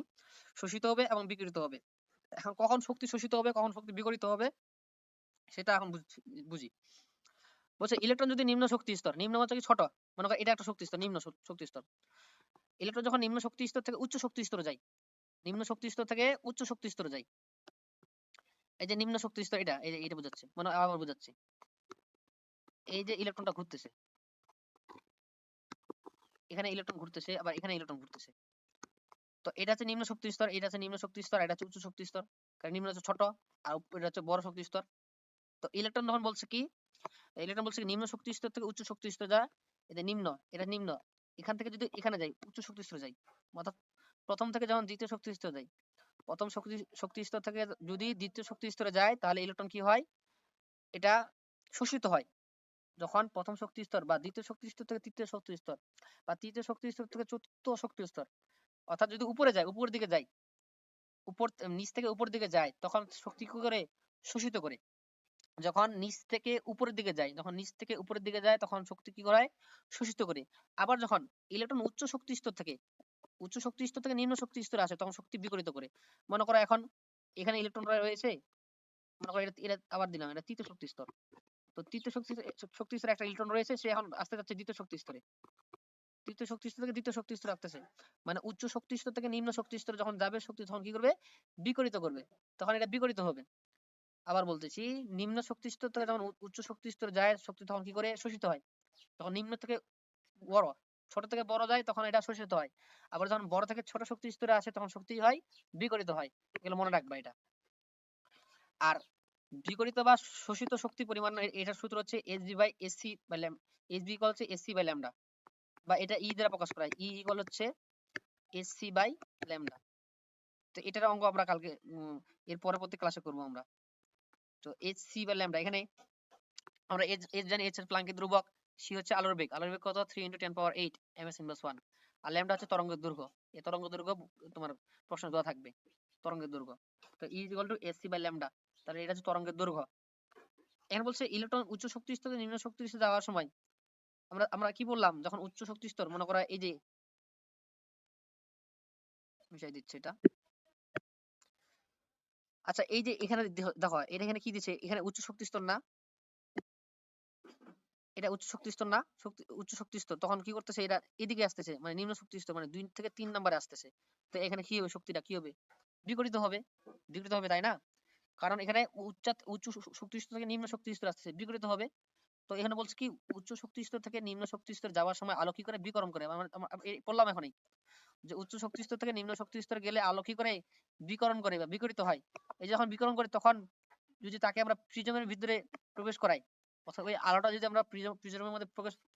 শোষিত হবে এবং বিকৃত হবে। এখন কখন শক্তি শোষিত হবে, কখন শক্তি বিকৃত হবে, সেটা এখন বুঝি। বলছে ইলেকট্রন যদি নিম্ন শক্তি স্তর, নিম্ন হচ্ছে কি? ছোট। মনে করো এটা একটা শক্তি স্তর, নিম্ন শক্তি স্তর। ইলেকট্রন যখন নিম্ন শক্তি স্তর থেকে উচ্চ শক্তি স্তরে যায়, নিম্ন শক্তি স্তর থেকে উচ্চ শক্তি স্তরে যায়, এই যে নিম্ন শক্তি স্তর, এটা এই যে এটা বোঝাচ্ছে, মানে আবার বোঝাচ্ছি। এই যে ইলেকট্রনটা ঘুরতেছে, এখানে ইলেকট্রন ঘুরতেছে, আবার এখানে ইলেকট্রন ঘুরতেছে। তো এটা হচ্ছে নিম্ন শক্তি স্তর, এটা হচ্ছে নিম্ন শক্তি স্তর, এটা হচ্ছে উচ্চ শক্তি স্তর। কারণ নিম্ন হচ্ছে ছোট, আর এটা হচ্ছে বড় শক্তি স্তর। তো ইলেকট্রন যখন বলছে কি, ইলেকট্রন বলছে কি নিম্ন শক্তি স্তর থেকে উচ্চ শক্তি স্তর যা, এটা নিম্ন, এটা নিম্ন। এখান থেকে যদি এখানে যাই, উচ্চ শক্তি স্তরে যাই, অর্থাৎ প্রথম থেকে যখন দ্বিতীয় শক্তি স্তরে যাই, প্রথম শক্তি স্তর থেকে যদি দ্বিতীয় শক্তি স্তরে যায়, তাহলে ইলেকট্রন কি হয়? এটা শোষিত হয়। যখন প্রথম শক্তি স্তর বা দ্বিতীয় শক্তি স্তর থেকে তৃতীয় শক্তি স্তর, বা তৃতীয় শক্তি স্তর থেকে চতুর্থ শক্তি স্তর, অর্থাৎ যদি উপরে যায়, উপরের দিকে যায়, উপর নিচ থেকে উপর দিকে যায়, তখন শক্তি কি করে? শোষিত করে। যখন নিচ থেকে উপরের দিকে যায়, তখন শক্তি কি করে? শোষিত করে। আবার যখন ইলেকট্রন উচ্চ শক্তি স্তর থেকে নিম্ন শক্তি স্তরে আসে, তখন শক্তি বিকরিত করে। মনে করো এখন এখানে ইলেকট্রন রয়েছে, মনে করো এটা আবার দিলাম, এটা তৃতীয় শক্তি স্তর। তো তৃতীয় শক্তি স্তরে একটা ইলেকট্রন রয়েছে, সে এখন আসতে যাচ্ছে দ্বিতীয় শক্তি স্তরে, তৃতীয় শক্তি স্তর থেকে দ্বিতীয় শক্তি স্তরে আসতেছে। মানে উচ্চ শক্তি স্তর থেকে নিম্ন শক্তি স্তরে যখন যাবে, শক্তি তখন কি করবে? বিকরিত করবে। তখন এটা বিকরিত হবে। আবার বলতেছি, নিম্ন শক্তি স্তর থেকে যখন উচ্চ শক্তি স্তরে যায়, শক্তি তখন কি করে? শোষিত হয়। তখন নিম্ন থেকে বড়, ছোট থেকে বড় যায়, তখন এটা শোষিত হয়। আবার যখন বড় থেকে ছোট শক্তি স্তরে আসে, তখন শক্তি হয় বিকরিত হয়। এগুলো মনে রাখবা এটা। আর বিকরিত বা শোষিত শক্তি পরিমাণ, এটার সূত্র হচ্ছে Hb বাই ল্যামডা, বা এটা ই দ্বারা প্রকাশ করা হয়। ই ইকুয়াল হচ্ছে Hc বাই ল্যামডা। তো এটার অঙ্ক আমরা কালকে এর পরবর্তী ক্লাসে করব আমরা। তো Hc বাই ল্যামডা, এখানে আমরা H জানি, H এর প্ল্যাঙ্কের ধ্রুবক, C হচ্ছে আলোর বেগ, কত? 3 × 10⁻8 ms ইনভার্স 1। আর ল্যামডা হচ্ছে তরঙ্গের দৈর্ঘ্য। এই তরঙ্গের দৈর্ঘ্য তোমার প্রশ্ন দেওয়া থাকবে, তরঙ্গের দৈর্ঘ্য। তো E equal to Hc by lambda, তাহলে এটা হচ্ছে তরঙ্গের দৈর্ঘ্য। এখন বলছে ইলেকট্রন উচ্চ শক্তি স্তর থেকে নিম্ন শক্তি স্তরে যাওয়ার সময়, আমরা কি বললাম? যখন উচ্চ শক্তি স্তর, মনে করা এই যে মিশাই দিচ্ছে এটা। আচ্ছা, এই যে এখানে দেখো, এটা এখানে কি দিচ্ছে? এখানে উচ্চ শক্তি স্তর না, এটা উচ্চ শক্তি স্তর না, উচ্চ শক্তি স্তর। তখন কি করতেছে? এটা এদিকে আসতেছে, মানে নিম্ন শক্তি স্তর, মানে 2 থেকে 3 নম্বরে আসতেছে। তো এখানে কি হবে? শক্তিটা কি হবে? বিকরিত হবে। বিকরিত হবে, তাই না? কারণ এখানে উচ্চ শক্তি স্তর থেকে নিম্ন শক্তি স্তর আসতেছে, বিকরিত হবে। তো এখানে বলছে কি উচ্চ শক্তি স্তর থেকে নিম্ন শক্তি স্তর যাওয়ার সময় আলো কি করে বিকরণ করে, বললাম এখনই যে উচ্চ শক্তি স্তর থেকে নিম্ন শক্তি স্তর গেলে আলো কি করে বিকরণ করে বা বিকরিত হয়। এই যখন বিকরণ করে তখন যদি তাকে আমরা প্রিজমের ভিতরে প্রবেশ করাই, অর্থাৎ ওই আলোটা যদি আমরা প্রিজমের মধ্যে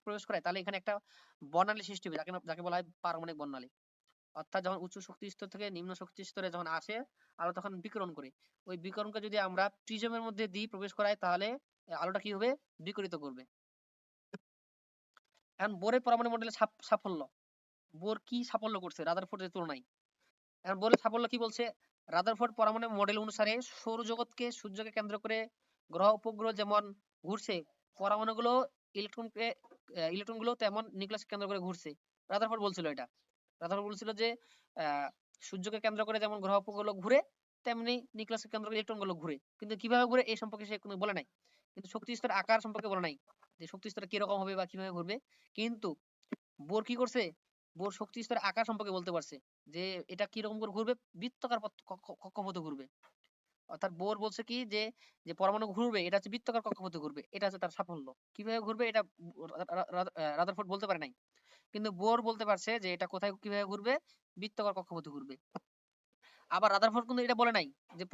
প্রবেশ করাই, তাহলে এখানে একটা বর্ণালী সৃষ্টি হবে, যাকে বলা হয় পারমাণবিক বর্ণালী। অর্থাৎ যখন উচ্চ শক্তি স্তর থেকে নিম্ন শক্তি স্তরে যখন আসে আলো তখন বিকিরণ করে, ওই বিকিরণকে যদি আমরা প্রিজমের মধ্যে দিই প্রবেশ করাই, তাহলে আলোটা কি হবে বিকিরিত করবে। এখন বোরের পরমাণু মডেলের সাফল্য, বোর কি সাফল্য করছে রাদারফোর্ডের তুলনায়। এখন বোরের সাফল্য কি বলছে, রাদারফোর্ড পরমাণু মডেল অনুসারে সৌরজগৎকে সূর্যকে কেন্দ্র করে গ্রহ উপগ্রহ যেমন ঘুরছে, পরমাণুগুলো ইলেকট্রনগুলো তেমন নিউক্লিয়াসকে কেন্দ্র করে ঘুরছে। রাদারফোর্ড বলছিল এটা, রাদারফোর্ড বলছিল যে সূর্যকে কেন্দ্র করে যেমন গ্রহ উপগ্রহ ঘুরে, তেমনি নিউক্লিয়াসকে কেন্দ্র করে ইলেকট্রনগুলো ঘুরে। কিন্তু কিভাবে ঘুরে এই সম্পর্কে সে কোনো বলে নাই। কিন্তু শক্তি স্তরের আকার সম্পর্কে বলে নাই, যে শক্তি স্তর কিরকম হবে বা কিভাবে ঘুরবে। কিন্তু বোর কি করছে, বোর শক্তি স্তরের আকার সম্পর্কে বলতে পারছে, যে এটা কিরকম করে ঘুরবে, বৃত্তাকার কক্ষপথে ঘুরবে। অর্থাৎ বোর বলছে কি যে যে পরমাণু ঘুরবে এটা হচ্ছে বৃত্তাকার কক্ষপথে ঘুরবে, এটা হচ্ছে তার সাফল্য। কিভাবে ঘুরবে এটা রাদারফোর্ড বলতে পারে নাই, কিন্তু বোর বলতে পারছে যে এটা কোথায় কিভাবে ঘুরবে, বৃত্তাকার কক্ষপথে ঘুরবে। আবার রাদারফোর্ড কিন্তু এটা বলে নাই যে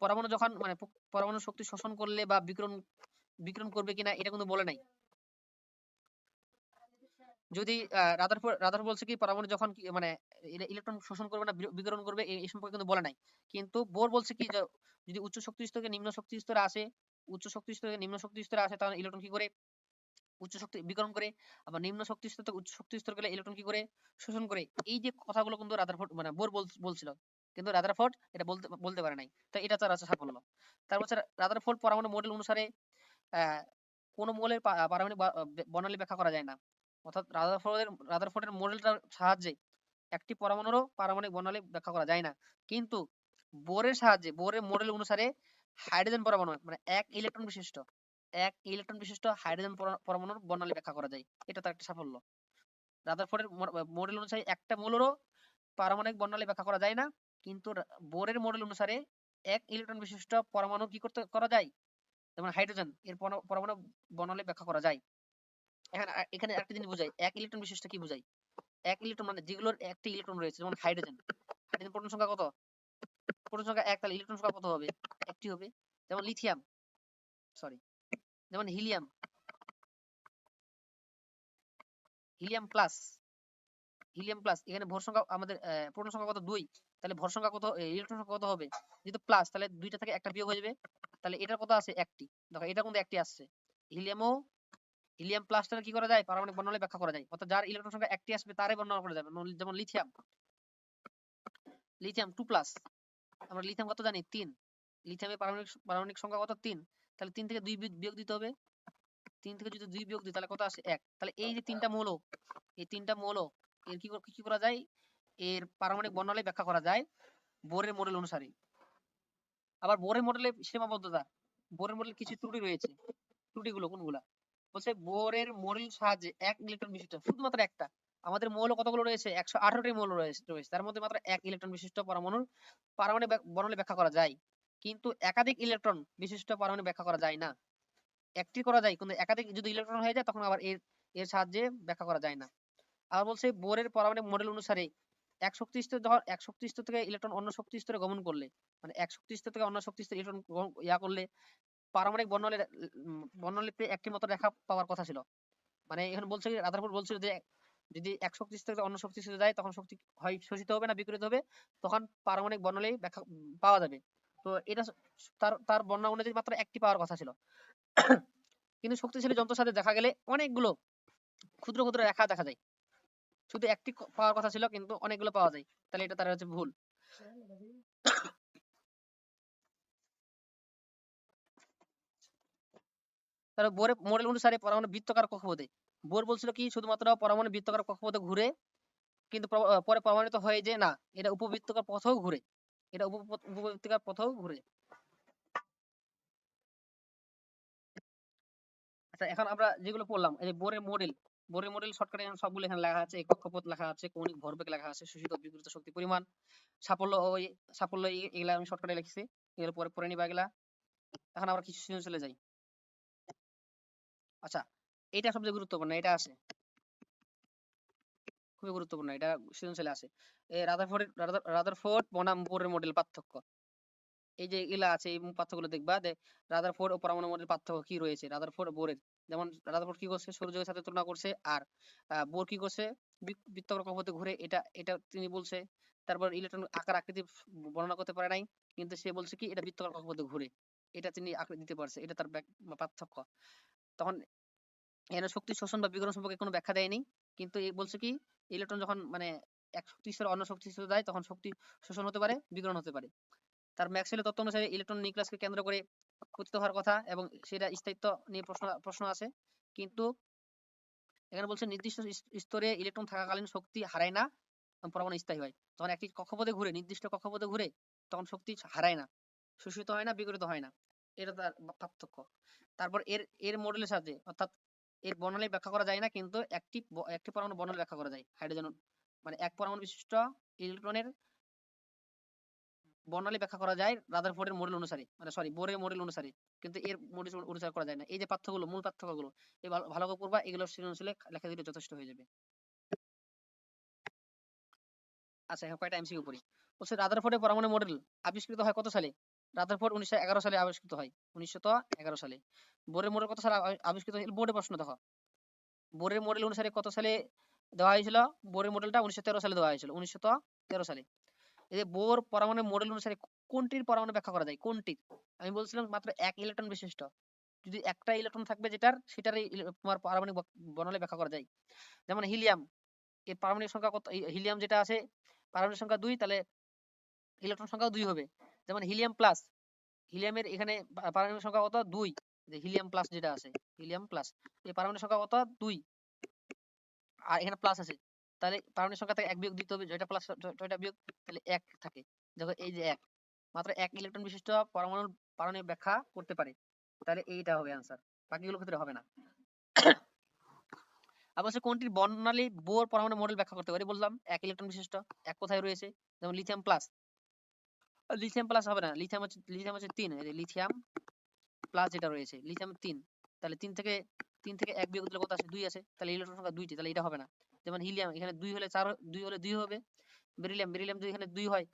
পরমাণু যখন মানে পরমাণু শক্তি শোষণ করলে বা বিকিরণ বিকিরণ করবে কিনা, এটা কিন্তু বলে নাই। যদি রাদারফোর্ড বলছে কি পরমাণু যখন মানে ইলেকট্রন শোষণ করবে না বিকিরণ করবে, এই সম্পর্কে কিন্তু বলে নাই। কিন্তু বোর বলছে কি যদি উচ্চ শক্তি স্তর থেকে নিম্ন শক্তি স্তরে আসে, উচ্চ শক্তি স্তর থেকে নিম্ন শক্তি স্তরে আসে, তাহলে ইলেকট্রন কি করে উচ্চ শক্তি বিকিরণ করে, আবার নিম্ন শক্তি স্তর থেকে উচ্চ শক্তি স্তর গেলে ইলেকট্রন কি করে শোষণ করে। এই যে কথাগুলো কিন্তু রাদারফোর্ড মানে বোর বলছিল, কিন্তু রাদারফোর্ড এটা বলতে পারে নাই। তো এটা তার আছে সাফল্য। তারপর রাদারফোর্ড পরমাণু মডেল অনুসারে কোন মৌলের পারমাণবিক বর্ণালী ব্যাখ্যা করা যায় না। অর্থাৎ রাদারফোর্ডের মডেলটার সাহায্যে একটি পরমাণুরও পারমাণবিক বর্ণালী ব্যাখ্যা করা যায় না। কিন্তু বোরের সাহায্যে, বোরের মডেল অনুসারে হাইড্রোজেন পরমাণু মানে এক ইলেকট্রন বিশিষ্ট হাইড্রোজেন পরমাণুর বর্ণালী ব্যাখ্যা করা যায়। এটা তার একটা সাফল্য। রাদারফোর্ডের মডেল অনুসারে একটা মৌলেরও পারমাণবিক বর্ণালী ব্যাখ্যা করা যায় না, কিন্তু বোরের মডেল অনুসারে এক ইলেকট্রন বিশিষ্ট পরমাণু কি করা যায়, যেমন হাইড্রোজেন এর পরমাণু বর্ণালী ব্যাখ্যা করা যায়। এখানে একটা জিনিস বোঝায়, এক ইলেকট্রন বিশিষ্ট কি বোঝায়, এক ইলেকট্রন মানে যেগুলোর একটা ইলেকট্রন রয়েছে, যেমন হাইড্রোজেন প্রোটন সংখ্যা কত, প্রোটন সংখ্যা এক, তাহলে ইলেকট্রন সংখ্যা কত হবে, একটি হবে। যেমন লিথিয়াম সরি যেমন হিলিয়াম প্লাস এখানে ভর সংখ্যা আমাদের প্রোটন সংখ্যা কত, 2, তাহলে ভর সংখ্যা কত, ইলেকট্রন সংখ্যা কত হবে, যেহেতু প্লাস তাহলে দুইটা থেকে একটা বিয়োগ হয়ে যাবে, তাহলে এটার কত আছে একটি। দেখো এটা কিন্তু একটি আসছে। হিলিয়াম প্লাসটা কি করা যায়, পারমাণবিক বর্ণালী ব্যাখ্যা করা যায়, অর্থাৎ যার ইলেকট্রন সংখ্যা একটি আসবে তারই বর্ণনা করা যাবে। যেমন লিথিয়াম 2+, আমরা লিথিয়াম কত জানি 3, লিথিয়ামের পারমাণবিক সংখ্যা কত 3, তাহলে 3 থেকে 2 বিয়োগ দিতে হবে, 3 থেকে যদি 2 বিয়োগ দিই তাহলে কত আসে 1। তাহলে এই যে তিনটা মৌল এর কি করা যায়, এর পারমাণবিক বর্ণালী ব্যাখ্যা করা যায় বোরের মডেল অনুসারে। আবার বোরের মডেলের সীমাবদ্ধতা, বোরের মডেল কিছু ত্রুটি রয়েছে। ত্রুটিগুলো কোনগুলা, বলছে বোরের মডেল সাহায্যে এক ইলেকট্রন বিশিষ্ট শুধুমাত্র একটা, আমাদের মৌল কতগুলো রয়েছে 118টি মৌল রয়েছে, তার মধ্যে মাত্র এক ইলেকট্রন বিশিষ্ট পরমাণুর পারমাণবিক বর্ণালী ব্যাখ্যা করা যায়, কিন্তু একাধিক ইলেকট্রন বিশিষ্ট পরমাণু ব্যাখ্যা করা যায় না। একটি করা যায়, কিন্তু একাধিক যদি ইলেকট্রন হয়ে যায় তখন আবার এর সাহায্যে ব্যাখ্যা করা যায় না। আবার বলছে বোরের পারমাণবিক মডেল অনুসারে এক শক্তি স্তর থেকে ইলেকট্রন অন্য শক্তি স্তরে গমন করলে, মানে এক শক্তি স্তর থেকে অন্য শক্তি স্তরে ইলেকট্রন করলে পারমাণবিক বর্ণালীতে একটি মতো রেখা পাওয়ার কথা ছিল। মানে এখানে বলছে রাদারফোর্ড বলছিল যে যদি এক শক্তি স্তর থেকে অন্য শক্তি স্তরে যায় তখন শক্তি হয় শোষিত হবে না বিকিরিত হবে, তখন পারমাণবিক বর্ণালী ব্যাখ্যা পাওয়া যাবে। তো এটা তার বর্ণনা অনুযায়ী মাত্র একটি পাওয়ার কথা ছিল। কিন্তু শক্তিশালী যন্ত্রের সাথে দেখা গেলে অনেকগুলো ক্ষুদ্র ক্ষুদ্র রেখা দেখা যায়, শুধু একটি পাওয়ার কথা ছিল কিন্তু অনেকগুলো পাওয়া যায়, তাহলে এটা তার হচ্ছে ভুল। তাহলে বোরের মডেল অনুসারে পরমাণু বৃত্তাকার কক্ষপথে, বোর বলছিল কি শুধুমাত্র পরমাণু বৃত্তাকার কক্ষপথে ঘুরে, কিন্তু পরে প্রমাণিত হয় যে না, এটা উপবৃত্তাকার পথেও ঘুরে, এটা উপবৃত্তাকার পথেও ঘুরে। আচ্ছা এখন আমরা যেগুলো পড়লাম, এই যে বোরের মডেল শর্টকাটে সবগুলো এখানে লেখা আছে, কক্ষপথ লেখা আছে, কৌণিক ভরবেগ লেখা আছে, শোষিত বিকিরিত শক্তি পরিমাণ, সাফল্য সাফল্য এগুলা আমি শর্টকাটে লিখছি, এগুলো পরে পড়ে নিবা এগুলা। এখন আমরা কিছু চলে যাই। আচ্ছা, এটা সবচেয়ে গুরুত্বপূর্ণ, এটা আছে, খুবই গুরুত্বপূর্ণ, এটা সৃজনশীলে আছে। রাদারফোর্ড বনাম বোরের মডেল পার্থক্য, এই যে এগুলা আছে এই পার্থক্যগুলো দেখবা যে রাদারফোর্ড ও পরমাণু মডেল পার্থক্য কি রয়েছে রাদারফোর্ড ও বোরের। যেমন রাদারফোর্ড কি করছে, সূর্যের সাথে তুলনা করছে, আর বোর কি করছে, বৃত্তাকার কক্ষপথে ঘুরে, এটা এটা তিনি বলছে। তারপর ইলেকট্রন আকার আকৃতি বর্ণনা করতে পারে নাই, কিন্তু সে বলছে কি এটা বৃত্তাকার কক্ষপথে ঘুরে, এটা তিনি আকৃতি দিতে পারছে, এটা তার পার্থক্য। তখন এখানে শক্তি শোষণ বা বিকিরণ সম্পর্কে কোনো ব্যাখ্যা দেয়নি, কিন্তু এই বলছে কি ইলেকট্রন যখন মানে এক শক্তি স্তরে অন্য শক্তি স্তরে যায় তখন শক্তি শোষণ হতে পারে, বিকিরণ হতে পারে। তার ম্যাক্সওয়েলের তত্ত্ব অনুসারে ইলেকট্রন নিউক্লিয়াসকে কেন্দ্র করে পতিত হওয়ার কথা, এবং সেটা স্থায়িত্ব নিয়ে প্রশ্ন আছে। কিন্তু এখানে বলছে নির্দিষ্ট স্তরে ইলেকট্রন থাকাকালীন শক্তি হারায় না, পরমাণু স্থায়ী হয়। যখন একটি কক্ষপথে ঘুরে, নির্দিষ্ট কক্ষপথে ঘুরে, তখন শক্তি হারায় না, শোষিত হয় না, বিকিরিত হয় না, এটা তার পার্থক্য। তারপর এর এর মডেলের সাথে, অর্থাৎ এর বর্ণালী ব্যাখ্যা করা যায় না, কিন্তু একটি পরমাণু বর্ণালী ব্যাখ্যা করা যায়। হাইড্রোজেন মানে এক পরমাণু বিশিষ্ট ইলেকট্রনের বর্ণালী ব্যাখ্যা করা যায় রাদারফোর্ডের মডেল অনুসারে, মানে সরি বোরের মডেল অনুসারে, কিন্তু এর মডেল অনুসারে করা যায় না। এই যে পার্থক্যগুলো, মূল পার্থক্যগুলো এই ভালো করে পড়বা, এগুলো সৃজনশীলে লেখা দিলে যথেষ্ট হয়ে যাবে। আচ্ছা, এখন কয়টা এমসিকিউ পড়ি। বলছে রাদারফোর্ডের পরমাণু মডেল আবিষ্কৃত হয় কত সালে? রাদারফোর্ড 1911 সালে আবিষ্কৃত হয়, 1911 সালে। বোরের মডেল কত সালে আবিষ্কৃত হয়? বোর্ডে প্রশ্ন দেখো, বোরের মডেল অনুসারে কত সালে দেওয়া হয়েছিল? বোরের মডেলটা 1913 সালে দেওয়া হয়েছিল, 1913 সালে। এই যে বোর পরমাণু মডেল অনুসারে কোনটির পরমাণু ব্যাখ্যা করা যায়? কোনটির? আমি বলছিলাম মাত্র এক ইলেকট্রন বিশিষ্ট, যদি একটা ইলেকট্রন থাকবে সেটারই তোমার পারমাণবিক বর্ণালী ব্যাখ্যা করা যায়। যেমন হিলিয়াম, এর পারমাণবিক সংখ্যা কত? হিলিয়াম যেটা আছে পারমাণবিক সংখ্যা 2, তাহলে ইলেকট্রন সংখ্যাও 2 হবে। যেমন হিলিয়াম প্লাস, হিলিয়ামের এখানে পারমাণবিক সংখ্যা কত? 2। যে হিলিয়াম প্লাস যেটা আছে, হিলিয়াম প্লাস, এই পারমাণবিক সংখ্যা কত? 2। আর এখানে প্লাস আছে, তাহলে পারমাণবিক সংখ্যা থেকে 1 বিয়োগ দিতে হবে, যেটা প্লাস ওইটা বিয়োগ, তাহলে 1 থাকে। দেখো এই যে 1, মাত্র 1 ইলেকট্রন বিশিষ্ট পরমাণুর পারমাণবিক ব্যাখ্যা করতে পারে, তাহলে এইটা হবে आंसर, বাকিগুলোর ক্ষেত্রে হবে না। অবশ্য কোনটির বর্ণালী বোর পরমাণু মডেল ব্যাখ্যা করতে পারে? বললাম 1 ইলেকট্রন বিশিষ্ট। এক কোথায় রয়েছে? যেমন লিথিয়াম প্লাস, লিথিয়াম প্লাস হবে না, লিথিয়াম হচ্ছে 3, এই যে লিথিয়াম প্লাস যেটা রয়েছে লিথিয়াম 3, তাহলে 3 থেকে 1 বিয়োগ দিলে কত আছে? 2 আছে, তাহলে ইলেকট্রন সংখ্যা 2টি, তাহলে এটা হবে না। যেমন হিলিয়াম, এখানে 2 হলে 4, 2 হলে 2 হবে। বেরিলিয়াম যদি এখানে 2 হয়,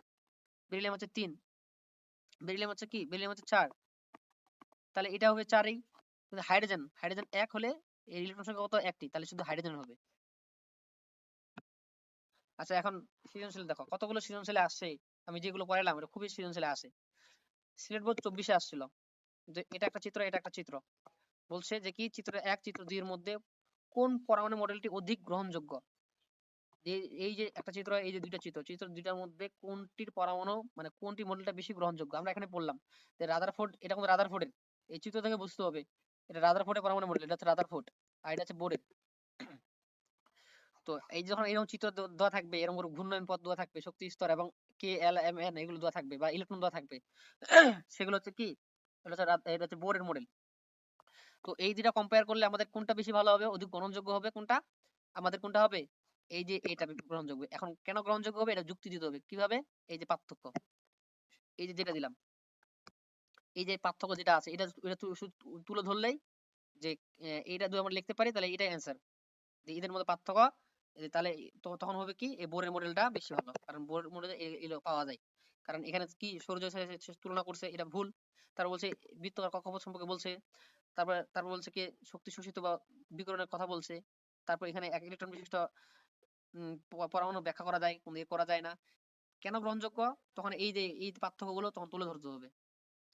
বেরিলিয়াম হচ্ছে 3, বেরিলিয়াম হচ্ছে কি? বেরিলিয়াম হচ্ছে 4, তাহলে এটা হবে 4ই। কিন্তু হাইড্রোজেন 1 হলে এর ইলেকট্রন সংখ্যা কত? 1টি, তাহলে শুধু হাইড্রোজেন হবে। আচ্ছা, এখন সৃজনশীল দেখো কতগুলো সৃজনশীলে আসছে, আমি যেগুলো পড়ালাম এটা খুবই সৃজনশীলে আসে। সিলেট বোর্ড 24-এ আসছিল, যে এটা একটা চিত্র, এটা একটা চিত্র। বলছে যে কি চিত্র 1 চিত্র 2 এর মধ্যে কোন পরমাণু মডেলটি অধিক গ্রহণযোগ্য? এই যে একটা চিত্র, এই যে দুইটা চিত্র, চিত্র দুইটার মধ্যে কোনটির পরমাণু মানে কোনটি মডেলটা বেশি গ্রহণযোগ্য? আমরা এখানে বললাম যে রাদারফোর্ড, এটা কিন্তু রাদারফোর্ডের, এই চিত্র থেকে বুঝতে হবে এটা রাদারফোর্ডের পরমাণু মডেল, এটা হচ্ছে রাদারফোর্ড, আর এটা হচ্ছে বোরের। তো এই যখন এরকম চিত্র দেওয়া থাকবে, এরকম ঘূর্ণয়ন পথ দেওয়া থাকবে, শক্তি স্তর এবং কে এল এম এন এগুলো দেওয়া থাকবে, বা ইলেকট্রন দেওয়া থাকবে, সেগুলো হচ্ছে কি, এটা হচ্ছে বোরের মডেল। তো এই দুটা কম্পেয়ার করলে আমাদের কোনটা বেশি ভালো হবে, অধিক গ্রহণযোগ্য হবে কোনটা? আমাদের কোনটা হবে? এই যে এটা গ্রহণযোগ্য। এখন কেন গ্রহণযোগ্য হবে এটা যুক্তি দিতে হবে। কিভাবে? এই যে পার্থক্য, এই যে যেটা দিলাম, এই যে পার্থক্য যেটা আছে, এটা এটা তুলে ধরলেই যে এইটা যদি আমরা লিখতে পারি তাহলে এটাই অ্যান্সার, যে এদের মধ্যে পার্থক্য। তাহলে তখন হবে কি এই বোরের মডেলটা বেশি ভালো, কারণ বোরের মডেলে এগুলো পাওয়া যায়। কারণ এখানে কি সূর্যের সাথে সে তুলনা করছে, এটা ভুল। তারপর বলছে বৃত্তাকার কক্ষপথ সম্পর্কে বলছে, তারপর বলছে কি শক্তি শোষিত বা বিকিরণের কথা বলছে। তারপর এখানে 1 ইলেকট্রন বিশিষ্ট পরমাণু ব্যাখ্যা করা যায়, কোন করা যায় না। কেন গ্রহণযোগ্য? তখন এই যে এই পার্থক্যগুলো তখন তুলে ধরতে হবে,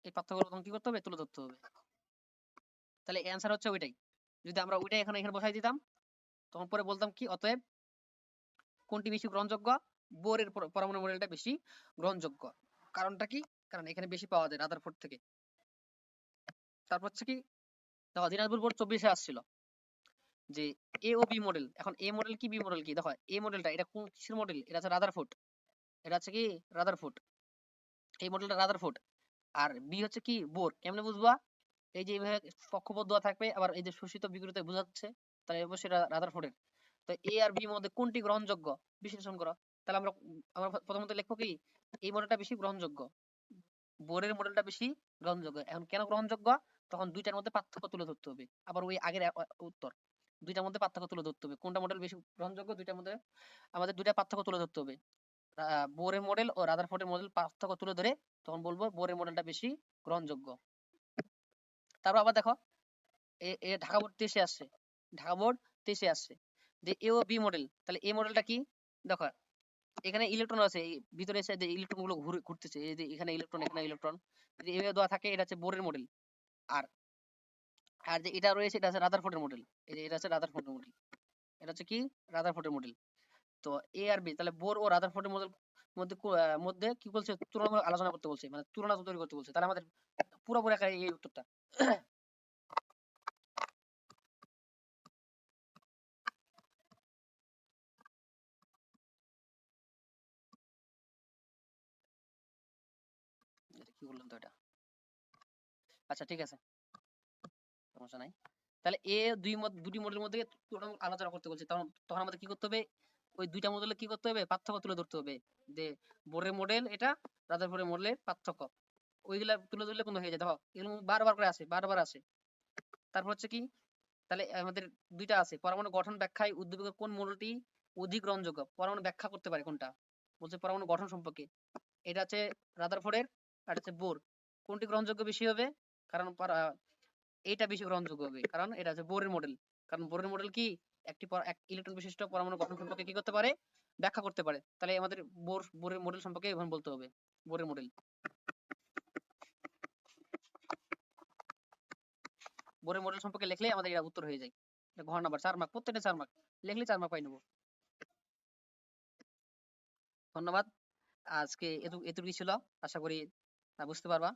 এই পার্থক্যগুলো তখন কি করতে হবে? তুলে ধরতে হবে। তাহলে অ্যান্সার হচ্ছে ওইটাই। যদি আমরা ওইটাই এখানে বসাই দিতাম, তখন পরে বলতাম কি অতএব কোনটি বেশি গ্রহণযোগ্য? বোরের পরমাণু মডেলটা বেশি গ্রহণযোগ্য। কারণটা কি? কারণ এখানে বেশি পাওয়া যায় রাদারফোর্ড থেকে। তারপর হচ্ছে কি, দেখো দিনাজপুর বোর্ড 24-এ আসছিল যে এ ও বি মডেল। এখন এ মডেল কি, বি মডেল কি? দেখো এ মডেলটা এটা কোন কিসের মডেল? এটা হচ্ছে রাদারফোর্ড, এটা হচ্ছে কি রাদারফোর্ড, এই মডেলটা রাদারফোর্ড। আর বি হচ্ছে কি বোর। কেমনে বুঝবা? এই যে এইভাবে কক্ষপথ দেওয়া থাকবে, আবার এই যে শোষিত বিকিরিত বোঝাচ্ছে, তাহলে অবশ্যই রাদারফোর্ডের। তো এ আর বি মধ্যে কোনটি গ্রহণযোগ্য বিশ্লেষণ করো। তাহলে আমরা আমরা প্রথমত লিখবো কি এই মডেলটা বেশি গ্রহণযোগ্য, বোরের মডেলটা বেশি গ্রহণযোগ্য। এখন কেন গ্রহণযোগ্য? তখন দুইটার মধ্যে পার্থক্য তুলে ধরতে হবে। আবার ওই আগের উত্তর, দুইটার মধ্যে পার্থক্য তুলে ধরতে হবে, কোনটা মডেল বেশি গ্রহণযোগ্য, দুইটার মধ্যে আমাদের দুইটা পার্থক্য তুলে ধরতে হবে। বোরের মডেল ও রাদারফোর্ডের মডেল পার্থক্য তুলে ধরে তখন বলবো বোরের মডেলটা বেশি গ্রহণযোগ্য। তারপর আবার দেখো, এ ঢাকা বোর্ড 23-এ আসছে, ঢাকা বোর্ড 23-এ আসছে যে এ ও বি মডেল। তাহলে এ মডেলটা কি? দেখো এখানে ইলেকট্রন আছে, এই ভিতরে এসে যে ইলেকট্রন গুলো ঘুরতেছে, এই যে এখানে ইলেকট্রন, এখানে ইলেকট্রন, যদি এভাবে দেওয়া থাকে এটা হচ্ছে বোরের মডেল। আর আর যে এটা রয়েছে এটা হচ্ছে রাদারফোর্ডের মডেল। এই যে এটা হচ্ছে রাদারফোর্ডের মডেল, এটা হচ্ছে কি? রাদারফোর্ডের মডেল। তো এ আর বি, তাহলে বোর ও রাদারফোর্ডের মডেল মধ্যে কি বলছে? তুলনামূলক আলোচনা করতে বলছে, মানে তুলনা তৈরি করতে বলছে। তাহলে আমাদের পুরোপুরি একা এই উত্তরটা। এটা কি বললাম তো এটা, আচ্ছা ঠিক আছে, সমস্যা নাই। তাহলে এ দুটি মডেলের মধ্যে তুলনামূলক আলোচনা করতে বলছে, তখন তখন আমাদের কি করতে হবে? ওই দুইটা মডেলে কি করতে হবে? পার্থক্য তুলে ধরতে হবে, যে বোরের মডেল এটা, রাদারফোর্ডের মডেলের পার্থক্য, ওইগুলা তুলে ধরলে কোনো হয়ে যায়। দেখো এগুলো বারবার করে আসে, বারবার আসে। তারপর হচ্ছে কি? তাহলে আমাদের দুইটা আছে, পরমাণু গঠন ব্যাখ্যায় উদ্দীপকের কোন মডেলটি অধিক গ্রহণযোগ্য? পরমাণু ব্যাখ্যা করতে পারে কোনটা? বলছে পরমাণু গঠন সম্পর্কে, এটা হচ্ছে রাদারফোর্ডের, আর হচ্ছে বোর। কোনটি গ্রহণযোগ্য বেশি হবে? কারণ এইটা বেশি গ্রহণযোগ্য হবে, কারণ এটা হচ্ছে বোরের মডেল। কারণ বোরের মডেল কি? এক ইলেকট্রন বিশিষ্ট পরমাণু গঠন সম্পর্কে কি করতে পারে? ব্যাখ্যা করতে পারে। তাহলে আমাদের বোরের মডেল সম্পর্কে এখন বলতে হবে, বোরের মডেল। বোরের মডেল সম্পর্কে লিখলে আমাদের এটা উত্তর হয়ে যায়। এটা ঘর নাম্বার 4 মার্ক, প্রত্যেকটা 4 মার্ক, লিখলে 4 মার্ক পাই নেবো। ধন্যবাদ। আজকে এটুকুই ছিল, আশা করি বুঝতে পারবা।